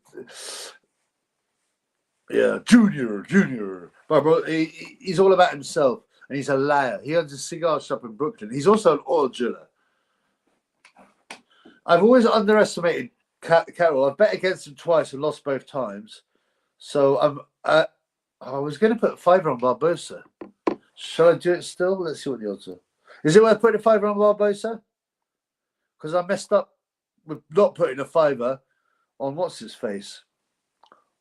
Yeah, Junior. Bro, he's all about himself, and he's a liar. He owns a cigar shop in Brooklyn. He's also an oil driller. I've always underestimated Catterall. I've bet against him twice and lost both times. So I was going to put a $5 on Barboza. Shall I do it still? Let's see what the odds are. Is it worth putting a $5 on Barboza? Because I messed up with not putting a $5 on what's his face,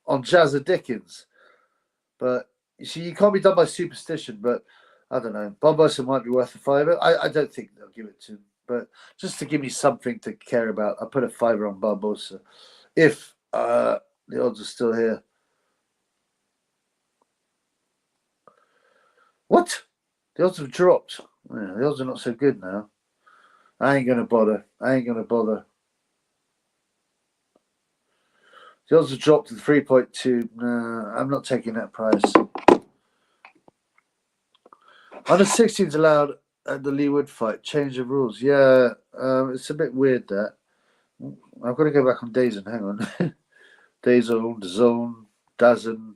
on Jazza Dickens. But you see, you can't be done by superstition. But I don't know. Barboza might be worth a $5. I don't think they'll give it to him. But just to give me something to care about, I put a $5 on Barboza. If the odds are still here. What? The odds have dropped. Yeah, the odds are not so good now. I ain't going to bother. The odds have dropped to 3.2. No, I'm not taking that price. Under 16s allowed at the Lee Wood fight. Change of rules. Yeah, it's a bit weird that. I've got to go back on DAZN. Hang on. DAZN, DAZN,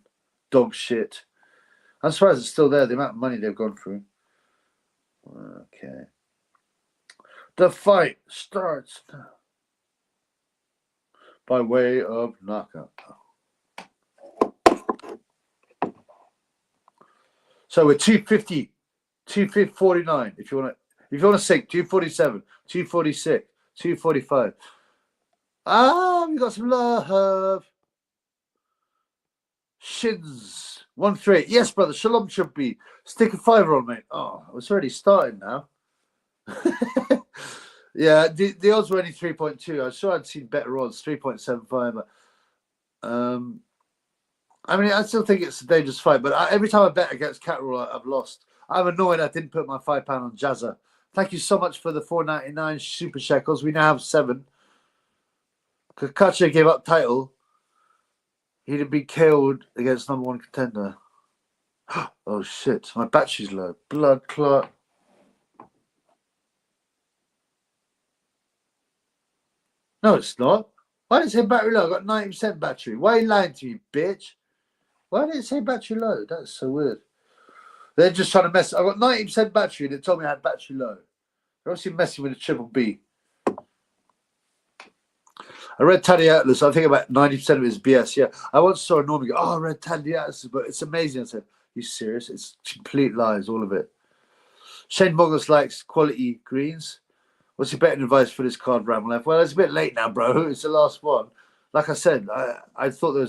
dog shit. I'm surprised it's still there. The amount of money they've gone through. Okay. The fight starts now. By way of knockout. So we're 250, 249. If you want to sink, 247, 246, 245. We got some love. Shins 138. Yes, brother. Shalom should be. Stick a fiver on, mate. Oh, it's already starting now. Yeah, the odds were only 3.2. I was sure I'd seen better odds, 3.75. I mean, I still think it's a dangerous fight, but every time I bet against Catterall, I've lost. I'm annoyed I didn't put my £5 on Jazza. Thank you so much for the $4.99 super shekels. We now have 7. Kakacha gave up title. He'd have been killed against number 1 contender. Oh, shit. My battery's low. Blood clot. No, it's not. Why did it say battery low? I got 90% battery. Why are you lying to me, bitch? Why did it say battery low? That's so weird. They're just trying to mess. I got 90% battery and it told me I had battery low. They're obviously messing with a triple B. I read Taddy Atlas. I think about 90% of it is BS. Yeah. I once saw a Norman go, I read Taddy Atlas, but it's amazing. I said, you serious? It's complete lies, all of it. Shane Boggles likes quality greens. What's your betting advice for this card, Ramlev? Well, it's a bit late now, bro. It's the last one. Like I said, I thought I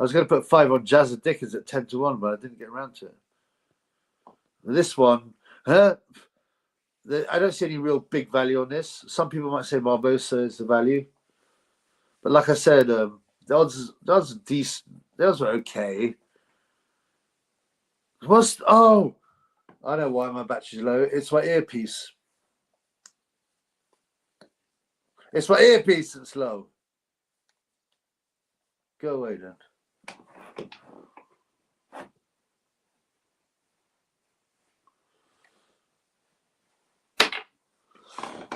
was going to put 5 on Jazza Dickens at 10-1, but I didn't get around to it. This one, I don't see any real big value on this. Some people might say Barboza is the value. But like I said, the odds are decent. The odds are okay. I know why my battery's low. It's my earpiece. It's my earpiece that's low. Go away then.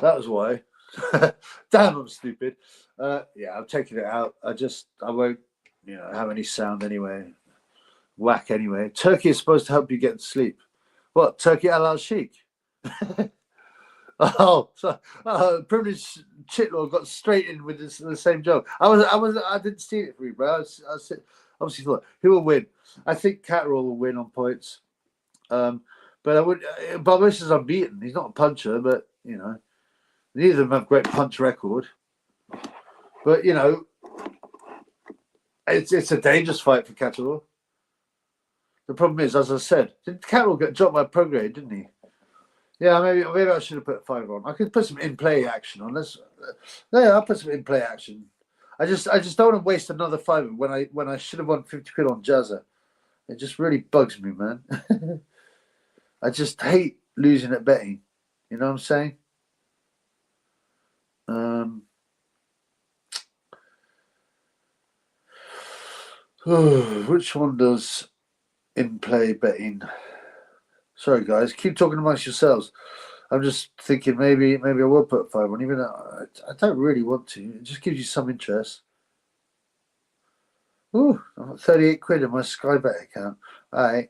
That was why. Damn, I'm stupid. Yeah, I'm taking it out. I won't, have any sound anyway. Whack anyway. Turkey is supposed to help you get to sleep. What? Turkey Al Sheikh? Privileged chitlord got straight in with the same joke. I didn't steal it for you, bro. I obviously thought who will win. I think Catterall will win on points. But I would. Barboza's unbeaten. He's not a puncher, but neither of them have great punch record. But it's a dangerous fight for Catterall. The problem is, as I said, did Catterall get dropped by Prograde, didn't he? Yeah, maybe I should have put 5 on. I could put some in-play action on this. Yeah, I'll put some in-play action. I just don't want to waste another 5 when I should have won 50 quid on Jazza. It just really bugs me, man. I just hate losing at betting. You know what I'm saying? Which one does in-play betting? Sorry, guys. Keep talking amongst yourselves. I'm just thinking maybe I will put 5 on, even though I don't really want to. It just gives you some interest. Ooh, I've got 38 quid in my Sky Bet account. Aye.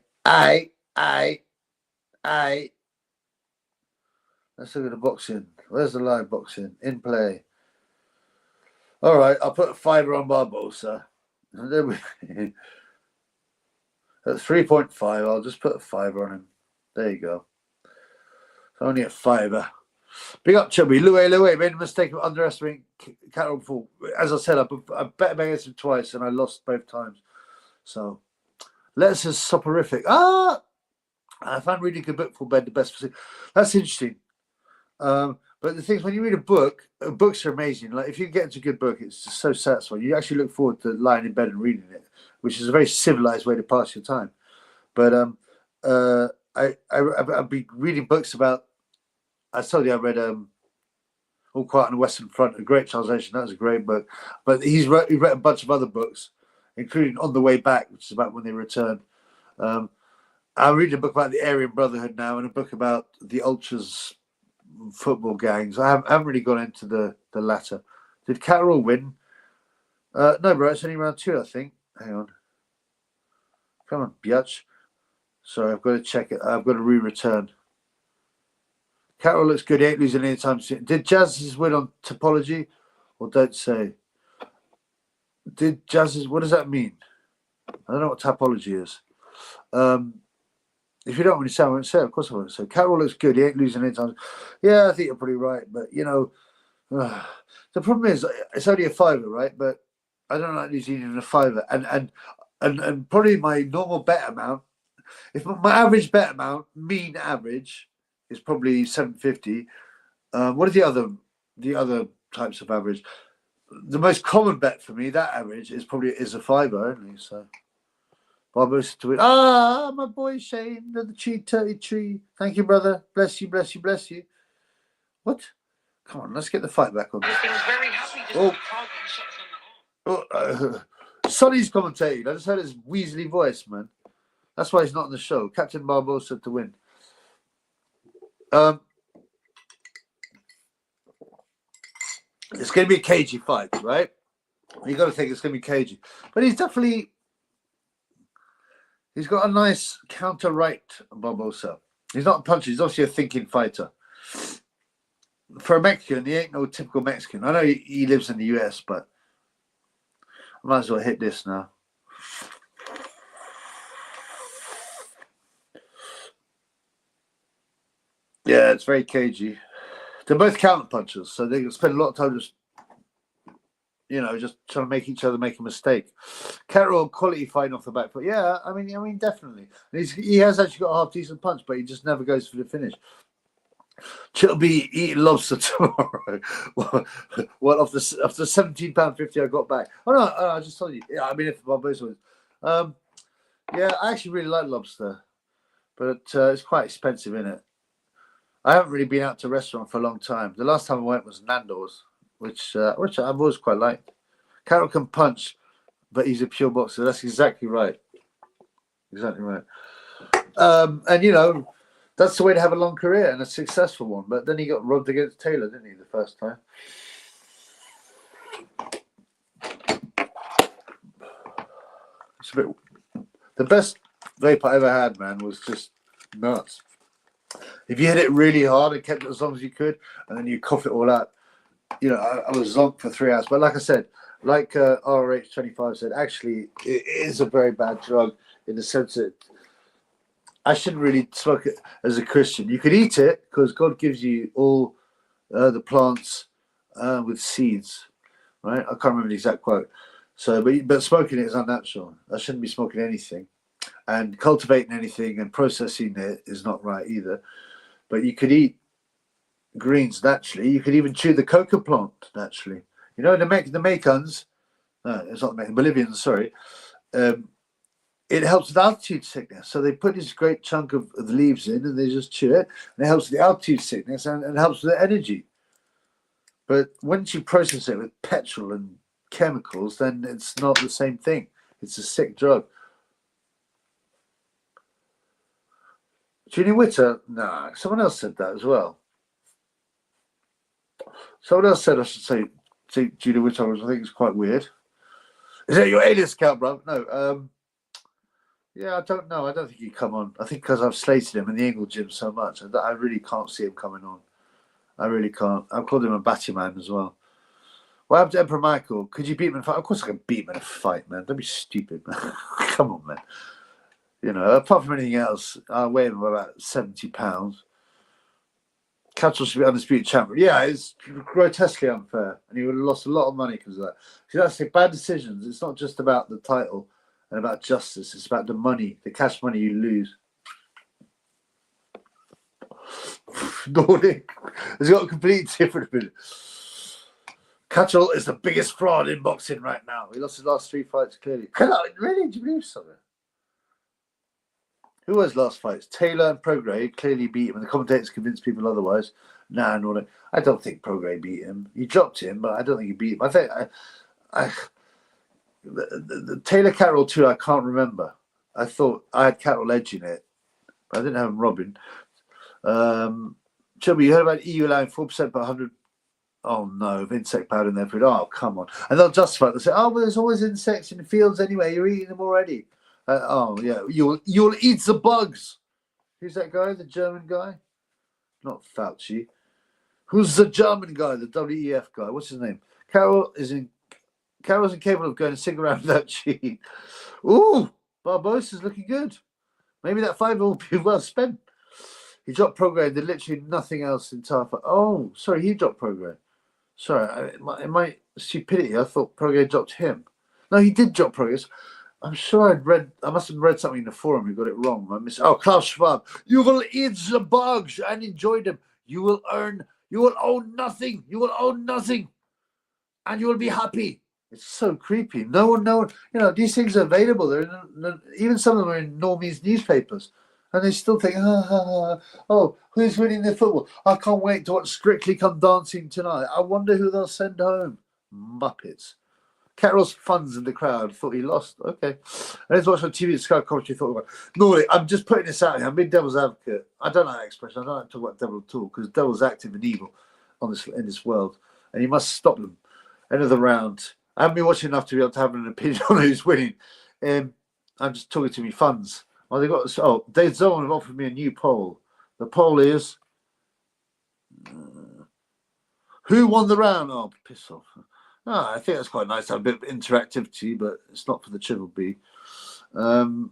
Let's look at the boxing. Where's the live boxing? In play. All right, I'll put a 5 on Barboza. At 3.5, I'll just put a 5 on him. There you go. Only a 5. Big up, Chubby. Louie made a mistake of underestimating Catterall before. As I said, I bet against him twice and I lost both times. So, let's just soporific. I found reading a book for bed the best. That's interesting. But the thing is, when you read a book, books are amazing. Like if you get into a good book, it's just so satisfying. You actually look forward to lying in bed and reading it, which is a very civilized way to pass your time. But I've been reading books about. I told you I read All Quiet on the Western Front, a great translation. That was a great book. But he wrote a bunch of other books, including On the Way Back, which is about when they returned. And I'm reading a book about the Aryan Brotherhood now, and a book about the Ultras football gangs. I haven't really gone into the latter. Did Catterall win? No, bro. It's only round 2, I think. Hang on. Come on, biatch. Sorry, I've got to check it. I've got to re-return. Catterall looks good. He ain't losing any time soon. Did Jazz's win on topology? Or don't say. Did Jazz's... What does that mean? I don't know what topology is. If you don't want to say, I won't say. Of course I won't say. Catterall looks good. He ain't losing any time. Yeah, I think you're pretty right. But, you know, the problem is it's only a fiver, right? But I don't like losing even a fiver. And probably my normal bet amount, if my average bet amount, mean average, is probably 750. What are the other types of average? The most common bet for me, that average, is a fiver only. So Barboza to win. Ah, my boy Shane, the tree. Thank you, brother. Bless you, bless you, bless you. What? Come on, let's get the fight back on. Sonny's commentating. I just heard his Weasley voice, man. That's why he's not on the show. Captain Barboza to win. It's going to be a cagey fight, right? You got to think it's going to be cagey. But he's got a nice counter right, Barboza. He's not a puncher. He's obviously a thinking fighter. For a Mexican, he ain't no typical Mexican. I know he lives in the US, but I might as well hit this now. Yeah, it's very cagey. They're both counter punchers, so they can spend a lot of time just trying to make each other make a mistake. Catterall quality fighting off the back foot. Yeah, I mean, definitely. He has actually got a half decent punch, but he just never goes for the finish. She'll be eating lobster tomorrow. What after £17.50 I got back? Oh no, I just told you. Yeah, I mean, if Barboza wins, yeah, I actually really like lobster, but it's quite expensive, isn't it? I haven't really been out to a restaurant for a long time. The last time I went was Nando's, which I've always quite liked. Catterall can punch, but he's a pure boxer. That's exactly right. Exactly right. And you know, that's the way to have a long career and a successful one. But then he got robbed against Taylor, didn't he, the first time? It's a bit. The best vape I ever had, man, was just nuts. If you hit it really hard and kept it as long as you could, and then you cough it all out, you know, I was zonked for 3 hours. But like I said, like RH25 said, actually, it is a very bad drug in the sense that I shouldn't really smoke it as a Christian. You could eat it because God gives you all the plants with seeds, right? I can't remember the exact quote. So, but smoking it is unnatural. I shouldn't be smoking anything. And cultivating anything and processing it is not right either. But you could eat greens naturally. You could even chew the coca plant naturally. You know, the Maycans, no, it's not the Bolivians, sorry. It helps with altitude sickness. So they put this great chunk of the leaves in and they just chew it. And it helps with the altitude sickness and helps with the energy. But once you process it with petrol and chemicals, then it's not the same thing. It's a sick drug. Judy Witter? Nah, someone else said that as well. Someone else said I should say Judy Witter, which I think is quite weird. Is that your alias account, bro? No. Yeah, I don't know. I don't think he'd come on. I think because I've slated him in the Ingle gym so much, I really can't see him coming on. I really can't. I've called him a batty man as well. What happened to Emperor Michael? Could you beat him in a fight? Of course I can beat him in a fight, man. Don't be stupid, man. Come on, man. You know, apart from anything else, I weigh him about 70 pounds. Catterall should be undisputed champion. Yeah, it's grotesquely unfair. And he would have lost a lot of money because of that. See, that's the bad decisions. It's not just about the title and about justice. It's about the money, the cash money you lose. Nordic has got a completely different opinion. Catterall is the biggest fraud in boxing right now. He lost his last 3 fights clearly. Really? Do you believe something? Who was last fights? Taylor and Prograis clearly beat him, and the commentators convinced people otherwise. Nah, no, I don't think Prograis beat him. He dropped him, but I don't think he beat him. I think the Taylor Catterall 2, I can't remember. I thought I had Catterall edging it, I didn't have him robbing. Chubby, you heard about EU allowing 4% per 100? Oh no, of insect powder in their food. Oh, come on. And they'll justify it. They'll say, oh, well, there's always insects in the fields anyway. You're eating them already. Oh, yeah. You'll eat the bugs. Who's that guy? The German guy? Not Fauci. Who's the German guy? The WEF guy? What's his name? Carroll's incapable of going a single round without cheating. Ooh, Barboza is looking good. Maybe that $5 will be well spent. He dropped Prograde. Did literally nothing else in Tafa. Oh, sorry, he dropped Prograde. Sorry, in my stupidity, I thought Prograde dropped him. No, he did drop Prograde. I'm sure I must have read something in the forum. You got it wrong. Klaus Schwab. You will eat the bugs and enjoy them. You will own nothing. You will own nothing. And you will be happy. It's so creepy. No one, these things are available. Even some of them are in normies newspapers. And they still think, oh, who's winning the football? I can't wait to watch Strictly Come Dancing tonight. I wonder who they'll send home. Muppets. Catterall's funds in the crowd thought he lost. Okay. I just watched on TV the Sky commentary thought about Nordic. I'm just putting this out here. I'm being devil's advocate. I don't like that expression. I don't like to talk about devil at all because devil's active and evil in this world. And you must stop them. End of the round. I haven't been watching enough to be able to have an opinion on who's winning. I'm just talking to me funds. Well, Dave Zone have offered me a new poll. The poll is who won the round? Oh, piss off. I think that's quite nice to have a bit of interactivity, but it's not for the Triple B. Nordic.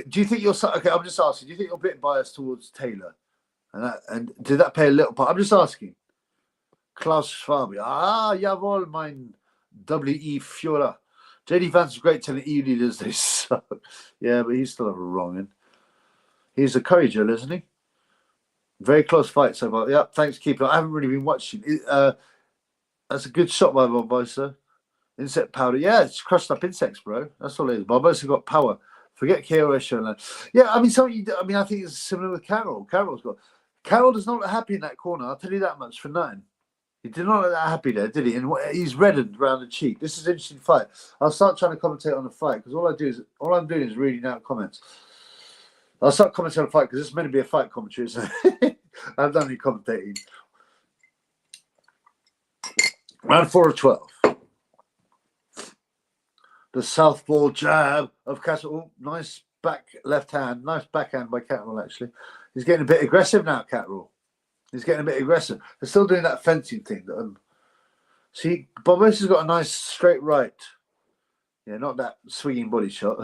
Do you think you're okay? I'm just asking. Do you think you're a bit biased towards Taylor? And did that play a little part? I'm just asking. Klaus Schwab. Jawohl, mein W.E. Führer. JD Vance is great telling EU leaders they suck. Yeah, but he's still wrong. In. He's a courageous, isn't he? Very close fight so far. Yeah, thanks, keeper. I haven't really been watching. That's a good shot by Barboza. Insect powder. Yeah, it's crushed up insects, bro. That's all it is. Barboza got power. Forget KOS Showland. Yeah, I mean, I think it's similar with Catterall. Catterall does not look happy in that corner. I'll tell you that much for nothing. He did not look that happy there, did he? And he's reddened around the cheek. This is an interesting fight. I'll start trying to commentate on the fight because all I'm doing is reading out comments. I'll start commenting on the fight because this is meant to be a fight commentary, so I've done any commentating. Round 4 of 12. The southpaw jab of Catterall. Nice back left hand. Nice backhand by Catterall, actually. He's getting a bit aggressive now, Catterall. He's getting a bit aggressive. They're still doing that fencing thing. See, Barboza's got a nice straight right. Yeah, not that swinging body shot.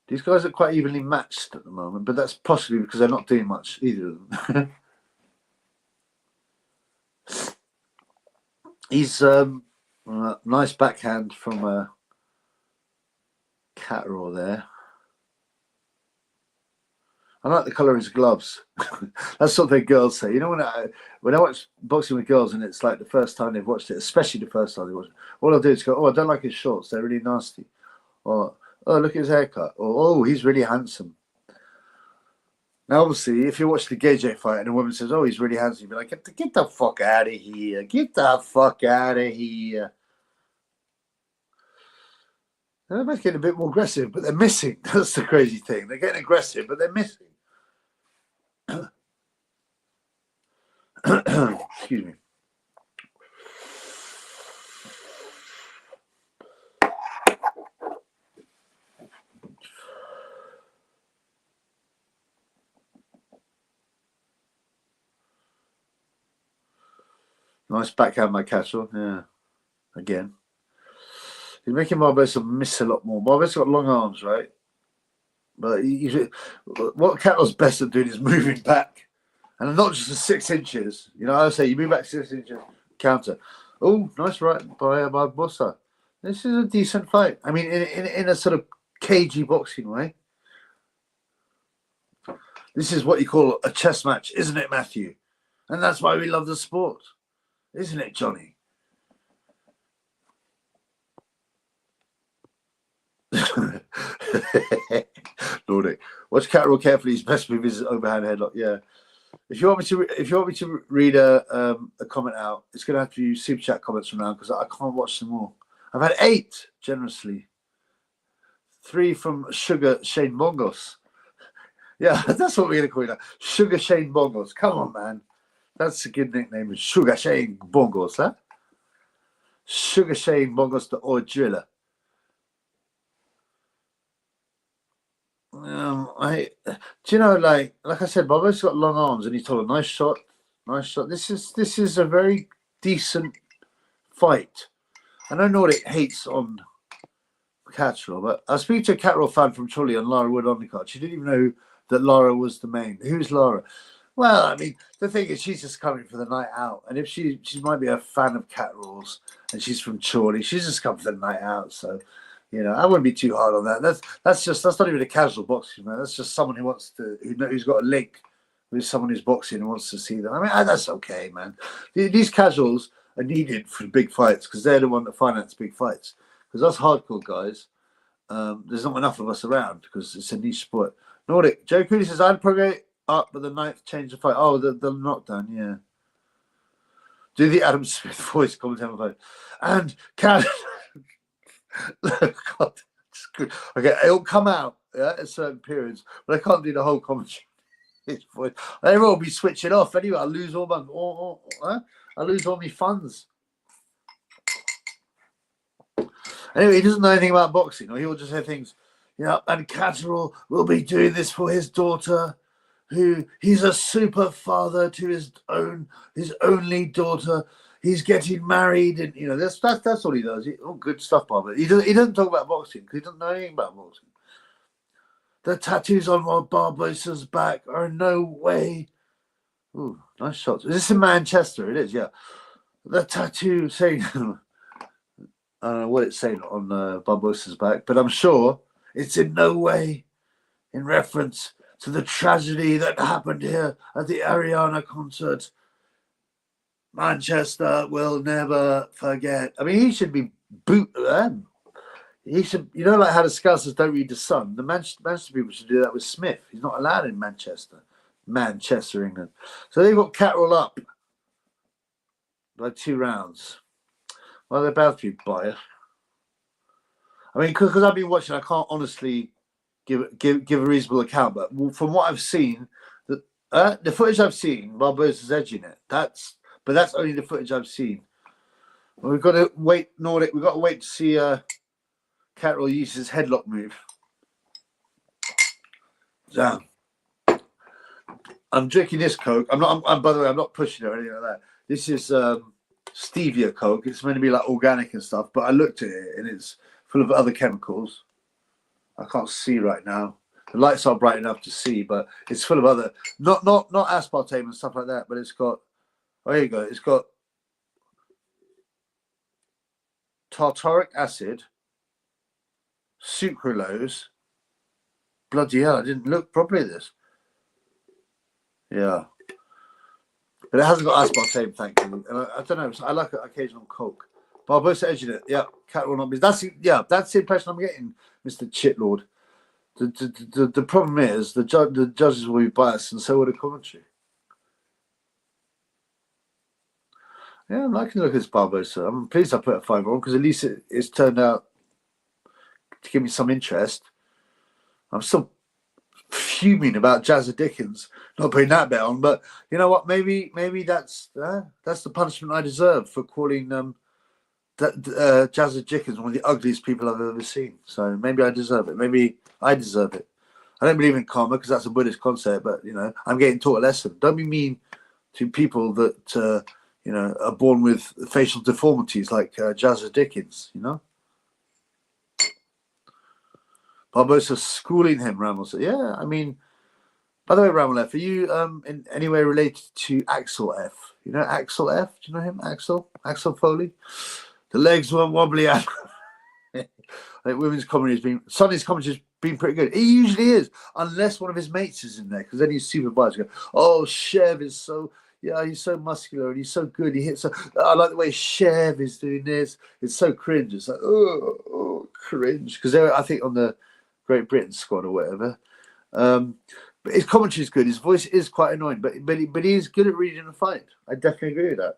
These guys are quite evenly matched at the moment, but that's possibly because they're not doing much, either of them. He's nice backhand from Catterall there. I like the colour of his gloves. That's something girls say. You know, when I watch boxing with girls and it's like the first time they've watched it, especially the first time they watched it, all I'll do is go, oh, I don't like his shorts. They're really nasty. Or, oh, look at his haircut. Or, oh, he's really handsome. Now, obviously, if you watch the Gage fight and a woman says, oh, he's really handsome, you'll be like, get the fuck out of here. Get the fuck out of here. And they're getting a bit more aggressive, but they're missing. That's the crazy thing. They're getting aggressive, but they're missing. Excuse me. Nice backhand by Catterall. Yeah. Again. He's making Barboza miss a lot more. Barboza's got long arms, right? But what Catterall's best at doing is moving back. And not just the 6 inches. You know, I say you move back 6 inches, counter. Oh, nice right by Barboza. This is a decent fight. I mean, in a sort of cagey boxing way. This is what you call a chess match, isn't it, Matthew? And that's why we love the sport. Isn't it, Johnny? Nordic. Watch Catterall carefully. His best move is overhand headlock. Yeah. If you want me to read a comment out, it's going to have to be super chat comments from now because I can't watch them all. I've had 8 generously. 3 from Sugar Shane Bongos. Yeah, that's what we're going to call it now. Sugar Shane Bongos. Come on, man. That's a good nickname. Sugar Shane Bongos, huh? Sugar Shane Bongos the oil driller. Do you know, like I said, Barboza's got long arms and he's told a nice shot. Nice shot. This is a very decent fight. I know Nordic hates on Catterall, but I was speaking to a Catterall fan from Chorley on Lara Wood Undercard. She didn't even know that Lara was the main. Who's Lara? Well, I mean, the thing is, she's just coming for the night out, and if she might be a fan of Catterall's, and she's from Chorley, she's just come for the night out. So, you know, I wouldn't be too hard on that. That's not even a casual boxing, man. That's just someone who's got a link with someone who's boxing and wants to see them. I mean, that's okay, man. These casuals are needed for big fights because they're the one that finance big fights. Because us hardcore guys, there's not enough of us around because it's a niche sport. Nordic, Joe Cooley says, I'd probably up, but the 9th change the fight. Oh, the knockdown, yeah. Do the Adam Smith voice comment on the phone. And can God, okay, it'll come out at certain periods, but I can't do the whole commentary. Everyone will be switching off anyway. I'll lose all my funds. Anyway, he doesn't know anything about boxing, or he'll just say things, you know, and Catterall will be doing this for his daughter, who he's a super father to his only daughter. He's getting married, and you know, that's all he does. Good stuff, Bob. He doesn't talk about boxing because he doesn't know anything about boxing. The tattoos on Barboza's back are no way. Ooh, nice shots. Is this in Manchester? It is, yeah. The tattoo saying I don't know what it's saying on Barboza's back, but I'm sure it's in no way in reference to the tragedy that happened here at the Ariana concert. Manchester will never forget. I mean, he should be he should, you know, like how the Scousers don't read the Sun. The Manchester people should do that with Smith. He's not allowed in Manchester, England. So they've got Catterall up by 2 rounds. Well, they're bound to be biased. I mean, because I've been watching, I can't honestly give a reasonable account. But from what I've seen, the footage I've seen, Barboza's edging it. But that's only the footage I've seen. Well, we've got to wait, Nordic. We've got to wait to see Catterall use his headlock move. So, I'm drinking this Coke. By the way, I'm not pushing it or anything like that. This is stevia Coke. It's meant to be like organic and stuff, but I looked at it and it's full of other chemicals. I can't see right now. The lights are bright enough to see, but it's full of other not aspartame and stuff like that. But it's got, there you go. It's got tartaric acid, sucralose. Bloody hell! I didn't look properly at this. Yeah. But it hasn't got aspartame, thankfully. And I don't know. I like an occasional Coke. Barboza edging it. Yeah, Catterall not be. That's the impression I'm getting, Mr. Chitlord. The problem is the judges will be biased, and so will the commentary. Yeah, I'm liking to look at this Barboza. I'm pleased I put a 5 on because at least it's turned out to give me some interest. I'm still fuming about Jazza Dickens not putting that bet on, but you know what? Maybe that's the punishment I deserve for calling Jazza Dickens one of the ugliest people I've ever seen. So maybe I deserve it. Maybe I deserve it. I don't believe in karma because that's a Buddhist concept, but you know, I'm getting taught a lesson. Don't be mean to people that you know, are born with facial deformities like Jazza Dickens. You know. Barboza schooling him, Ramel said. Yeah, I mean, by the way, Ramel F, are you in any way related to Axel F? You know Axel F? Do you know him? Axel Foley? The legs weren't wobbly. I think women's comedy has been, Sonny's comedy has been pretty good. He usually is, unless one of his mates is in there, because then he's super biased. Go, oh, Chev is so, yeah, he's so muscular and he's so good. He hits so, I like the way Chev is doing this. It's so cringe. It's like, oh cringe. Because they're, I think, on the Great Britain squad or whatever. But his commentary is good. His voice is quite annoying, but he's good at reading a fight. I definitely agree with that.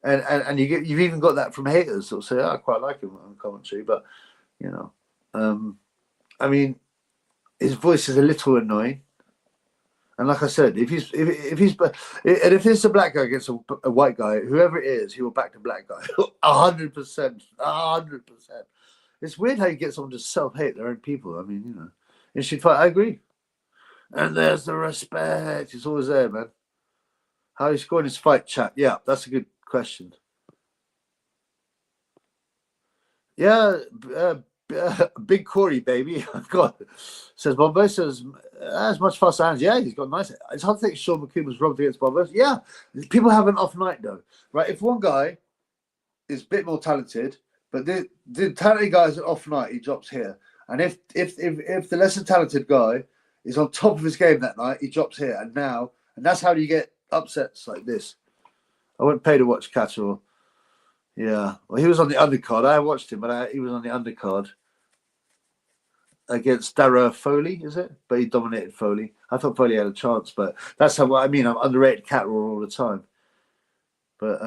And you've even got that from haters that'll say, oh, I quite like him on commentary, but you know, I mean, his voice is a little annoying. And like I said, if it's a black guy against a white guy, whoever it is, he will back the black guy 100%, 100%. It's weird how you get someone to self-hate their own people. I mean, you know, in street fight, I agree. And there's the respect. It's always there, man. How he scored his fight chat? Yeah, that's a good question. Yeah, Big Corey, baby. God, says Barboza as much fast hands. Yeah, he's got nice. It's hard to think Sean McCoon was robbed against Barboza. Yeah, people have an off night though, right? If one guy is a bit more talented, but the talented guy is an off night, he drops here. And if the lesser talented guy is on top of his game that night, he drops here. And that's how you get upsets like this. I wouldn't pay to watch Catterall. Yeah, well, he was on the undercard. I watched him, but he was on the undercard against Dara Foley, is it? But he dominated Foley. I thought Foley had a chance, but that's how I mean. I'm underrated Catterall all the time. But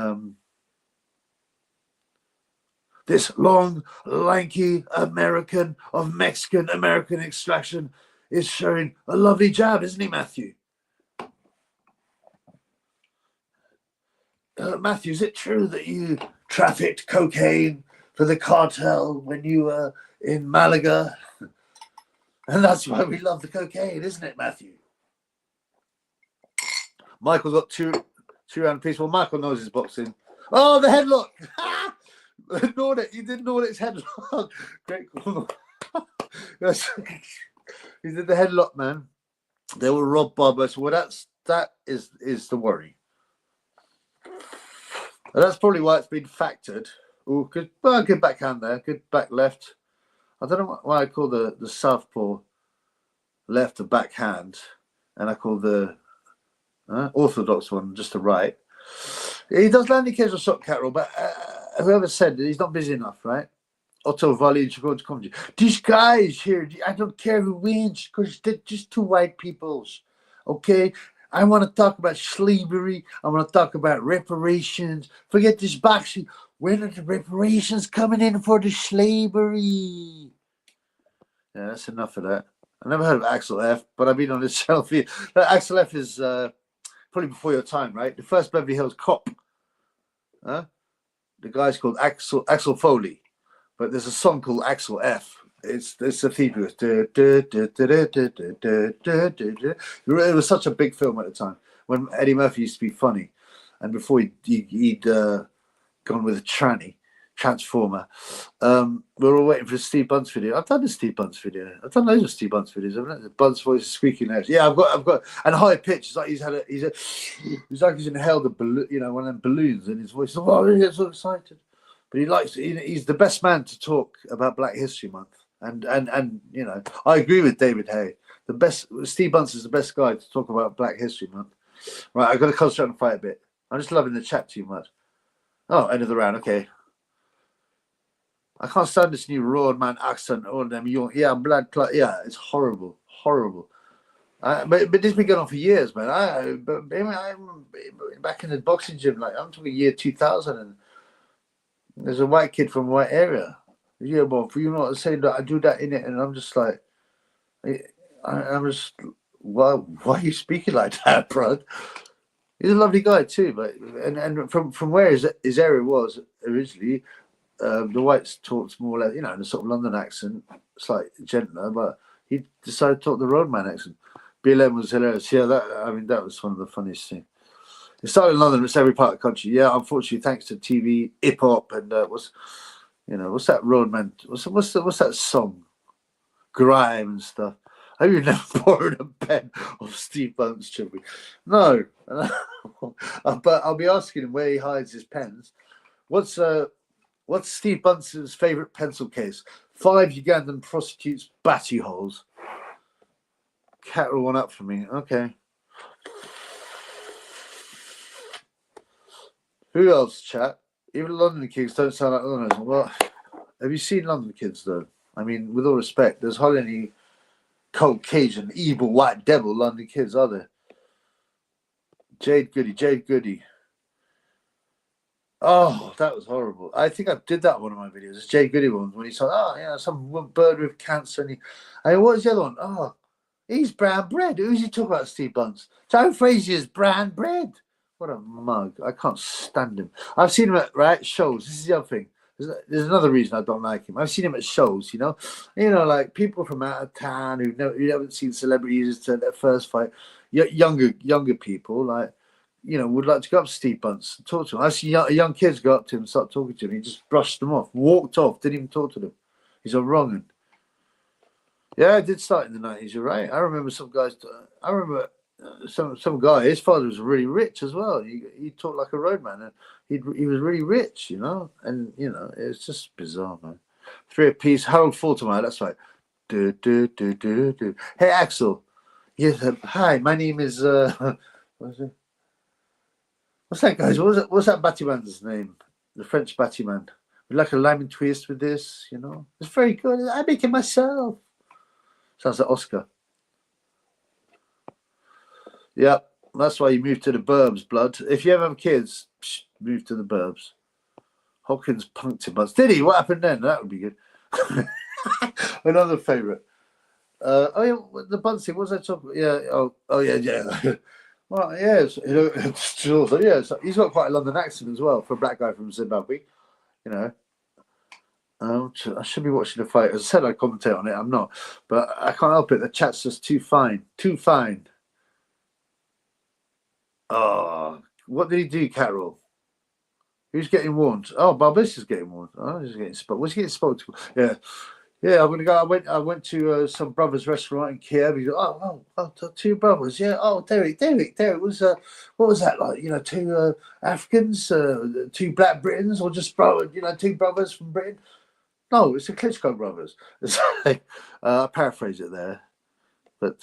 this long, lanky American of Mexican-American extraction is showing a lovely jab, isn't he, Matthew? Matthew, is it true that you trafficked cocaine for the cartel when you were in Malaga? And that's why we love the cocaine, isn't it, Matthew? Michael got two round piece. Well, Michael knows his boxing. Oh, the headlock! Ignored it. You didn't know it's headlock. Great call. He did the headlock, man. They will rob Barboza. Well, that is the worry. And that's probably why it's been factored. Oh, good backhand there. Good back left. I don't know why I call the southpaw left a backhand, and I call the orthodox one just a right. He does land the occasional shot, Catterall, but whoever said that he's not busy enough, right? Otto Valley should go to comedy. These guys here, I don't care who wins because they're just two white peoples, okay? I want to talk about slavery. I want to talk about reparations. Forget this boxing. When are the reparations coming in for the slavery? Yeah, that's enough of that. I never heard of Axel F, but I've been on this channel for you. Axel F is probably before your time, right? The first Beverly Hills Cop. The guy's called Axel Foley, but there's a song called Axel F. It's the theme. It was such a big film at the time when Eddie Murphy used to be funny, and before he'd gone with a transformer. We're all waiting for Steve Bunce video. I've done the Steve Bunce video. I've done loads of Steve Bunce videos, haven't I? Bunce voice is squeaking out. Yeah, I've got and high pitch. It's like he's like he's inhaled a balloon, you know, one of them balloons, and his voice is he gets so excited. But he's the best man to talk about Black History Month. And you know, I agree with David Hay. Steve Bunce is the best guy to talk about Black History Month. Right, I've got to concentrate on the fight a bit. I'm just loving the chat too much. Oh, end of the round. Okay. I can't stand this new road man accent. All them young, yeah, blood clot. Yeah, it's horrible, horrible. But this has been going on for years, man. I'm back in the boxing gym. Like I'm talking year 2000, and there's a white kid from a white area. Yeah, but you know what I'm saying? That I do that in it, and I'm just like, I'm just, why are you speaking like that, bro? He's a lovely guy too, but and from where his area was originally, the whites talked more like, you know, in a sort of London accent, slightly gentler, but he decided to talk the roadman accent. BLM was hilarious. Yeah, that was one of the funniest things. It started in London, it's every part of the country. Yeah, unfortunately, thanks to TV, hip hop, and what's that roadman? What's that song? Grime and stuff. Have you never borrowed a pen of Steve Bunce, Chippy? No. But I'll be asking him where he hides his pens. What's Steve Bunce's favourite pencil case? 5 Ugandan prostitutes' batty holes. Catterall one up for me. Okay. Who else, chat? Even London kids don't sound like Londoners. Well, have you seen London kids, though? I mean, with all respect, there's hardly any Caucasian, evil, white devil London kids, are there? Jade Goody. Oh, that was horrible. I think I did that in one of my videos. It's Jay Goody one when he said, "Oh, yeah, some bird with cancer." And what was the other one? Oh, he's brown bread. Who's he talking about, Steve Bunce? Joe Frazier's brown bread. What a mug. I can't stand him. I've seen him at shows. This is the other thing. There's another reason I don't like him. I've seen him at shows, like people from out of town who haven't seen celebrities to their first fight. Younger people, like, would like to go up to Steve Bunce and talk to him. I see young kids go up to him and start talking to him. He just brushed them off, walked off, didn't even talk to them. He's a wrong un. Yeah, I did start in the 90s. You're right. I remember some guys. I remember some guy. His father was really rich as well. He talked like a roadman, and he was really rich, And it's just bizarre, man. Three apiece. Harold Faltermeyer. That's right. Do do do do do. Hey Axel. Yes. Hi. My name is. What's it? What's that, guys? What's that Battyman's name? The French Battyman. We like a lemon twist with this. It's very good. I make it myself. Sounds like Oscar. Yeah, that's why you moved to the burbs, blood. If you ever have kids, move to the burbs. Hawkins punked him once. Did he? What happened then? That would be good. Another favourite. Yeah, the Bunsey. What was I talking about? Yeah. Oh, yeah. Well, yeah. So he's got quite a London accent as well for a black guy from Zimbabwe. I should be watching the fight. As I said, I commentate on it. I'm not, but I can't help it. The chat's just too fine. Too fine. Oh, what did he do, Catterall? Who's getting warned? Oh, Barboza's getting warned. Oh, he's getting spotted. Was he getting spotted? Yeah. I'm gonna go. I went to some brothers' restaurant in Kiev. He goes, oh, two brothers. Yeah. Oh, Derek was. What was that like? Two Africans, two Black Britons, or just two brothers from Britain. No, it's the Klitschko brothers. It's like, I paraphrase it there, but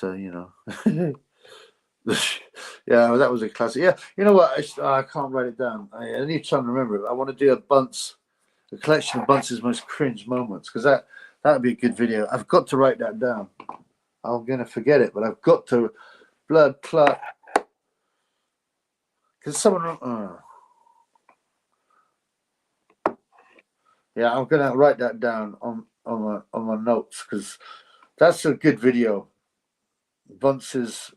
yeah, that was a classic. Yeah, you know what? I can't write it down. I need to remember it. I want to do a collection of Bunce's most cringe moments, because that would be a good video. I've got to write that down. I'm gonna forget it, but I've got to. Blood clot. Because someone. Yeah, I'm gonna write that down on my notes, because that's a good video. Bunce's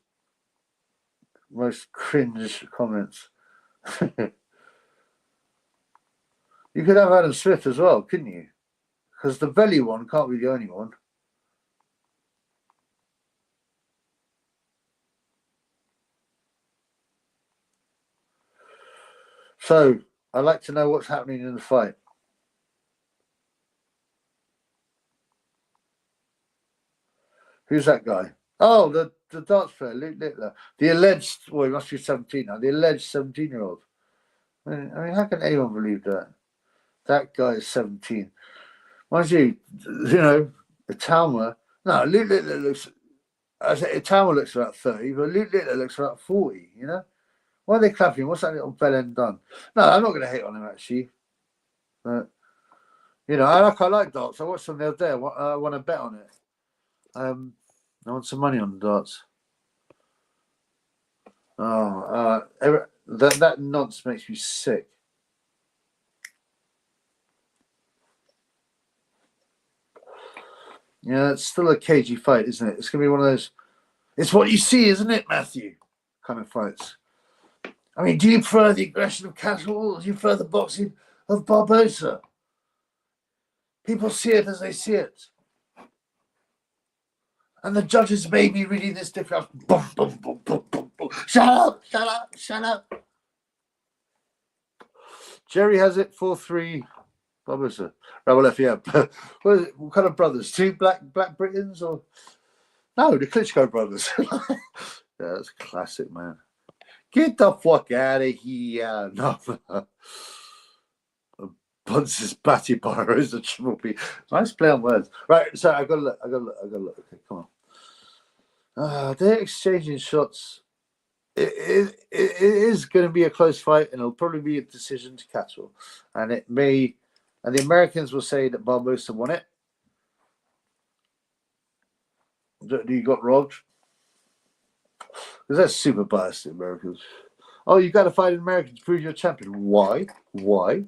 most cringe comments. You could have Adam Smith as well, couldn't you? Because the belly one can't be the only one. So I'd like to know what's happening in the fight. Who's that guy? Oh, the darts player, Luke Littler. The alleged, well, he must be 17 now. The alleged 17-year-old. I mean, how can anyone believe that? That guy is 17. Mind you, Italma. No, Luke Littler looks. I say Italma looks about 30, but Luke Littler looks about 40. Why are they clapping? What's that little bell end done? No, I'm not going to hate on him actually. But I like darts. I watched them the other day. I want to bet on it. I want some money on the darts. Oh, that nonsense makes me sick. Yeah, it's still a cagey fight, isn't it? It's going to be one of those. It's what you see, isn't it, Matthew? Kind of fights. I mean, do you prefer the aggression of Catterall, or do you prefer the boxing of Barboza? People see it as they see it. And the judges may be reading this differently. Boom, boom, boom, boom, boom, boom. Shut up. Jerry has it 4-3. Barboza. Rabolev, yeah. What kind of brothers? Two black Britons, or no? The Klitschko brothers. Yeah, that's classic, man. Get the fuck out of here! No. Bunce's Batty Bar is a triple P. Nice play on words. Right, sorry, I gotta look. Okay, come on. They're exchanging shots. It is going to be a close fight, and it'll probably be a decision to Catterall. And it may, and the Americans will say that Barboza won it. He got robbed. Because that's super biased, the Americans. Oh, you got to fight an American to prove you're a champion. Why? Why?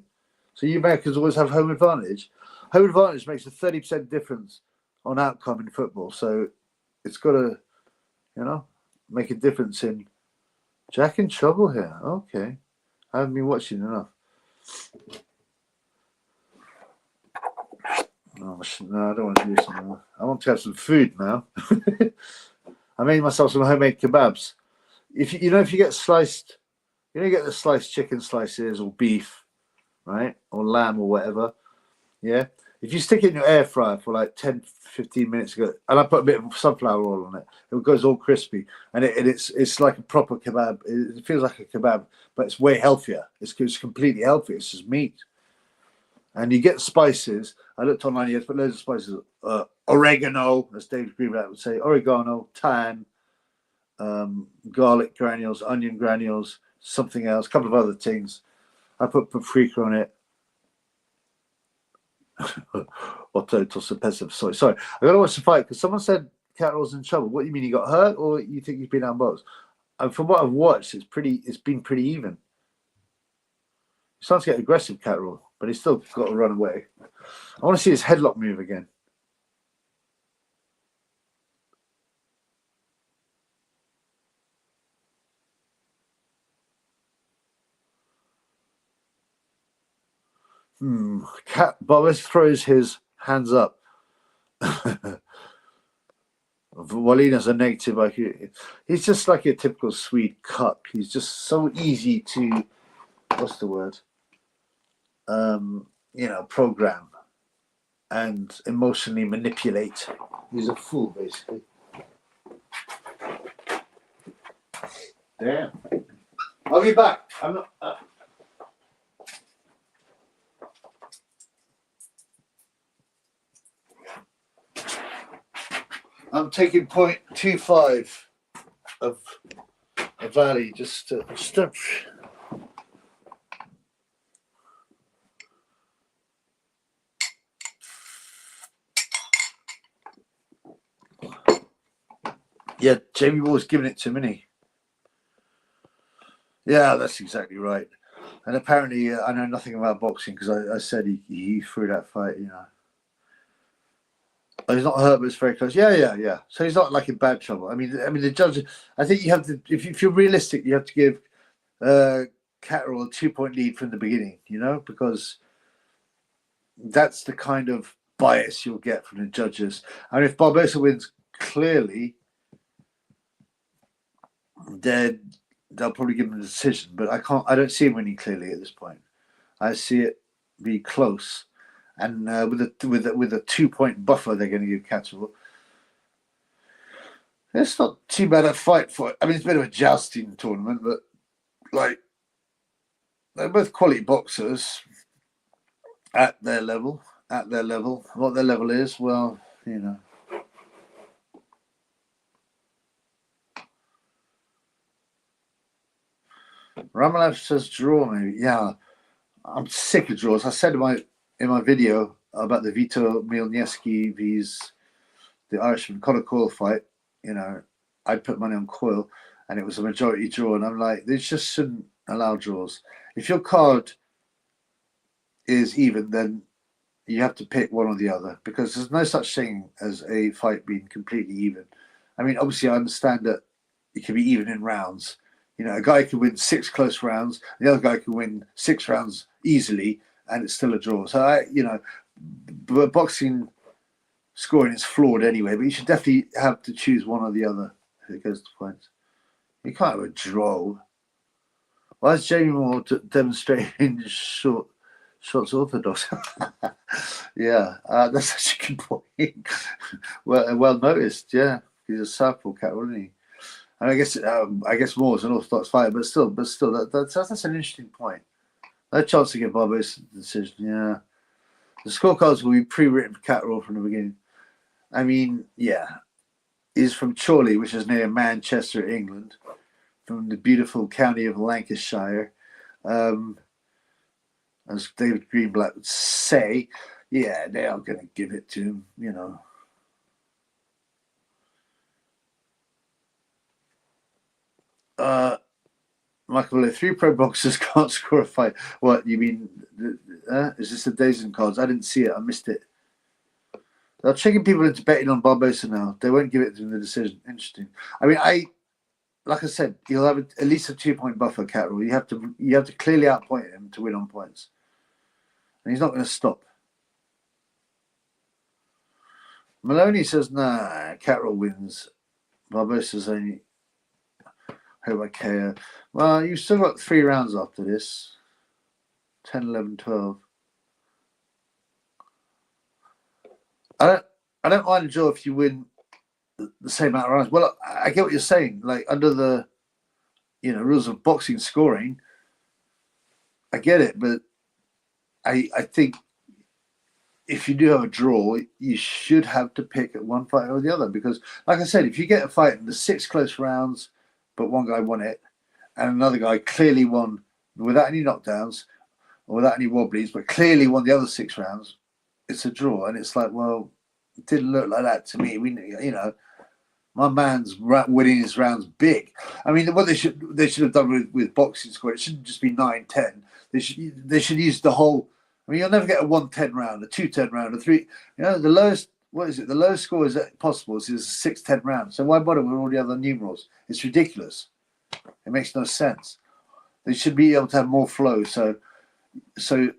So you Americans always have home advantage. Home advantage makes a 30% difference on outcome in football. So it's got to, make a difference in. Jack in trouble here. Okay. I haven't been watching enough. Oh, no, I don't want to do this anymore. I want to have some food now. I made myself some homemade kebabs. If you get sliced, you get the sliced chicken slices or beef, right? Or lamb or whatever. Yeah. If you stick it in your air fryer for like 10, 15 minutes ago, and I put a bit of sunflower oil on it, it goes all crispy. And it's like a proper kebab. It feels like a kebab, but it's way healthier. It's completely healthy. It's just meat. And you get spices. I looked online, yes, but loads of spices. Oregano, as David Greenblatt would say, oregano, thyme, garlic granules, onion granules, something else, a couple of other things. I put paprika on it. Sorry. I got to watch the fight because someone said Catterall's in trouble. What do you mean, he got hurt, or you think he's been outboxed? And from what I've watched, it's been pretty even. He starts to get aggressive, Catterall, but he's still got to run away. I want to see his headlock move again. Barboza throws his hands up. Walina's a negative. He's just like a typical Swede cuck. He's just so easy to, what's the word? Program and emotionally manipulate. He's a fool, basically. Damn. I'll be back. I'm not. I'm taking 0.25 of a valley just to. Yeah, Jamie Wall's giving it to Minnie. Yeah, that's exactly right. And apparently, I know nothing about boxing because I said he threw that fight. Oh, he's not hurt, but it's very close. Yeah. So he's not like in bad trouble. I mean, the judge. I think you have to, if you're realistic, you have to give Catterall a 2-point lead from the beginning. Because that's the kind of bias you'll get from the judges. And if Barboza wins clearly, then they'll probably give him a decision. But I don't see him winning clearly at this point. I see it be close, and with a 2-point buffer, they're going to give Catterall. It's not too bad a fight for it. I mean, it's a bit of a jousting tournament, but they're both quality boxers at their level. What their level is, well, Ramalev says draw, maybe. Yeah, I'm sick of draws. I said in my video about the Vito Mielniewski vs the Irishman Conor Coyle fight. I'd put money on Coyle, and it was a majority draw. And I'm like, they just shouldn't allow draws. If your card is even, then you have to pick one or the other, because there's no such thing as a fight being completely even. I mean, obviously, I understand that it can be even in rounds. A guy can win 6 close rounds, the other guy can win 6 rounds easily, and it's still a draw. So but boxing scoring is flawed anyway. But you should definitely have to choose one or the other if it goes to points. You can't have a draw. Why is Jamie Moore demonstrating shots orthodox? Yeah, that's such a good point. well noticed. Yeah, he's a southpaw cat, wasn't he? And I guess Moore's an orthodox fighter, but still, that's an interesting point. No chance to get Barboza's decision. Yeah, the scorecards will be pre-written for Catterall from the beginning. I mean, yeah, he's from Chorley, which is near Manchester, England, from the beautiful county of Lancashire. As David Greenblatt would say, yeah, they are going to give it to him, Michael, 3 pro boxers can't score a fight. What, you mean? Is this the days and cards? I didn't see it. I missed it. They're tricking people into betting on Barboza now. They won't give it to him the decision. Interesting. I mean, like I said, he'll have at least a 2-point buffer, Catterall. You have to clearly outpoint him to win on points, and he's not going to stop. Maloney says, nah, Catterall wins. Barboza's only hope I care. Well, you've still got 3 rounds after this. 10, 11, 12. I don't mind a draw if you win the same amount of rounds. Well, I get what you're saying. Like, under the rules of boxing scoring, I get it, but I think if you do have a draw, you should have to pick one fight or the other, because, like I said, if you get a fight in the 6 close rounds, but one guy won it, and another guy clearly won without any knockdowns or without any wobblies, but clearly won the other 6 rounds, it's a draw. And it's like, well, it didn't look like that to me. My man's winning his rounds big. I mean, what they should have done with boxing score, it shouldn't just be 9-10. They should use the whole. I mean, you'll never get a 1-10 round, a 2-10 round, a 3. The lowest. What is it? The lowest score is possible is a 6-10 round. So why bother with all the other numerals? It's ridiculous. It makes no sense. They should be able to have more flow. So a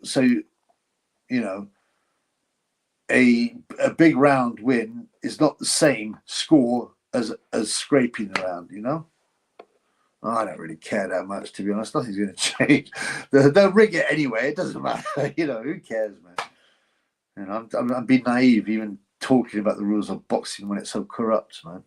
big round win is not the same score as scraping the round. I don't really care that much, to be honest. Nothing's going to change. They'll rig it anyway. It doesn't matter. Who cares, man? I'm being naive even talking about the rules of boxing when it's so corrupt, man.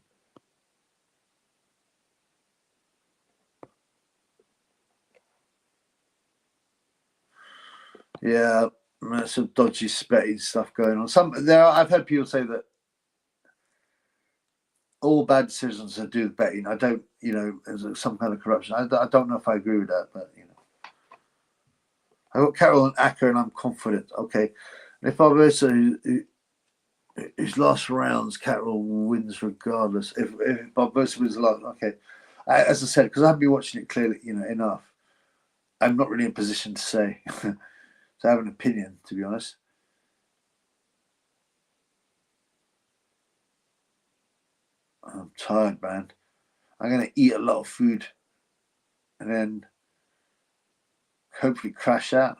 Yeah, there's some dodgy spetty stuff going on. I've heard people say that all bad decisions are due to betting. I don't, there's some kind of corruption. I don't know if I agree with that, but I got Catterall and Acker, and I'm confident. Okay, and if Barboza, his last rounds, Catterall wins regardless. If Barboza wins the last, okay. As I said, because I haven't been watching it clearly, enough. I'm not really in a position to say. To have an opinion, to be honest. I'm tired, man. I'm going to eat a lot of food and then hopefully crash out.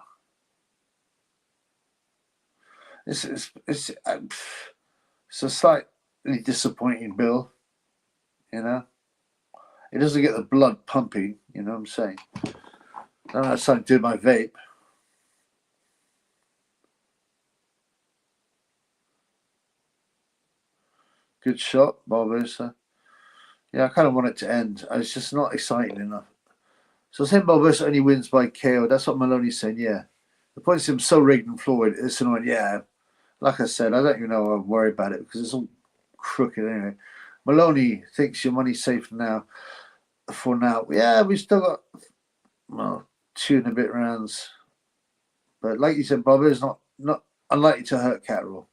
It's a slightly disappointing bill, It doesn't get the blood pumping, you know what I'm saying? I don't know, it's something to do with my vape. Good shot, Barboza. Yeah, I kind of want it to end. It's just not exciting enough. So saying Barboza only wins by KO, that's what Maloney's saying, yeah. The point is him so rigged and flawed, it's annoying, yeah. Like I said, I don't even know I'm worried about it because it's all crooked anyway. Maloney thinks your money's safe now. For now. Yeah, we've still got 2 and a bit rounds. But like you said, Barboza's not unlikely to hurt Catterall.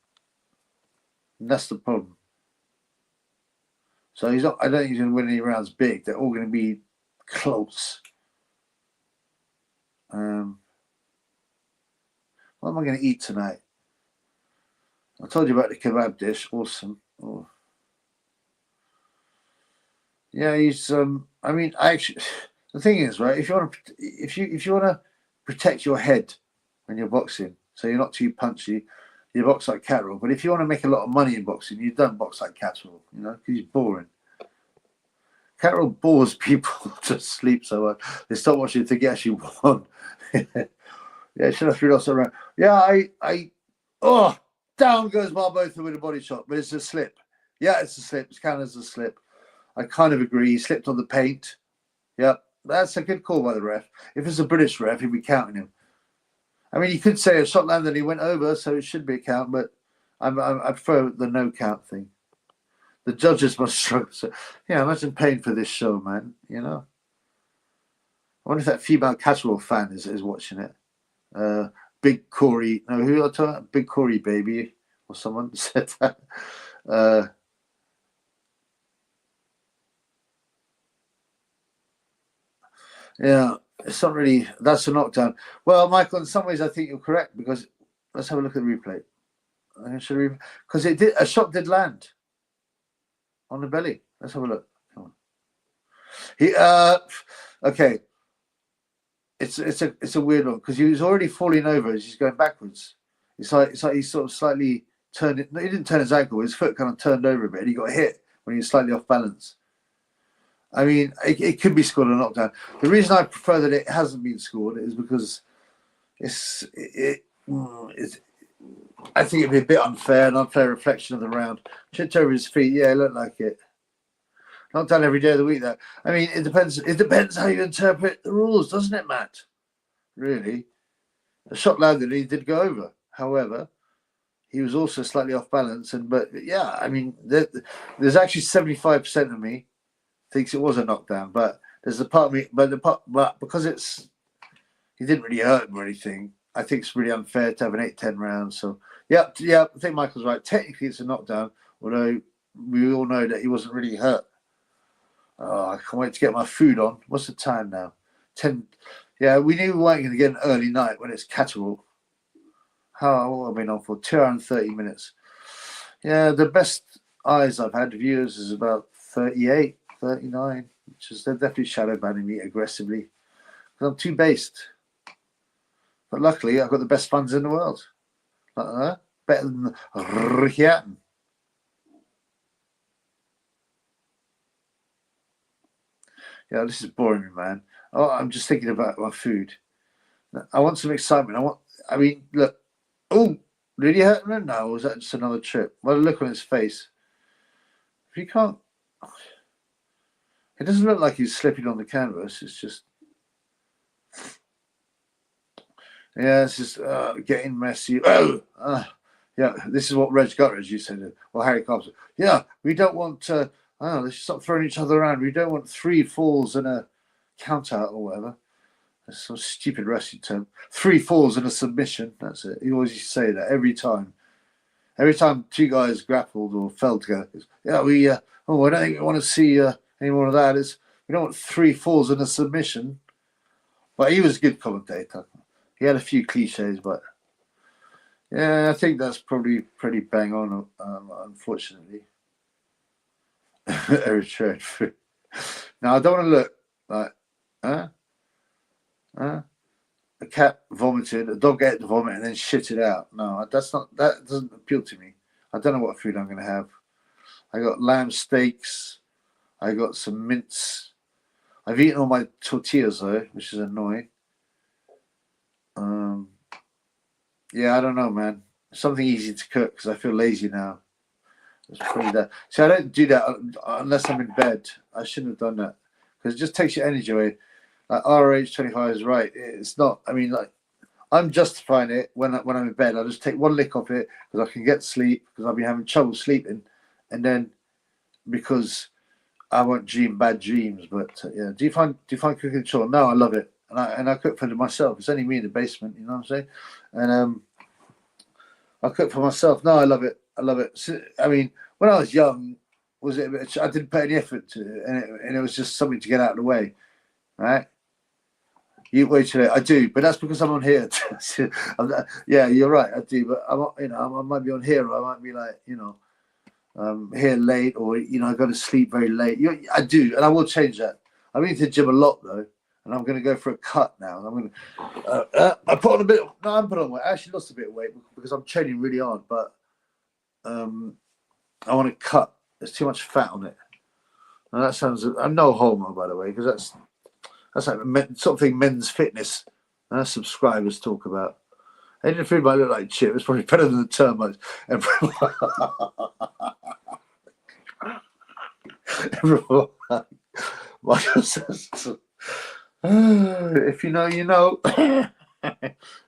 And that's the problem. So I don't think he's going to win any rounds big. They're all going to be close. What am I going to eat tonight? I told you about the kebab dish. Awesome. Oh. Yeah, he's. I mean, the thing is, right? If you want to protect your head when you're boxing, so you're not too punchy, you box like Catterall. But if you want to make a lot of money in boxing, you don't box like Catterall, because he's boring. Catterall bores people to sleep so much. They stop watching to get actually won. Yeah, should have threw us around. Yeah, down goes Barboza with a body shot, but it's a slip. Yeah, it's a slip. It's counted as a slip. I kind of agree. He slipped on the paint. Yep, that's a good call by the ref. If it's a British ref, he'd be counting him. I mean, you could say a shot landed and he went over, so it should be a count, but I prefer the no count thing. The judges must struggle. So, yeah, imagine paying for this show, man. I wonder if that female Catterall fan is watching it. Big Corey. No, who are talking about? Big Corey baby, or someone said that. Yeah, it's not really. That's a knockdown. Well, Michael, in some ways, I think you're correct because let's have a look at the replay. Because it did. A shot did land on the belly. Let's have a look. Come on. He. Okay. It's a weird one because he was already falling over as he's going backwards. It's like he sort of slightly turned it. No, he didn't turn his ankle. His foot kind of turned over a bit. And he got hit when he was slightly off balance. I mean, it could be scored a knockdown. The reason I prefer that it hasn't been scored is because I think it'd be a bit unfair, an unfair reflection of the round. Chipped over his feet, yeah, it looked like it. Not done every day of the week, though. I mean, it depends. It depends how you interpret the rules, doesn't it, Matt? Really, the shot landed and he did go over. However, he was also slightly off balance, but yeah, I mean, there's actually 75% of me thinks it was a knockdown, but there's a part of me, but because he didn't really hurt him or anything, I think it's really unfair to have an 8-10 round. So yeah, I think Michael's right. Technically, it's a knockdown, although we all know that he wasn't really hurt. Oh, I can't wait to get my food on. What's the time now? 10. Yeah, we knew we weren't going to get an early night when it's Catterall. What have I been on for? 2 hours and 30 minutes. Yeah, the best eyes I've had viewers is about 38, 39, which is they're definitely shadow banning me aggressively because I'm too based. But luckily, I've got the best funds in the world. Better than Ricky Hatton. Yeah, this is boring me, man. Oh, I'm just thinking about my food. I want some excitement. I mean, look. Oh, did he hurt him? No, or was that just another trip? Well, look on his face. If you can't, it doesn't look like he's slipping on the canvas. It's just, yeah, it's just getting messy. Yeah, this is what Reg Guttridge you said. Well, Harry Carpenter. Yeah, we don't want. Let's stop throwing each other around. We don't want 3 falls and a count out or whatever. That's some stupid wrestling term. 3 falls and a submission. That's it. He always used to say that every time. Every time 2 guys grappled or fell together. Yeah, I don't think we want to see any more of that. We don't want 3 falls and a submission. But he was a good commentator. He had a few cliches, but yeah, I think that's probably pretty bang on, unfortunately. Eritrea. Now, I don't want to look like, a cat vomited, a dog ate the vomit and then shit it out. No, that doesn't appeal to me. I don't know what food I'm going to have. I got lamb steaks. I got some mince. I've eaten all my tortillas though, which is annoying. Yeah, I don't know, man. Something easy to cook because I feel lazy now. It's probably that. See, I don't do that unless I'm in bed. I shouldn't have done that because it just takes your energy away. Like RH25 is right. It's not. I mean, like I'm justifying it when I'm in bed. I just take 1 lick off it because I can get sleep because I've been having trouble sleeping, and then because I won't dream bad dreams. But yeah, do you find cooking a chore? No, I love it, and I cook for myself. It's only me in the basement, you know what I'm saying? And I cook for myself. No, I love it. I love it. So, I mean, when I was young, I didn't put any effort to it, and it was just something to get out of the way, right? You wait till I do, but that's because I'm on here. Yeah, you're right. I do, but I might be on here, or I might be like, here late, or I go to sleep very late. I do, and I will change that. I've been to the gym a lot though, and I'm going to go for a cut now. I'm going to. I put on a bit. No, I'm put on weight. I actually lost a bit of weight because I'm training really hard, but I want to cut. There's too much fat on it. And that sounds. I'm no homo, by the way, because that's like sort of thing men's fitness subscribers talk about. I didn't feel I look like shit. It was probably better than the termites. Everyone, if you know, you know.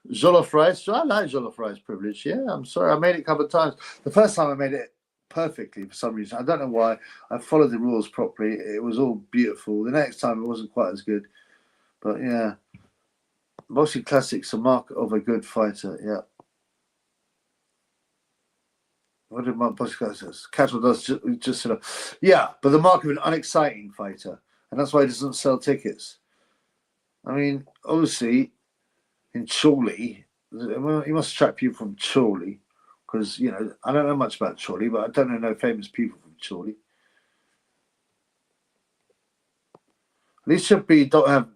Jollof rice. I like jollof rice privilege. Yeah, I'm sorry. I made it a couple of times. The first time I made it perfectly for some reason. I don't know why. I followed the rules properly. It was all beautiful. The next time it wasn't quite as good. But yeah. Mostly classics, a mark of a good fighter. Yeah. What did my podcast say? Catterall does just sort of, yeah, but the mark of an unexciting fighter. And that's why he doesn't sell tickets. I mean, obviously, in Chorley, well, he must attract people from Chorley, because, you know, I don't know much about Chorley, but I don't know no famous people from Chorley. These should be, don't have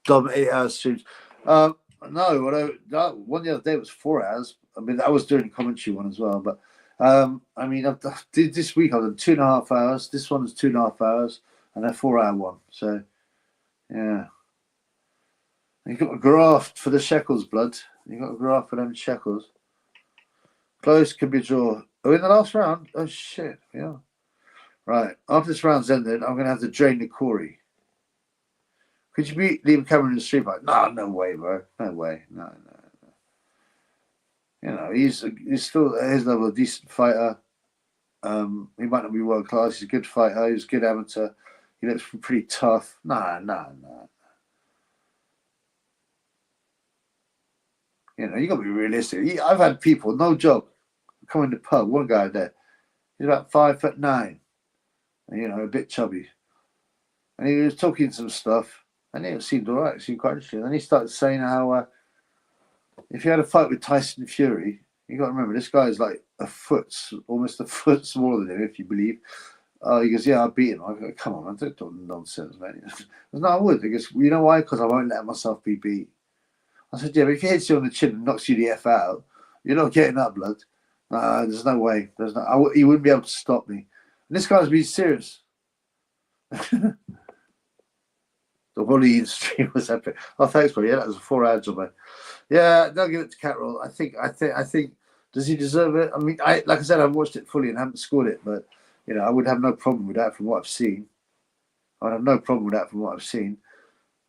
8-hour streams. No, one the other day was 4 hours. I mean, I was doing a commentary one as well, but I mean, this week I've done 2.5 hours. This one is 2.5 hours, and a 4-hour one. So, yeah. You got a graft for the shekels, blood. You got a graft for them shekels. Close could be draw. Oh, in the last round? Oh, shit. Yeah. Right. After this round's ended, I'm going to have to drain the Corey. Could you beat Liam Cameron in the street fight? No, no way, bro. No way. No. You know, he's still at his level a decent fighter. He might not be world class. He's a good fighter. He's a good amateur. He looks pretty tough. No. You know, you got to be realistic. I've had people, no joke, come in the pub. One guy there, he's about 5'9", and, you know, a bit chubby. And he was talking some stuff, and it seemed all right. It seemed quite interesting. And then he started saying how if you had a fight with Tyson Fury, you got to remember, this guy is like almost a foot smaller than him, if you believe. He goes, yeah, I beat him. I go, come on, man, don't talk nonsense, man. He goes, no, I would. He goes, well, you know why? Because I won't let myself be beat. I said, yeah, but if he hits you on the chin and knocks you the F out, you're not getting up, blood. There's no way. He wouldn't be able to stop me. And this guy's being serious. The Wally stream was epic. Oh, thanks, bro. Yeah, that was a 4-hour job, man. Yeah, they'll give it to Catterall. I think. Does he deserve it? I mean, like I said, I've watched it fully and haven't scored it, but, you know, I would have no problem with that from what I've seen. I'd have no problem with that from what I've seen.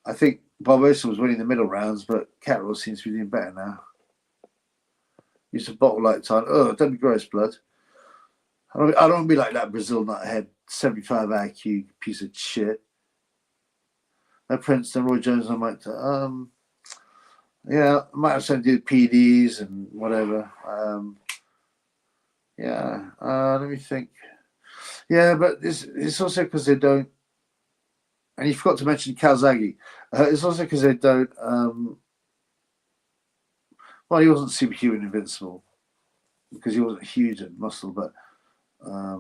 I think Barboza was winning the middle rounds, but Catterall seems to be doing better now. Used to bottle like time. Oh, don't be gross, blood. I don't want to be like that Brazil nuthead, 75 IQ piece of shit. No Princeton, Roy Jones, I might. Yeah, I might have something to do with PDs and whatever. Let me think. Yeah, but it's also because they don't. And you forgot to mention Calzaghe. It's also because they don't. Well, he wasn't superhuman invincible because he wasn't huge in muscle, but I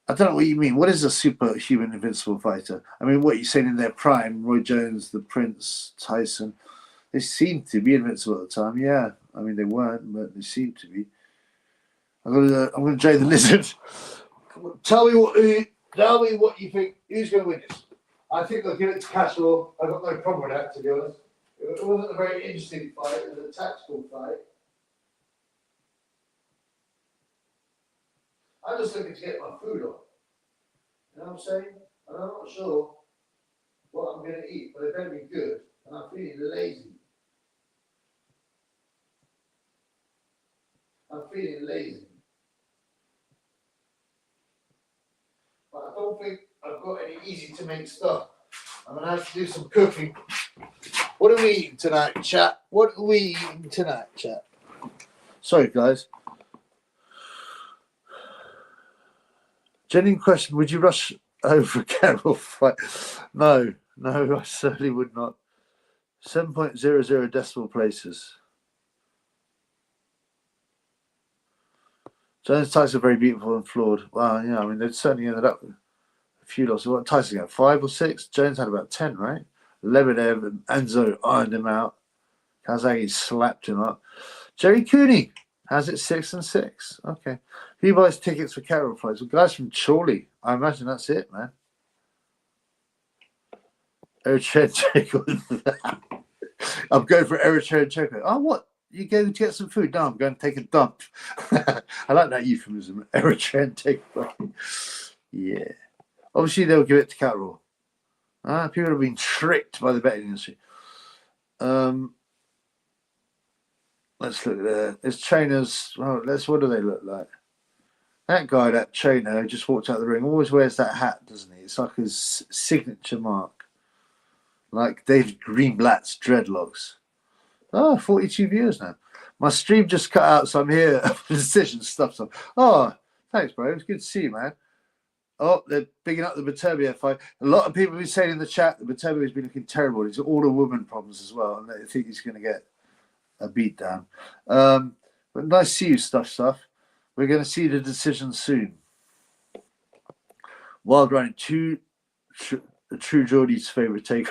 don't know what you mean. What is a superhuman invincible fighter? I mean, what you're saying in their prime, Roy Jones, the Prince, Tyson, they seemed to be invincible at the time. Yeah, I mean they weren't, but they seemed to be. I'm gonna Jay the Lizard. Tell me what you think. Who's going to win this? I think they'll give it to Catterall. I've got no problem with that, to be honest. It wasn't a very interesting fight. It was a tactical fight. I'm just looking to get my food on. You know what I'm saying? And I'm not sure what I'm going to eat, but it better be good. And I'm feeling lazy. But I don't think I've got any easy to make stuff. I'm going to have to do some cooking. What are we eating tonight, chat? Sorry, guys. Genuine question, would you rush over a Catterall fight? No, I certainly would not. 7.00 decimal places. Jones Tyson are very beautiful and flawed. Wow, yeah, I mean, they certainly ended up with a few losses. What Tyson got? 5 or 6? Jones had about 10, right? Lebedev and Enzo ironed him out. Calzaghe slapped him up. Jerry Cooney has it 6-6. Okay. Who buys tickets for Catterall fights? Well, guys from Chorley. I imagine that's it, man. Eritrea Checo. I'm going for Eritrea Checo. Oh, what? You go to get some food? No, I'm going to take a dump. I like that euphemism. Eritrea Checo. Yeah. Obviously, they'll give it to Catterall. People have been tricked by the betting industry. Let's look there. There's trainers. Well, what do they look like? That guy, that trainer, who just walked out the ring, always wears that hat, doesn't he? It's like his signature mark. Like David Greenblatt's dreadlocks. 42 viewers now. My stream just cut out, so I'm here. Decision stuff. Oh, thanks, bro. It was good to see you, man. Oh, they're bigging up the Beterbiev fight. A lot of people have been saying in the chat that Beterbiev has been looking terrible. He's got all the woman problems as well, and they think he's going to get a beat down. But nice to see you, Stuff. We're going to see the decision soon. Wild running, true Geordie's favourite take.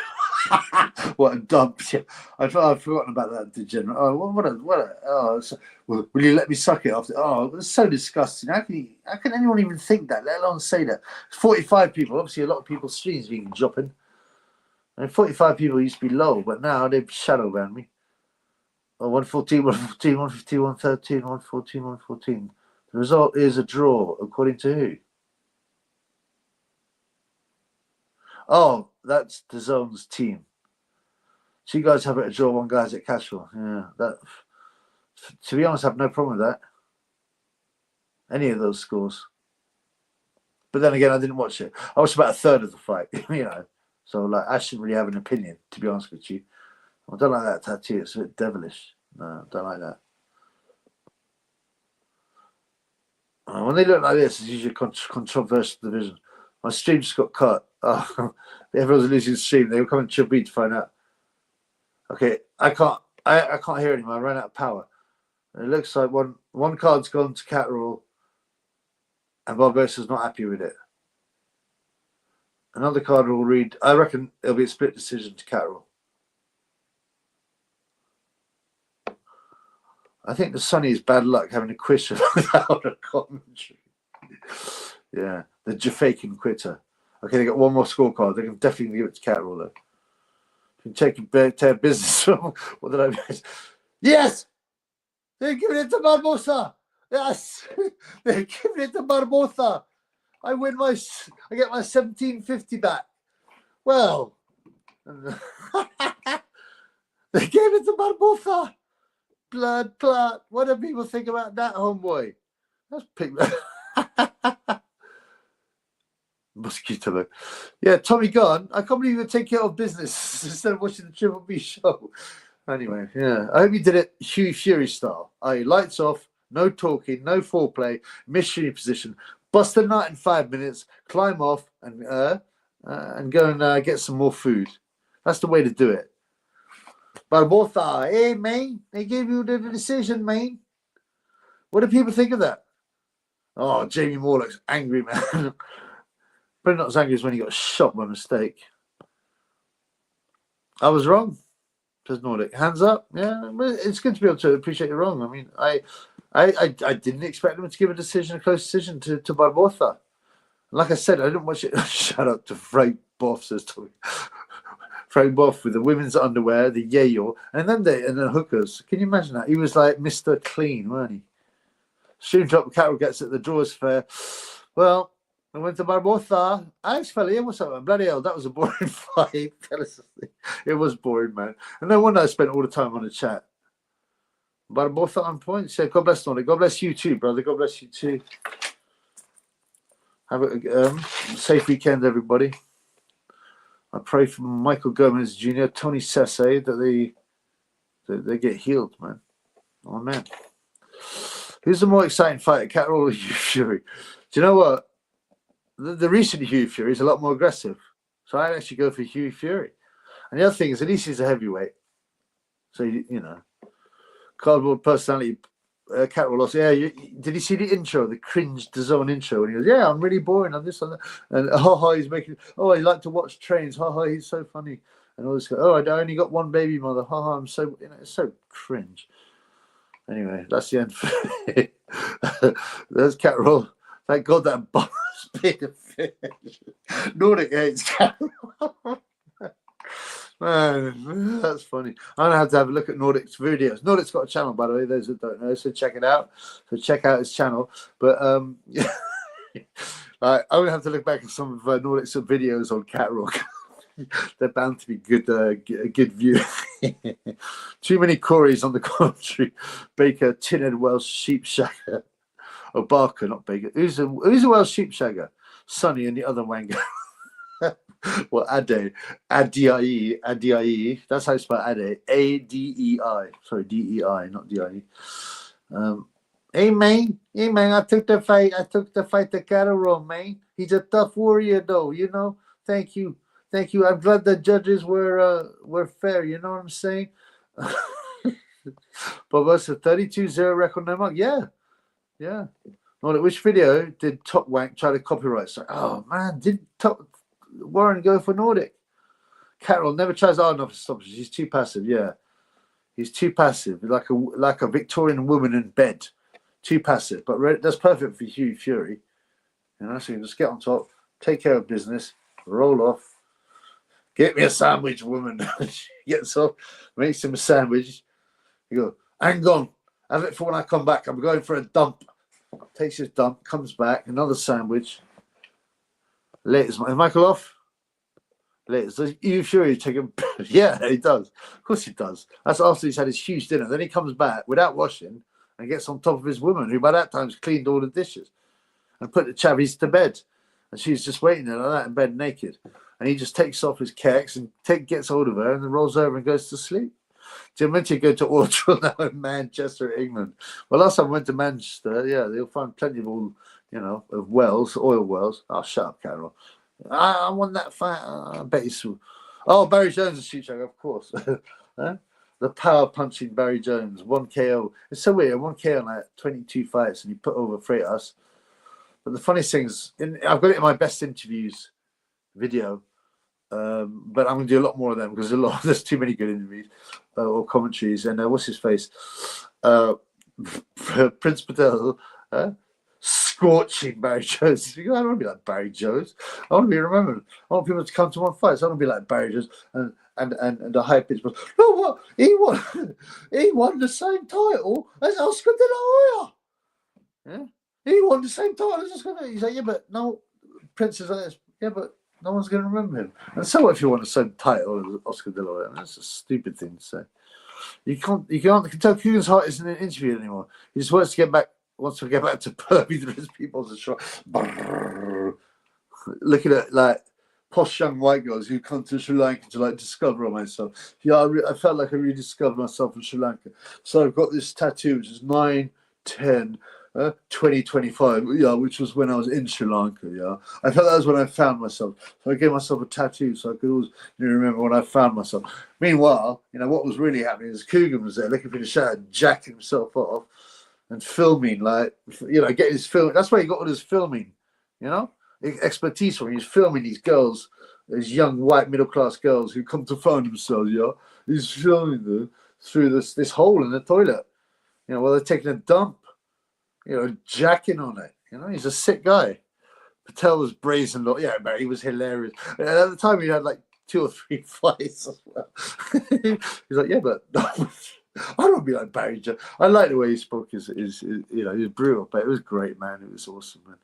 What a dump! Yeah, I've forgotten about that degenerate. Oh, what a! Oh, will you let me suck it after? Oh, it's so disgusting. How can anyone even think that? Let alone say that. 45 people. Obviously, a lot of people's streams being dropping. And 45 people used to be low, but now they've shadow banned me. Oh, 114, 114, 115, 113, 114, 114. The result is a draw, according to who? Oh, that's the Zone's team. So you guys have it a draw, one guy's at Catterall. Yeah, that. To be honest, I have no problem with that. Any of those scores. But then again, I didn't watch it. I watched about a third of the fight, you know. So like, I shouldn't really have an opinion, to be honest with you. I don't like that tattoo. It's a bit devilish. No, I don't like that. When they look like this, it's usually a controversial division. My stream just got cut. Oh, everyone's losing the stream. They were coming to Chubby to find out. Okay, I can't hear anymore. I ran out of power. It looks like one card's gone to Catterall, and Barboza's not happy with it. Another card will read. I reckon it'll be a split decision to Catterall. I think the Sunny is bad luck having a quitter without a commentary. Yeah, the Jafakin quitter. Okay, they got one more scorecard. They can definitely give it to Catterall though. You can take business from. What did I miss? Yes! They're giving it to Barboza. Yes! They're giving it to Barboza. I get my 1750 back. Well, they gave it to Barboza. Blood clot. What do people think about that, homeboy? That's people. Mosquito. Yeah, Tommy Gunn. I can't believe you take care of business instead of watching the Triple B show. Anyway, yeah. I hope you did it Hugh Fury style. Lights off, no talking, no foreplay, mystery position, bust a nut in 5 minutes, climb off, and go and get some more food. That's the way to do it. Barboza, hey man, they gave you the decision, man. What do people think of that? Oh, Jamie Moore looks angry, man. But not as angry as when he got shot by mistake. I was wrong, says Nordic. Hands up. Yeah, it's good to be able to appreciate you're wrong. I mean, I didn't expect him to give a close decision to Barboza. Like I said, I didn't watch it. Shout out to Frank Boff, says Tommy. Frank Boff with the women's underwear, the yayo, and the hookers. Can you imagine that? He was like Mr. Clean, weren't he? Stream drop, Catterall gets it. The draw is fair. Well, I went to Barboza. Alex fella, yeah, what's up, man? Bloody hell, that was a boring fight. It was boring, man. And no wonder I spent all the time on the chat. Barboza on point. Said, God bless Nordic. God bless you too, brother. God bless you too. Have a safe weekend, everybody. I pray for Michael Gomez Jr., Tony Sesse, that they get healed, man. Oh, man. Who's the more exciting fighter, Catterall or Hugh Fury? Do you know what? The recent Hugh Fury is a lot more aggressive. So I'd actually go for Hugh Fury. And the other thing is, at least he's a heavyweight. So, you know, cardboard personality, Catterall also. Yeah, did you see the intro, the cringe DAZN intro? And he goes, yeah, I'm really boring on this, on that. And he's making, I like to watch trains. He's so funny. And all this, I only got one baby mother. I'm so, it's so cringe. Anyway, that's the end for it. There's Catterall. Thank God that boss paid a fish. Nordic hates Catterall. Man, that's funny. I'm going to have a look at Nordic's videos. Nordic's got a channel, by the way, those that don't know, so check it out. So check out his channel. But I'm going to have to look back at some of Nordic's videos on Catterall. They're bound to be good view. Too many Corys on the commentary. Baker, Tinhead Welsh, Sheepshagger. Oh, Barker, not Baker. Who's a Welsh Sheepshagger? Sonny and the other Wanger. Well, Ade. Adie. That's how you spell Ade. A-D-E-I. Sorry, D-E-I, not D-I-E. Hey, man. I took the fight to Catterall, man. He's a tough warrior, though. You know. Thank you, thank you. I'm glad the judges were fair. You know what I'm saying? But what's the 32-0 record no mark? Yeah, yeah. Which video did Top Wank try to copyright? So, oh man, did Warren go for Nordic? Catterall never tries hard enough to stop. He's too passive. Yeah, he's too passive, like a Victorian woman in bed. Too passive, but that's perfect for Hugh Fury. You know, so you can just get on top, take care of business, roll off. Get me a sandwich, woman. She gets up, makes him a sandwich. You go, hang on, have it for when I come back. I'm going for a dump. Takes his dump, comes back, another sandwich. Later, is Michael off? Later, so you sure he's taking? Yeah, he does. Of course he does. That's after he's had his huge dinner. Then he comes back without washing and gets on top of his woman, who by that time's cleaned all the dishes and put the chavvies to bed, and she's just waiting there like that in bed naked. And he just takes off his kecks and gets hold of her and then rolls over and goes to sleep. Do you meant to go to Orchard now in Manchester, England? Well, last time I went to Manchester, yeah, they'll find plenty of all, of wells, oil wells. Oh, shut up, Carol. I won that fight. I bet he's. Oh, Barry Jones is shoot of course. Huh? The power punching Barry Jones, 1 KO. It's so weird, 1 KO on like 22 fights, and he put over Freitas. But the funniest thing is, I've got it in my best interviews video. But I'm going to do a lot more of them because there's too many good interviews or commentaries. And what's his face? Prince Patel scorching Barry Jones. I don't want to be like Barry Jones. I want to be remembered. I want people to come to my fights. I want to be like Barry Jones and the high pitch. No, what he won the same title as Oscar De La Hoya. Yeah, he won the same title as Oscar. He's like, yeah, but no, Prince is like this. Yeah, but no one's going to remember him. And so what if you want the same title as Oscar De La Hoya? I mean, that's a stupid thing to say. You can't tell Kugan's heart isn't an interview anymore. He just wants to get back to Purby through his people's shot. Looking at like posh young white girls who come to Sri Lanka to like discover myself. Yeah, I felt like I rediscovered myself in Sri Lanka. So I've got this tattoo, which is 9/10. 2025, yeah, which was when I was in Sri Lanka, yeah. I felt that was when I found myself. So I gave myself a tattoo so I could always remember when I found myself. Meanwhile, what was really happening is Coogan was there looking for the shadow, jacking himself off and filming, like, getting his film. That's where he got all his filming, expertise from. He's filming these girls, these young white middle-class girls who come to find themselves, yeah. He's filming them through this hole in the toilet, while they're taking a dump. Jacking on it. He's a sick guy. Patel was brazen. Yeah, but he was hilarious. And at the time, he had like 2 or 3 fights as well. He's like, yeah, but I don't want to be like Barry Jones. I like the way he spoke. He was brutal, but it was great, man. It was awesome, man.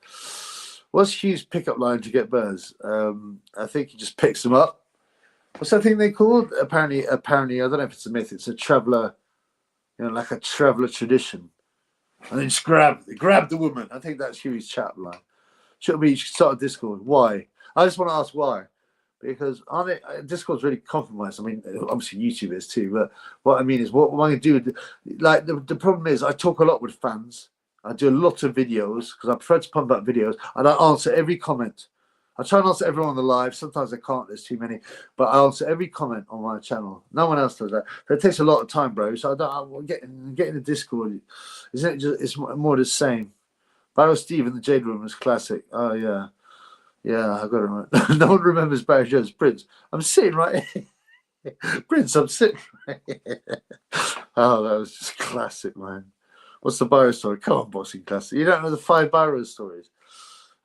What's Hugh's pickup line to get birds? I think he just picks them up. What's that thing they called? Apparently, I don't know if it's a myth. It's a traveller, like a traveller tradition. And then just grab the woman. I think that's Hugh's chat line. Should start a Discord. Why? I just want to ask why. Because Discord's really compromised. I mean, obviously YouTube is too. But what I mean is, what am I going to do? Like the problem is, I talk a lot with fans. I do a lot of videos because I prefer to pump out videos, and I answer every comment. I try and answer everyone on the live. Sometimes I can't. There's too many. But I answer every comment on my channel. No one else does that. But it takes a lot of time, bro. So I'm getting the Discord. Isn't it just? It's more the same. Barrow Steve in the Jade Room is classic. Oh yeah, yeah. I got it right. No one remembers Barry Jones. Prince. I'm sitting right here. Prince. I'm sitting right here. Oh, that was just classic, man. What's the Barrow story? Come on, boxing classic. You don't know the 5 Barrow stories.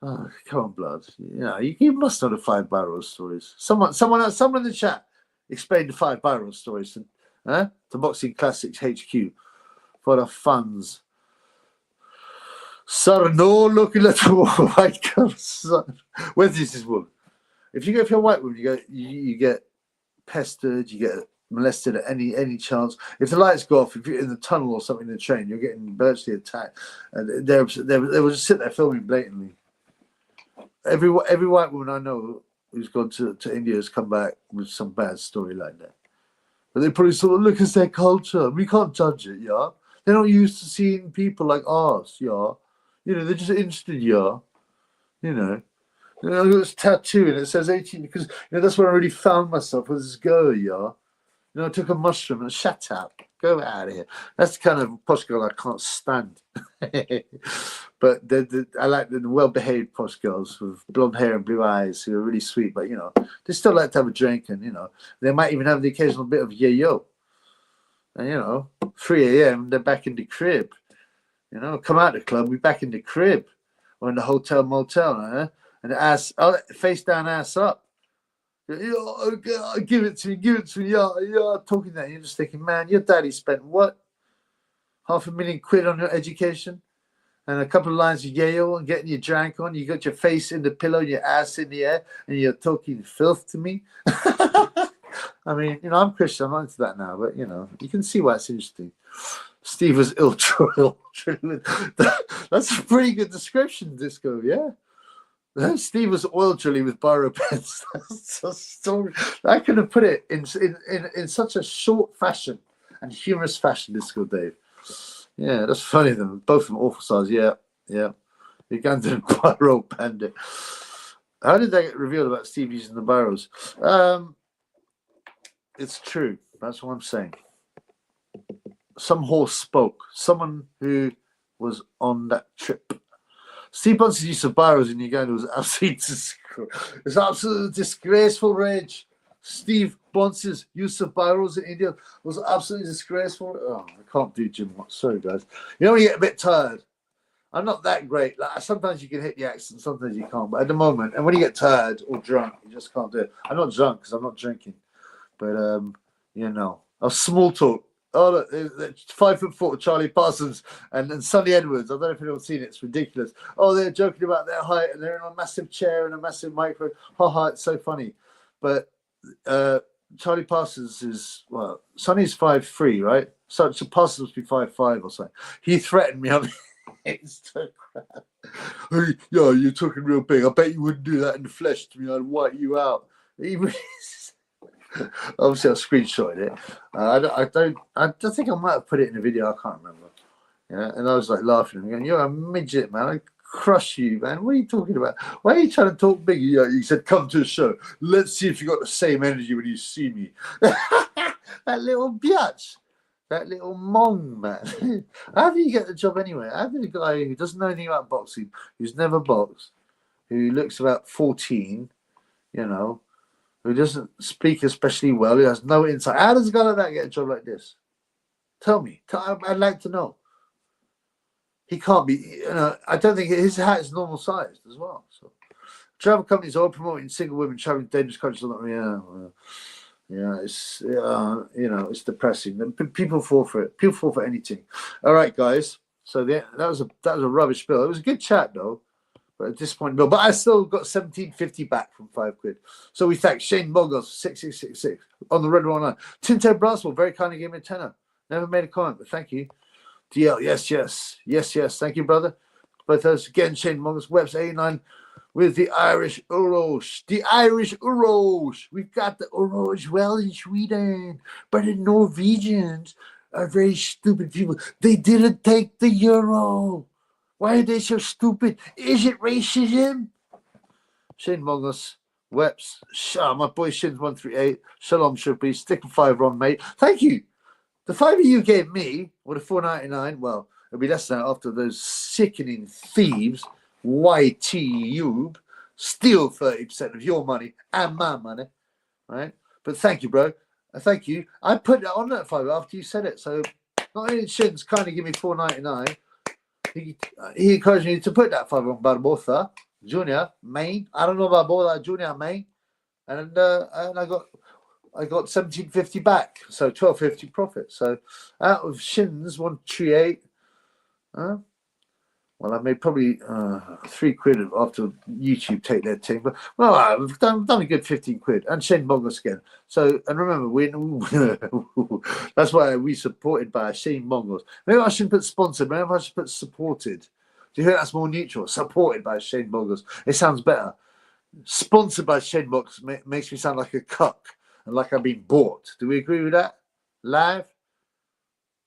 Oh, come on, blood. You must know the 5 Barrow stories. Someone in the chat explain the 5 Barrow stories to Boxing Classics HQ for the fans. Sir, no looking at the white girl, son. Where's this woman? If you're a white woman, you get pestered, you get molested at any chance. If the lights go off, if you're in the tunnel or something in the train, you're getting virtually attacked. And they will just sit there filming blatantly. Every white woman I know who's gone to India has come back with some bad story like that. But they probably sort of look at their culture. We can't judge it, yeah. They're not used to seeing people like us, yeah. They're just interested, yeah. You know, I got this tattoo and it says 18 because that's when I really found myself. Was this girl, yeah? I took a mushroom and shut up. Go out of here. That's the kind of posh girl I can't stand. But I like the well-behaved posh girls with blonde hair and blue eyes who are really sweet. But they still like to have a drink, and they might even have the occasional bit of yayo. And 3 a.m. they're back in the crib. Come out of the club, we're back in the crib or in the hotel motel, and ass face down, ass up. Give it to me, yeah, talking that. You're just thinking, man, your daddy spent what? £500,000 on your education and a couple of lines of Yale and getting your drank on. You got your face in the pillow, your ass in the air, and you're talking filth to me. I mean, I'm Christian, I'm not into that now, but you can see why it's interesting. Steve was ill-truly. That's a pretty good description, Disco, yeah. Steve was oil drilling with biro pens. I could have put it in such a short fashion and humorous fashion, Disco Dave. Yeah, that's funny. Them both of them awful size. Yeah. Ugandan biro bandit. How did they get revealed about Steve using the biros? It's true. That's what I'm saying. Some horse spoke. Someone who was on that trip. Steve Bunce's use of biros in Uganda was absolutely disgraceful, Rage. Steve Bunce's use of biros in India was absolutely disgraceful. Oh, I can't do Jim Watt. Sorry, guys. When you get a bit tired, I'm not that great. Like, sometimes you can hit the accent, sometimes you can't. But at the moment, and when you get tired or drunk, you just can't do it. I'm not drunk because I'm not drinking. But, a small talk. Oh, look, 5'4" Charlie Parsons and Sonny Edwards. I don't know if anyone's seen it. It's ridiculous. Oh, they're joking about their height and they're in a massive chair and a massive microphone. Ha, it's so funny. But Charlie Parsons is, Sonny's 5'3", right? So Parsons must be 5'5" or something. He threatened me on Instagram. Hey, you're talking real big. I bet you wouldn't do that in the flesh to me. I'd wipe you out. Obviously, I screenshotted it. I don't think I might have put it in a video. I can't remember. Yeah, and I was like laughing and going, "You're a midget, man. I crush you, man. What are you talking about? Why are you trying to talk big?" You said, "Come to the show. Let's see if you got the same energy when you see me." That little biatch, that little mong, man. How do you get the job anyway? How did a guy who doesn't know anything about boxing, who's never boxed, who looks about 14, who doesn't speak especially well, who has no insight. How does a guy like that get a job like this? Tell me. I'd like to know. He can't be, I don't think his hat is normal sized as well. So, travel companies are all promoting single women traveling to dangerous countries. It's depressing. People fall for it. People fall for anything. All right, guys. So that was a rubbish bill. It was a good chat though. But a disappointing bill. But I still got £17.50 back from £5. So we thank Shane Mogos 6666 on the Red One Line. Tinto Brasswell very kindly gave me a tenner. Never made a comment, but thank you. DL, yes. Thank you, brother. Both those again, Shane Mogos, Webs 89 with the Irish Urosh. The Irish Urosh. We've got the Urosh well in Sweden, but the Norwegians are very stupid people. They didn't take the euro. Why are they so stupid? Is it racism? Shane Mogos, Weps, my boy Shins 138, Shalom Shupi, stick 5 on, mate. Thank you. The $5 you gave me, or the $4.99, well, it'll be less than that after those sickening thieves, YTube, steal 30% of your money and my money, right? But thank you, bro. Thank you. I put it on that 5 after you said it. So not only Shins kindly give me $4.99. He encouraged me to put that 5 on Barboza Junior, Maine. I don't know about Barboza Junior, Maine, and I got £17.50 back, so £12.50 profit. So out of Shins 138, well, I made probably £3 after YouTube take their team, but well, I've done a good £15. And Shane Mogos again. So, and remember, that's why we supported by Shane Mogos. Maybe I shouldn't put sponsored. Maybe I should put supported. Do you think that's more neutral? Supported by Shane Mogos. It sounds better. Sponsored by Shane Mogos makes me sound like a cuck and like I've been bought. Do we agree with that? Live?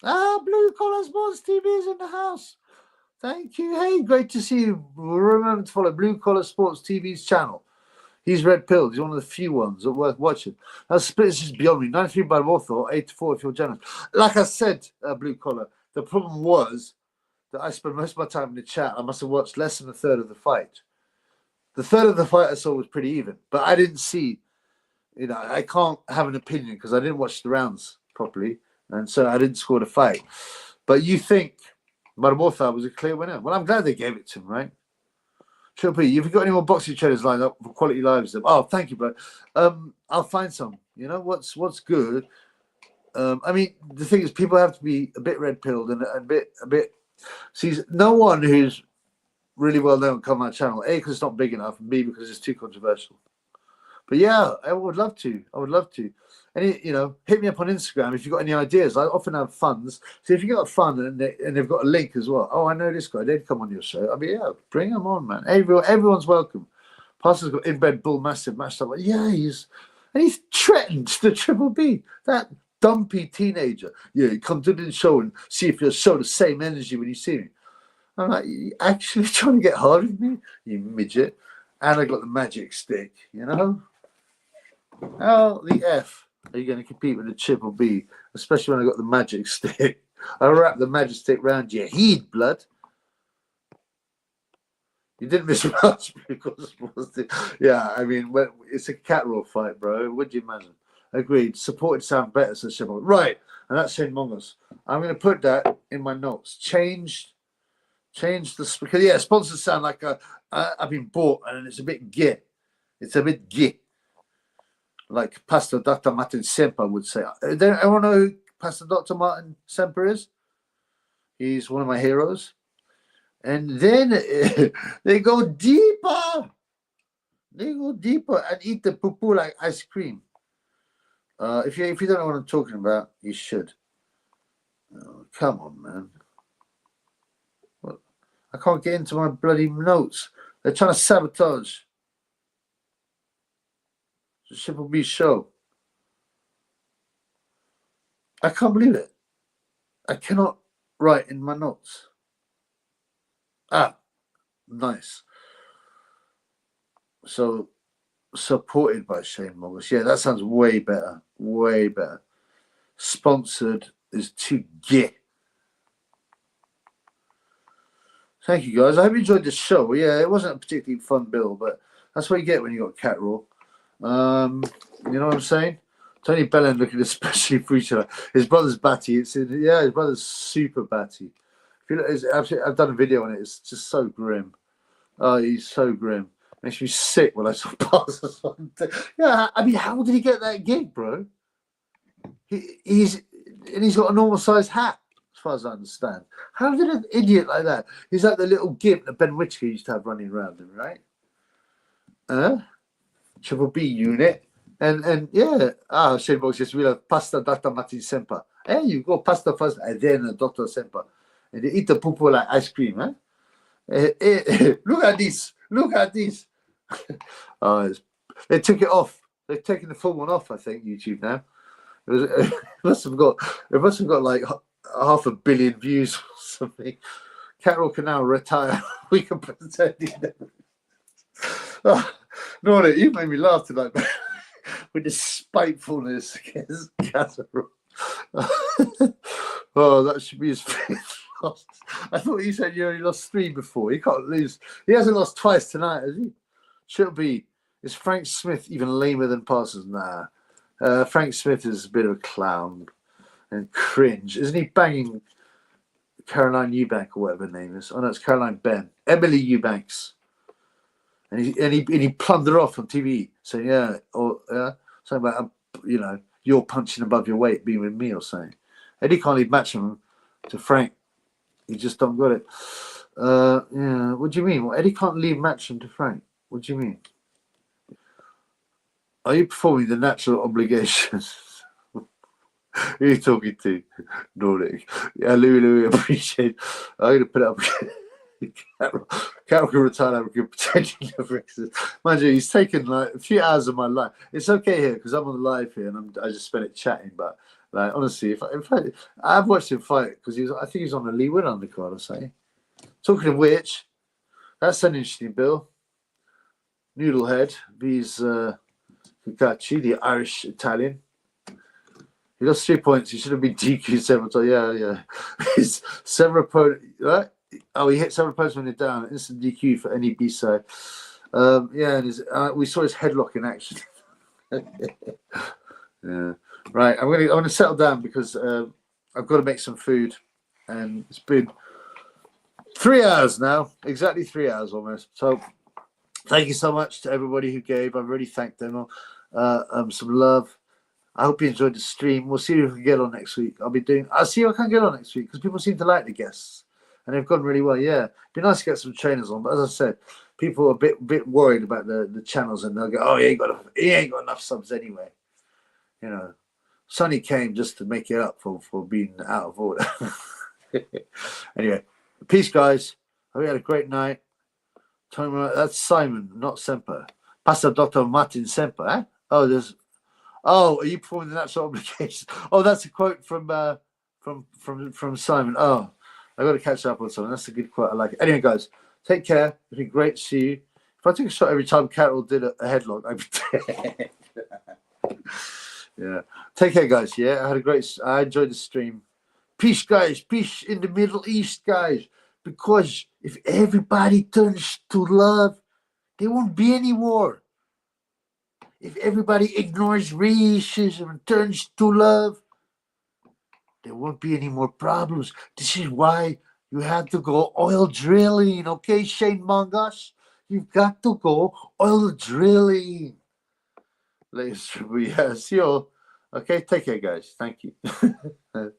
Blue Collar Sports TV is in the house. Thank you. Hey, great to see you. Remember to follow Blue Collar Sports TV's channel. He's red pilled. He's one of the few ones that are worth watching. That's split is just beyond me. 93 Barboza or 84 if you're generous. Like I said, Blue Collar, the problem was that I spent most of my time in the chat. I must have watched less than a third of the fight. The third of the fight I saw was pretty even, but I didn't see, I can't have an opinion because I didn't watch the rounds properly, and so I didn't score the fight. But you think Barboza was a clear winner? Well, I'm glad they gave it to him, right? Triple P, if you've got any more boxing trainers lined up for quality lives, oh, thank you, bro. I'll find some. What's good. I mean, the thing is, people have to be a bit red pilled and a bit. See, no one who's really well known come on my channel. A, because it's not big enough, and B, because it's too controversial. But yeah, I would love to. And hit me up on Instagram if you've got any ideas. I often have funds. So if you got a fund and they've got a link as well. Oh, I know this guy. They'd come on your show. I mean, yeah, bring them on, man. Everyone's welcome. Pastor's got inbred bull massive matched up. Yeah, he's threatened the Triple B. That dumpy teenager. Yeah, you come to the show and see if you'll show the same energy when you see me. I'm like, you actually trying to get hard with me, you midget? And I got the magic stick, How the F are you going to compete with the Triple B, especially when I got the magic stick? I wrapped the magic stick round your head, blood. You didn't miss much because I mean, it's a Catterall fight, bro. What do you imagine? Agreed. Supported sound better, says Shimon. Right, and that's Shane Mongers. I'm going to put that in my notes. Change the because sponsors sound like I've been bought and it's a bit gay. It's a bit gay. Like Pastor Dr. Martin Semper would say. Everyone know who Pastor Dr. Martin Semper is? He's one of my heroes. And then they go deeper. They go deeper and eat the poo-poo like ice cream. If you don't know what I'm talking about, you should. Oh, come on, man. What? I can't get into my bloody notes. They're trying to sabotage the Triple B show. I can't believe it. I cannot write in my notes. Ah, nice. So, supported by Shane Morris. Yeah, that sounds way better. Way better. Sponsored is too gay. Thank you, guys. I hope you enjoyed the show. Yeah, it wasn't a particularly fun bill, but that's what you get when you got Catterall. You know what I'm saying? Tony Bellend looking especially for each other. His brother's batty. His brother's super batty. I've done a video on it. It's just so grim. Oh, he's so grim. Makes me sick when I saw passes on. Yeah, I mean, how did he get that gig, bro? He's got a normal sized hat, as far as I understand. How did an idiot like that? He's like the little gimp that Ben Whitaker used to have running around him, right? Triple B unit. And yeah, Shane Box just realized pasta Dr. Martin Semper. Hey, you go pasta first and then Dr. Semper. And they eat the poo-poo like ice cream, huh? Look at this. They took it off. They've taken the full one off, I think, YouTube now. It must have got like 500 million views or something. Catterall can now retire. We can pretend he never. No, you made me laugh tonight with this spitefulness against Catterall. Oh, that should be his fifth loss. I thought you said you only lost 3 before. He can't lose. He hasn't lost twice tonight, has he? Should be. Is Frank Smith even lamer than Parsons? Nah. Frank Smith is a bit of a clown and cringe. Isn't he banging Caroline Eubank or whatever her name is? Oh, no, it's Caroline Ben. Emily Eubanks. And he plumbed her off on TV saying, something about, you're punching above your weight being with me or something. Eddie can't leave Matcham to Frank. He just don't got it. What do you mean? Well, Eddie can't leave Matcham to Frank. What do you mean? Are you performing the natural obligations? Who are you talking to? Nordic. Yeah, Louis, appreciate. I'm going to put it up again. Catterall can retire and could potentially never exist. Mind you, he's taken like a few hours of my life. It's okay here because I'm on the live here and I just spent it chatting. But like honestly, if I've watched him fight because I think he's on a Lee Win undercard or something. Talking of which, that's an interesting bill. Noodlehead, these Cucacci, the Irish Italian. He lost 3 points. He should have been DQ'd several times. Yeah. He's several opponents. Right? Oh, he hit several opponents when they're down. Instant DQ for any B side. Yeah, and we saw his headlock in action. Yeah. Right. I'm gonna settle down because I've got to make some food, and it's been 3 hours now, exactly 3 hours almost. So thank you so much to everybody who gave. I've already thanked them. Some love. I hope you enjoyed the stream. We'll see if we can get on next week. I'll see if I can get on next week because people seem to like the guests and they've gone really well. Yeah, it'd be nice to get some trainers on. But as I said, people are a bit worried about the channels, and they'll go, "Oh, he ain't got enough subs anyway." You know, Sonny came just to make it up for being out of order. Anyway, peace, guys. Hope you had a great night. That's Simon, not Semper. Pastor Dr. Martin Semper. Eh? Oh, are you performing the natural obligation? Oh, that's a quote from Simon. Oh, I got to catch up on something. That's a good quote. I like it. Anyway, guys, take care. It's been great to see you. If I took a shot every time Catterall did a headlock, I'd be dead. Yeah. Take care, guys. Yeah, I enjoyed the stream. Peace, guys. Peace in the Middle East, guys. Because if everybody turns to love, there won't be any war. If everybody ignores racism and turns to love, there won't be any more problems. This is why you have to go oil drilling, okay, Shane Mongas? You've got to go oil drilling. Ladies, see you all. Okay, take care, guys. Thank you.